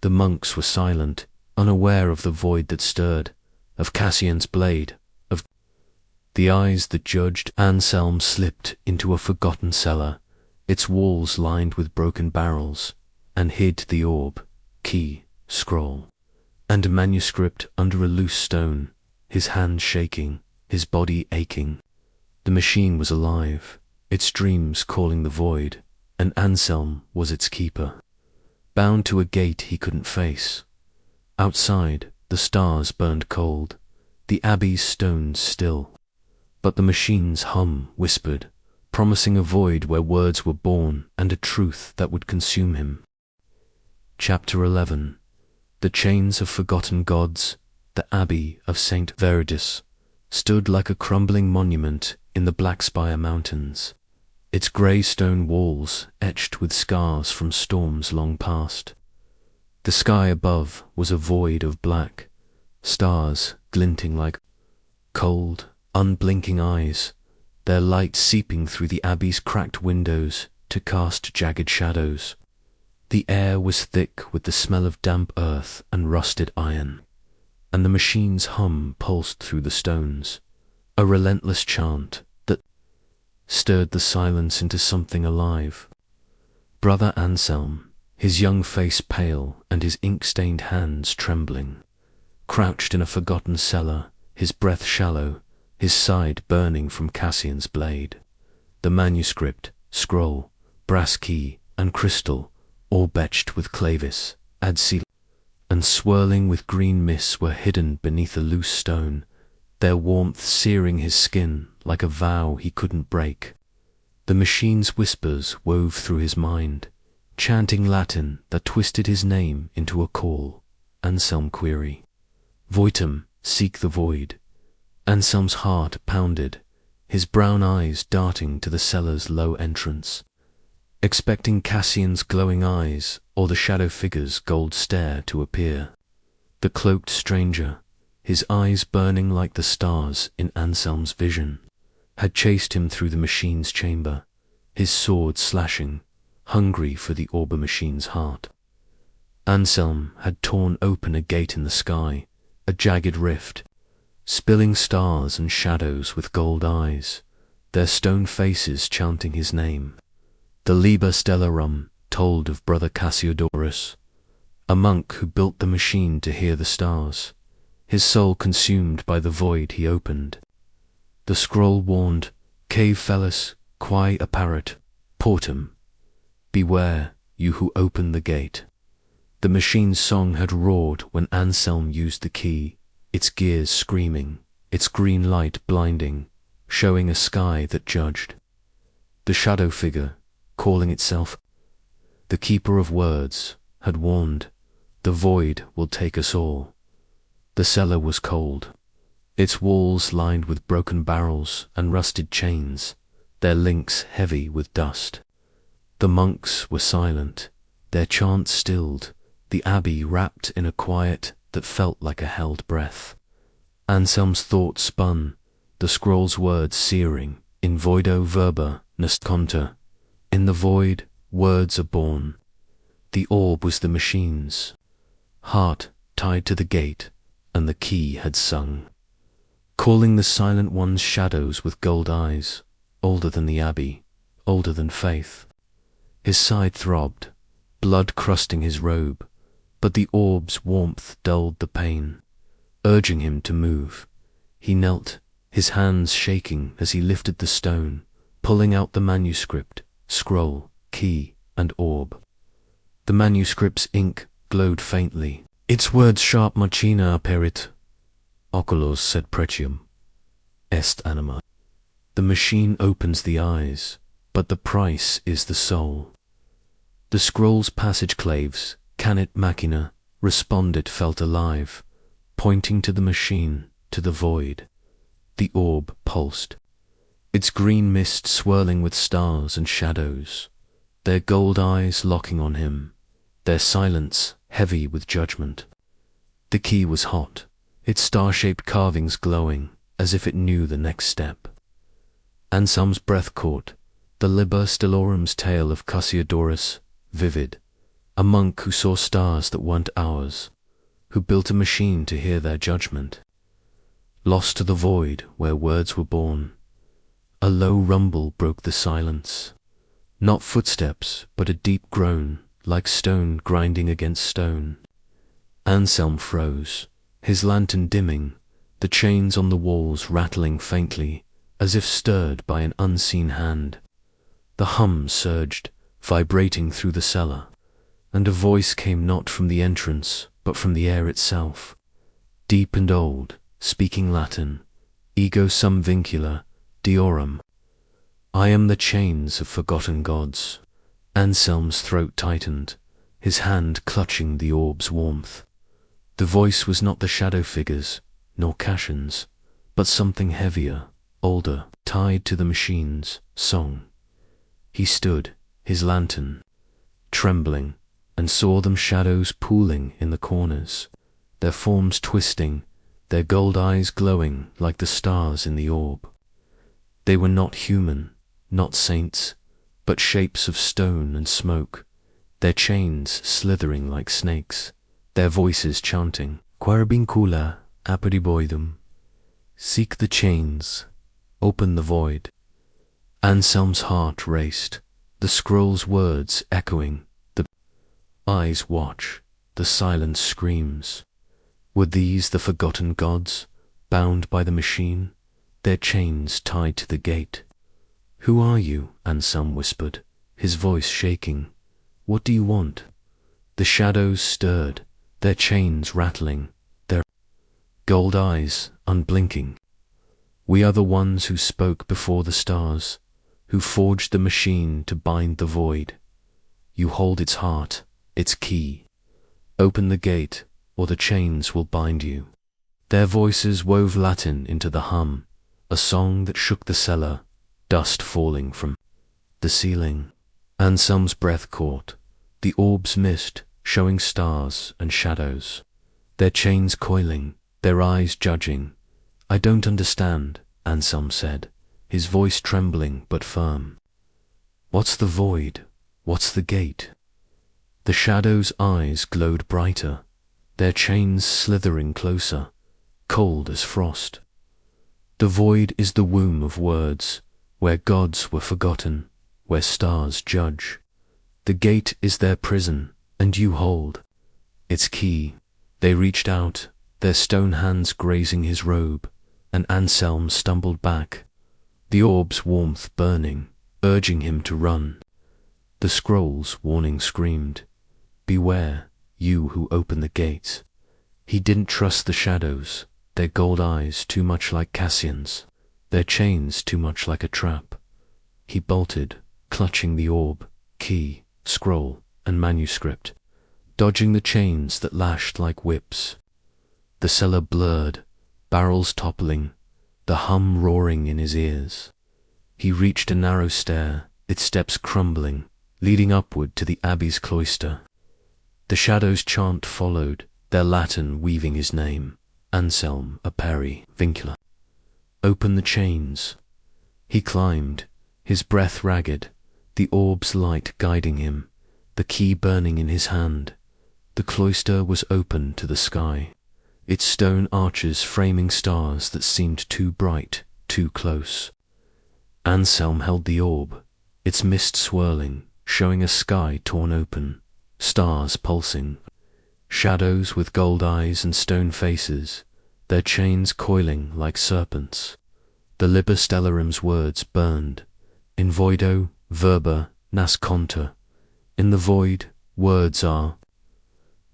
The monks were silent, unaware of the void that stirred, of Cassian's blade, of the eyes that judged. Anselm slipped into a forgotten cellar, its walls lined with broken barrels, and hid the orb, key, scroll, and manuscript under a loose stone, his hands shaking, his body aching. The machine was alive, its dreams calling the void, and Anselm was its keeper, bound to a gate he couldn't face. Outside, the stars burned cold, the abbey's stones still, but the machine's hum whispered, promising a void where words were born and a truth that would consume him. Chapter 11. The chains of forgotten gods. The Abbey of St. Veridus stood like a crumbling monument in the Blackspire Mountains, its grey stone walls etched with scars from storms long past. The sky above was a void of black, stars glinting like cold, unblinking eyes, their light seeping through the abbey's cracked windows to cast jagged shadows. The air was thick with the smell of damp earth and rusted iron, and the machine's hum pulsed through the stones, a relentless chant that stirred the silence into something alive. Brother Anselm, his young face pale and his ink-stained hands trembling, crouched in a forgotten cellar, his breath shallow, his side burning from Cassian's blade. The manuscript, scroll, brass key, and crystal, orb etched with clavis, ad seal, and swirling with green mists were hidden beneath a loose stone, their warmth searing his skin like a vow he couldn't break. The machine's whispers wove through his mind, chanting Latin that twisted his name into a call. Anselm query. Voitum, seek the void. Anselm's heart pounded, his brown eyes darting to the cellar's low entrance, expecting Cassian's glowing eyes or the shadow figure's gold stare to appear. The cloaked stranger, his eyes burning like the stars in Anselm's vision, had chased him through the machine's chamber, his sword slashing, hungry for the Orber machine's heart. Anselm had torn open a gate in the sky, a jagged rift, spilling stars and shadows with gold eyes, their stone faces chanting his name. The Liber Stellarum told of Brother Cassiodorus, a monk who built the machine to hear the stars, his soul consumed by the void he opened. The scroll warned, Cave fellis, quae apparet, portum. Beware, you who open the gate. The machine's song had roared when Anselm used the key, its gears screaming, its green light blinding, showing a sky that judged. The shadow figure, calling itself the Keeper of Words, had warned, the void will take us all. The cellar was cold, its walls lined with broken barrels and rusted chains, their links heavy with dust. The monks were silent, their chants stilled, the abbey wrapped in a quiet that felt like a held breath. Anselm's thoughts spun, the scroll's words searing, in voido verba nasconta. In the void, words are born. The orb was the machine's, heart tied to the gate, and the key had sung, calling the silent one's shadows with gold eyes, older than the abbey, older than faith. His side throbbed, blood crusting his robe, but the orb's warmth dulled the pain, urging him to move. He knelt, his hands shaking as he lifted the stone, pulling out the manuscript, scroll, key, and orb. The manuscript's ink glowed faintly. Its words sharp machina aperit. Oculos sed precium. Est anima. The machine opens the eyes, but the price is the soul. The scroll's passage claves, canit machina, responded felt alive, pointing to the machine, to the void. The orb pulsed, its green mist swirling with stars and shadows, their gold eyes locking on him, their silence heavy with judgment. The key was hot, its star-shaped carvings glowing, as if it knew the next step. Anselm's breath caught, the Liber Stellorum's tale of Cassiodorus, vivid, a monk who saw stars that weren't ours, who built a machine to hear their judgment. Lost to the void where words were born, a low rumble broke the silence. Not footsteps, but a deep groan, like stone grinding against stone. Anselm froze, his lantern dimming, the chains on the walls rattling faintly, as if stirred by an unseen hand. The hum surged, vibrating through the cellar, and a voice came not from the entrance, but from the air itself, deep and old, speaking Latin, ego sum vincula, deorum. I am the chains of forgotten gods. Anselm's throat tightened, his hand clutching the orb's warmth. The voice was not the shadow figure's, nor Cassian's, but something heavier, older, tied to the machine's song. He stood, his lantern, trembling, and saw them shadows pooling in the corners, their forms twisting, their gold eyes glowing like the stars in the orb. They were not human, not saints, but shapes of stone and smoke, their chains slithering like snakes, their voices chanting, Quarabincula aperiboidum. Seek the chains, open the void. Anselm's heart raced, the scroll's words echoing, the eyes watch, the silence screams. Were these the forgotten gods, bound by the machine, their chains tied to the gate? Who are you? Anselm whispered, his voice shaking. What do you want? The shadows stirred, their chains rattling, their gold eyes unblinking. We are the ones who spoke before the stars, who forged the machine to bind the void. You hold its heart, its key. Open the gate, or the chains will bind you. Their voices wove Latin into the hum, a song that shook the cellar, dust falling from the ceiling. Anselm's breath caught, the orbs missed, showing stars and shadows. Their chains coiling, their eyes judging. I don't understand, Anselm said, his voice trembling but firm. What's the void? What's the gate? The shadows' eyes glowed brighter, their chains slithering closer, cold as frost. The void is the womb of words, where gods were forgotten, where stars judge. The gate is their prison, and you hold its key. They reached out, their stone hands grazing his robe, and Anselm stumbled back, the orb's warmth burning, urging him to run. The scroll's warning screamed, beware, you who open the gates. He didn't trust the shadows, their gold eyes too much like Cassian's, their chains too much like a trap. He bolted, clutching the orb, key, scroll, and manuscript, dodging the chains that lashed like whips. The cellar blurred, barrels toppling, the hum roaring in his ears. He reached a narrow stair, its steps crumbling, leading upward to the Abbey's cloister. The shadows' chant followed, their Latin weaving his name, Anselm Aperi Vincula. Open the chains. He climbed, his breath ragged, the orb's light guiding him, the key burning in his hand. The cloister was open to the sky, its stone arches framing stars that seemed too bright, too close. Anselm held the orb, its mist swirling, showing a sky torn open, stars pulsing, shadows with gold eyes and stone faces, their chains coiling like serpents. The Liber Stellarum's words burned, in voido verba nasconta. In the void, words are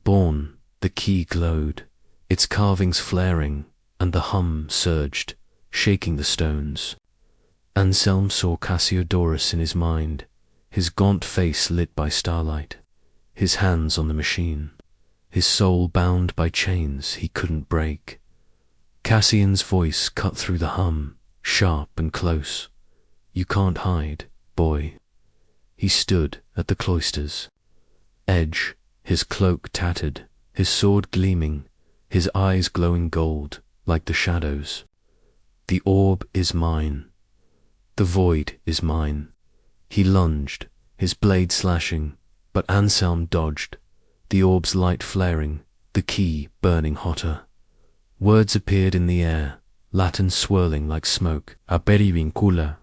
born. The key glowed, its carvings flaring, and the hum surged, shaking the stones. Anselm saw Cassiodorus in his mind, his gaunt face lit by starlight, his hands on the machine, his soul bound by chains he couldn't break. Cassian's voice cut through the hum, sharp and close. You can't hide, boy. He stood at the cloister's edge, his cloak tattered, his sword gleaming, his eyes glowing gold like the shadows. The orb is mine. The void is mine. He lunged, his blade slashing, but Anselm dodged, the orb's light flaring, the key burning hotter. Words appeared in the air, Latin swirling like smoke. Aperi vincula,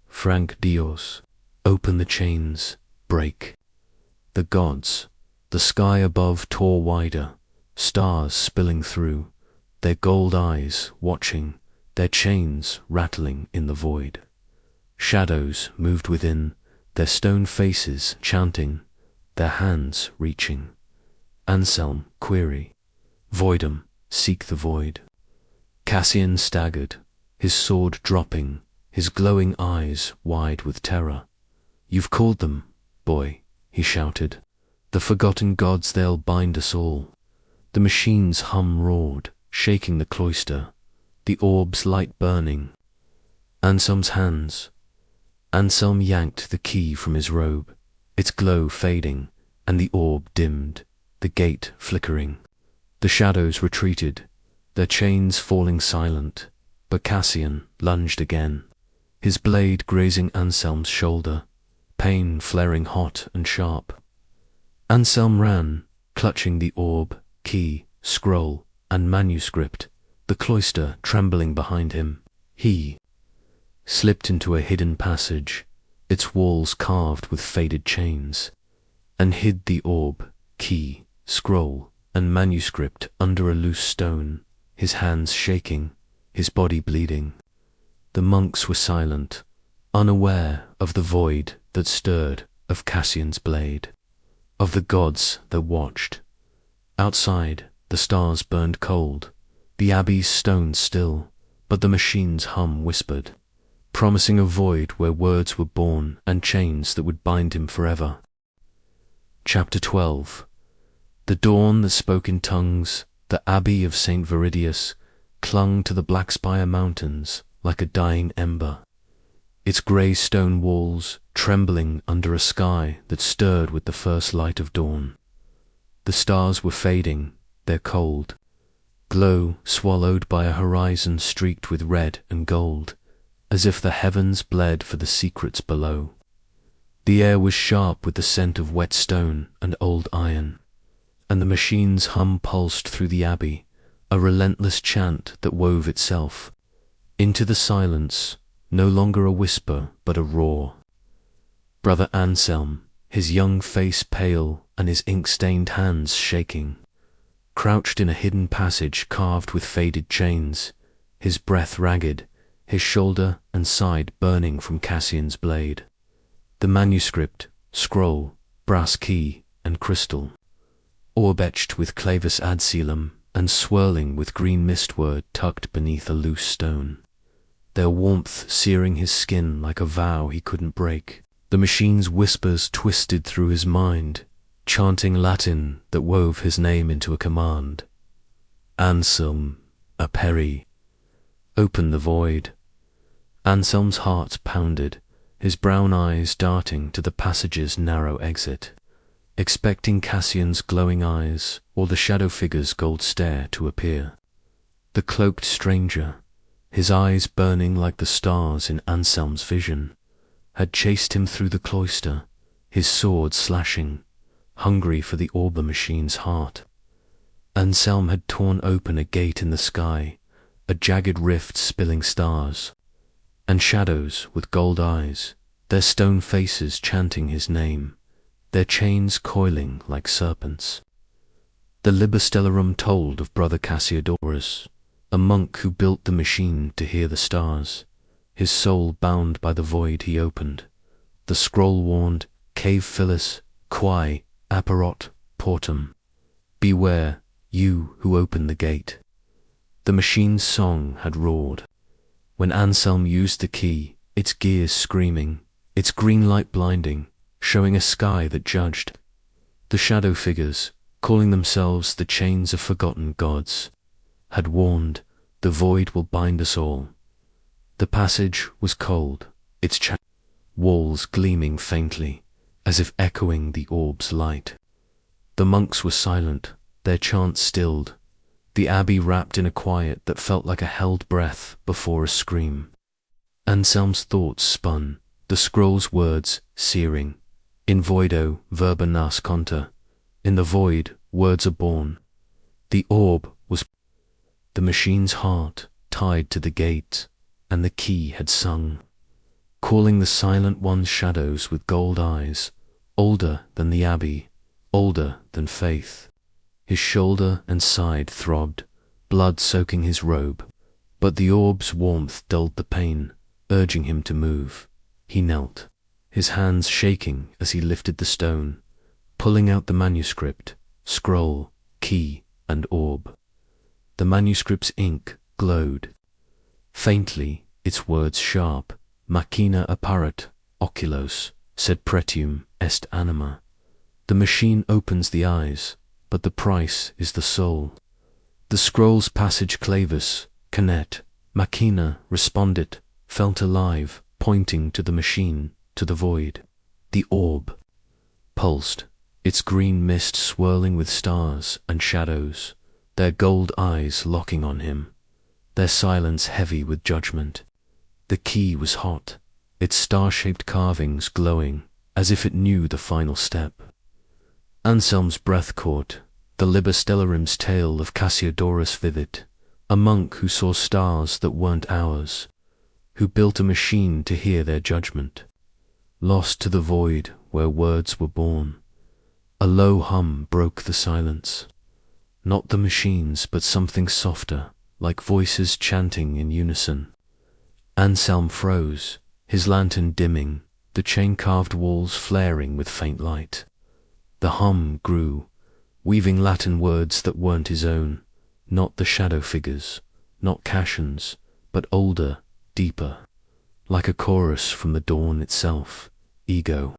franc Dios. Open the chains, break. The gods, the sky above tore wider, stars spilling through, their gold eyes watching, their chains rattling in the void. Shadows moved within, their stone faces chanting, their hands reaching. Anselm query, voidum, seek the void. Cassian staggered, his sword dropping, his glowing eyes wide with terror. You've called them, boy, he shouted. The forgotten gods, they'll bind us all. The machine's hum roared, shaking the cloister, the orb's light burning. Anselm's hands. Anselm yanked the key from his robe, its glow fading, and the orb dimmed, the gate flickering. The shadows retreated, their chains falling silent, but Cassian lunged again, his blade grazing Anselm's shoulder, pain flaring hot and sharp. Anselm ran, clutching the orb, key, scroll, and manuscript, the cloister trembling behind him. He slipped into a hidden passage, its walls carved with faded chains, and hid the orb, key, scroll, and manuscript under a loose stone, his hands shaking, his body bleeding. The monks were silent, unaware of the void that stirred, of Cassian's blade. of the gods that watched. Outside, the stars burned cold, the abbey's stones still, but the machine's hum whispered, promising a void where words were born and chains that would bind him forever. Chapter 12. The dawn that spoke in tongues, the Abbey of St. Viridius, clung to the Blackspire Mountains like a dying ember, its grey stone walls trembling under a sky that stirred with the first light of dawn. The stars were fading, their cold glow swallowed by a horizon streaked with red and gold, as if the heavens bled for the secrets below. The air was sharp with the scent of wet stone and old iron, and the machine's hum pulsed through the abbey, a relentless chant that wove itself into the silence, no longer a whisper but a roar. Brother Anselm, his young face pale and his ink-stained hands shaking, crouched in a hidden passage carved with faded chains, his breath ragged, his shoulder and side burning from Cassian's blade. The manuscript, scroll, brass key, and crystal, orb-etched with clavus adsealum and swirling with green mistword tucked beneath a loose stone, their warmth searing his skin like a vow he couldn't break. The machine's whispers twisted through his mind, chanting Latin that wove his name into a command. Anselm, aperi. Open the void. Anselm's heart pounded, his brown eyes darting to the passage's narrow exit, expecting Cassian's glowing eyes or the shadow figure's gold stare to appear. The cloaked stranger, his eyes burning like the stars in Anselm's vision, had chased him through the cloister, his sword slashing, hungry for the auber machine's heart. Anselm had torn open a gate in the sky, a jagged rift spilling stars, and shadows with gold eyes, their stone faces chanting his name, their chains coiling like serpents. The Liber told of Brother Cassiodorus, a monk who built the machine to hear the stars, his soul bound by the void he opened. The scroll warned, Cave Phyllis, quae, apparot, portum. Beware, you who open the gate. The machine's song had roared. When Anselm used the key, its gears screaming, its green light blinding, showing a sky that judged. The shadow figures, calling themselves the chains of forgotten gods, had warned, the void will bind us all. The passage was cold, its walls gleaming faintly, as if echoing the orb's light. The monks were silent, their chants stilled, the abbey wrapped in a quiet that felt like a held breath before a scream. Anselm's thoughts spun, the scroll's words searing. In voido verba nasconta, in the void words are born. The orb was the machine's heart tied to the gate, and the key had sung, calling the silent one's shadows with gold eyes, older than the abbey, older than faith. His shoulder and side throbbed, blood soaking his robe, but the orb's warmth dulled the pain, urging him to move. He knelt, his hands shaking as he lifted the stone, pulling out the manuscript, scroll, key, and orb. The manuscript's ink glowed. Faintly, its words sharp, machina apparet, oculos, sed pretium est anima. The machine opens the eyes, but the price is the soul. The scroll's passage clavus, canet, machina respondit, felt alive, pointing to the machine, to the void. The orb pulsed, its green mist swirling with stars and shadows, their gold eyes locking on him, their silence heavy with judgment. The key was hot, its star-shaped carvings glowing, as if it knew the final step. Anselm's breath caught, the Liber Stellarum's tale of Cassiodorus vivid, a monk who saw stars that weren't ours, who built a machine to hear their judgment. Lost to the void where words were born, a low hum broke the silence. Not the machines, but something softer, like voices chanting in unison. Anselm froze, his lantern dimming, the chain-carved walls flaring with faint light. The hum grew, weaving Latin words that weren't his own, not the shadow figures, not Cassian's, but older, deeper, like a chorus from the dawn itself, ego.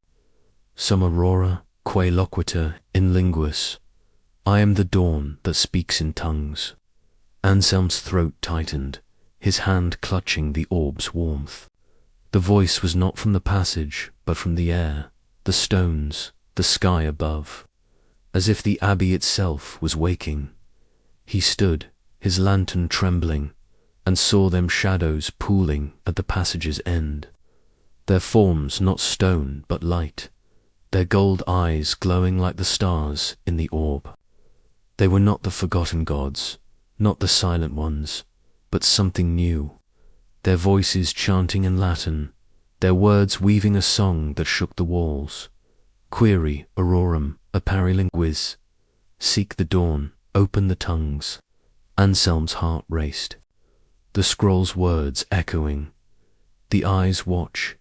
Sum aurora, quae loquiter in linguis. I am the dawn that speaks in tongues. Anselm's throat tightened, his hand clutching the orb's warmth. The voice was not from the passage, but from the air, the stones, the sky above. As if the Abbey itself was waking. He stood, his lantern trembling, and saw them shadows pooling at the passage's end. Their forms not stone but light, their gold eyes glowing like the stars in the orb. They were not the forgotten gods, not the silent ones, but something new. Their voices chanting in Latin, their words weaving a song that shook the walls. Query aurorum appari linguis. Seek the dawn, open the tongues. Anselm's heart raced. The scroll's words echoing. The eyes watch,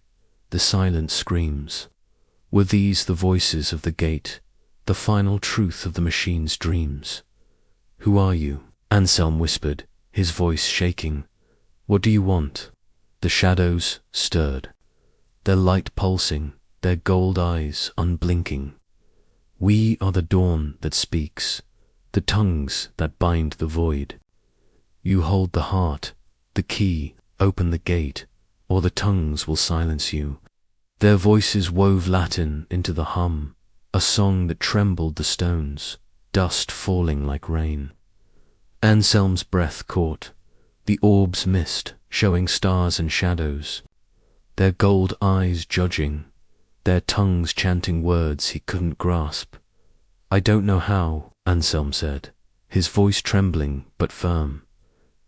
the silence screams. Were these the voices of the gate, the final truth of the machine's dreams? Who are you? Anselm whispered, his voice shaking. What do you want? The shadows stirred, their light pulsing, their gold eyes unblinking. We are the dawn that speaks, the tongues that bind the void. You hold the heart, the key, open the gate, or the tongues will silence you. Their voices wove Latin into the hum, a song that trembled the stones, dust falling like rain. Anselm's breath caught, the orbs missed, showing stars and shadows, their gold eyes judging, their tongues chanting words he couldn't grasp. I don't know how, Anselm said, his voice trembling but firm.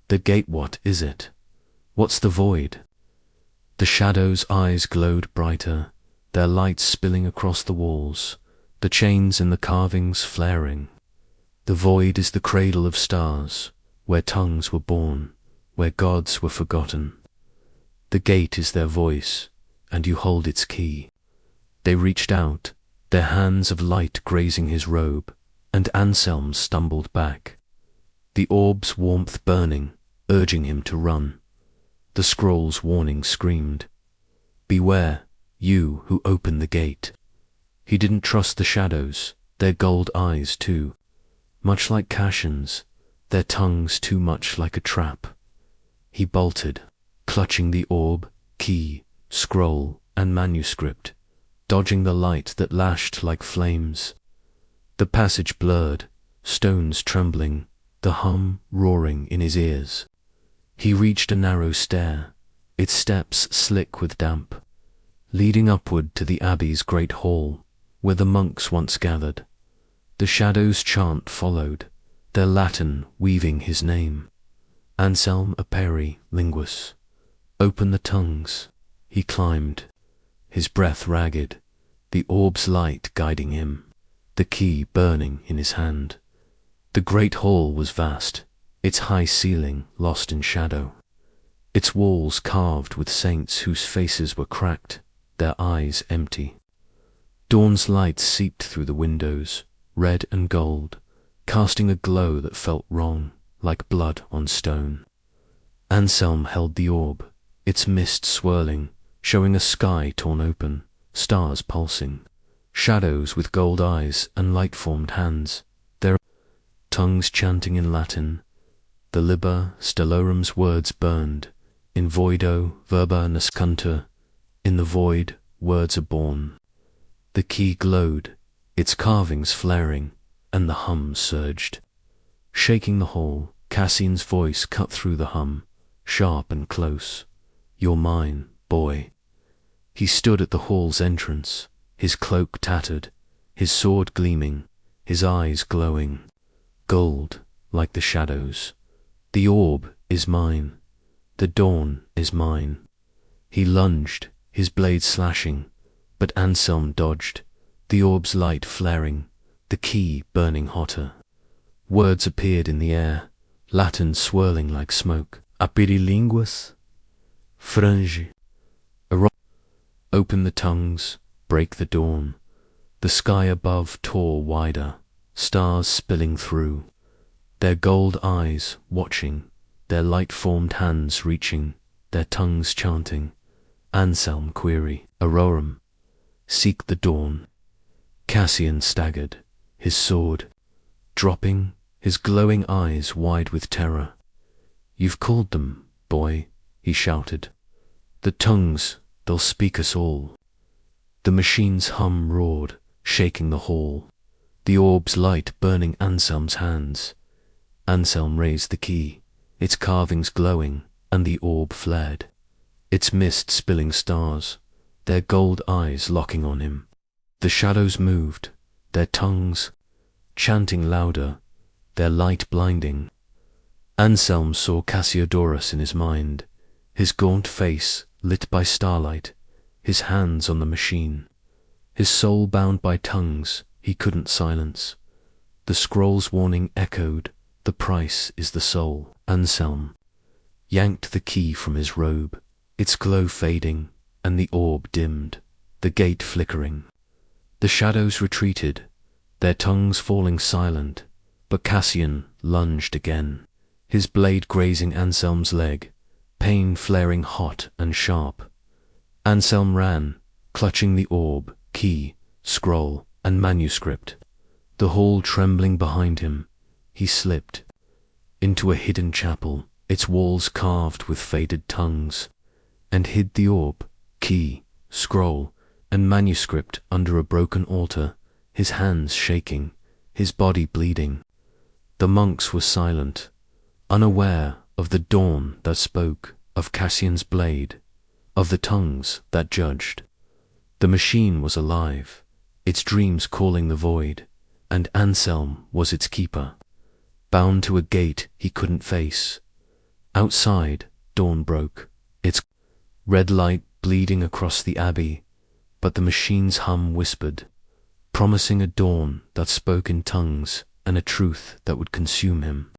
The gate, what is it? What's the void? The shadows' eyes glowed brighter, their light spilling across the walls, the chains and the carvings flaring. The void is the cradle of stars, where tongues were born, where gods were forgotten. The gate is their voice, and you hold its key. They reached out, their hands of light grazing his robe, and Anselm stumbled back. The orb's warmth burning, urging him to run. The scroll's warning screamed, beware, you who open the gate. He didn't trust the shadows, their gold eyes too, much like Cassian's, their tongues too much like a trap. He bolted, clutching the orb, key, scroll, and manuscript, dodging the light that lashed like flames. The passage blurred, stones trembling, the hum roaring in his ears. He reached a narrow stair, its steps slick with damp, leading upward to the Abbey's great hall, where the monks once gathered. The shadows' chant followed, their Latin weaving his name. Anselm appari linguis. Open the tongues. He climbed, his breath ragged, the orb's light guiding him, the key burning in his hand. The great hall was vast, its high ceiling lost in shadow, its walls carved with saints whose faces were cracked, their eyes empty. Dawn's light seeped through the windows, red and gold, casting a glow that felt wrong, like blood on stone. Anselm held the orb, its mist swirling, showing a sky torn open, stars pulsing, shadows with gold eyes and light-formed hands, their tongues chanting in Latin. The liber stellorum's words burned, in voido verba nascuntur, in the void words are born. The key glowed, its carvings flaring, and the hum surged. Shaking the hall, Cassian's voice cut through the hum, sharp and close. You're mine, boy. He stood at the hall's entrance, his cloak tattered, his sword gleaming, his eyes glowing, gold like the shadows. The orb is mine, the dawn is mine. He lunged, his blade slashing, but Anselm dodged, the orb's light flaring, the key burning hotter. Words appeared in the air, Latin swirling like smoke. Appiri linguis, frangi. Open the tongues, break the dawn. The sky above tore wider, stars spilling through, their gold eyes watching, their light-formed hands reaching, their tongues chanting. Anselm query, Aurorum, seek the dawn. Cassian staggered, his sword dropping, his glowing eyes wide with terror. You've called them, boy, he shouted. The tongues, they'll speak us all. The machine's hum roared, shaking the hall, the orb's light burning Anselm's hands. Anselm raised the key, its carvings glowing, and the orb flared, its mist spilling stars, their gold eyes locking on him. The shadows moved, their tongues chanting louder, their light blinding. Anselm saw Cassiodorus in his mind, his gaunt face lit by starlight, his hands on the machine, his soul bound by tongues he couldn't silence. The scroll's warning echoed, the price is the soul. Anselm yanked the key from his robe, its glow fading, and the orb dimmed, the gate flickering. The shadows retreated, their tongues falling silent, but Cassian lunged again, his blade grazing Anselm's leg, pain flaring hot and sharp. Anselm ran, clutching the orb, key, scroll, and manuscript. The hall trembling behind him, he slipped into a hidden chapel, its walls carved with faded tongues, and hid the orb, key, scroll, and manuscript under a broken altar, his hands shaking, his body bleeding. The monks were silent, unaware of the dawn that spoke, of Cassian's blade, of the tongues that judged. The machine was alive, its dreams calling the void, and Anselm was its keeper, bound to a gate he couldn't face. Outside, dawn broke, its red light bleeding across the Abbey, but the machine's hum whispered, promising a dawn that spoke in tongues and a truth that would consume him.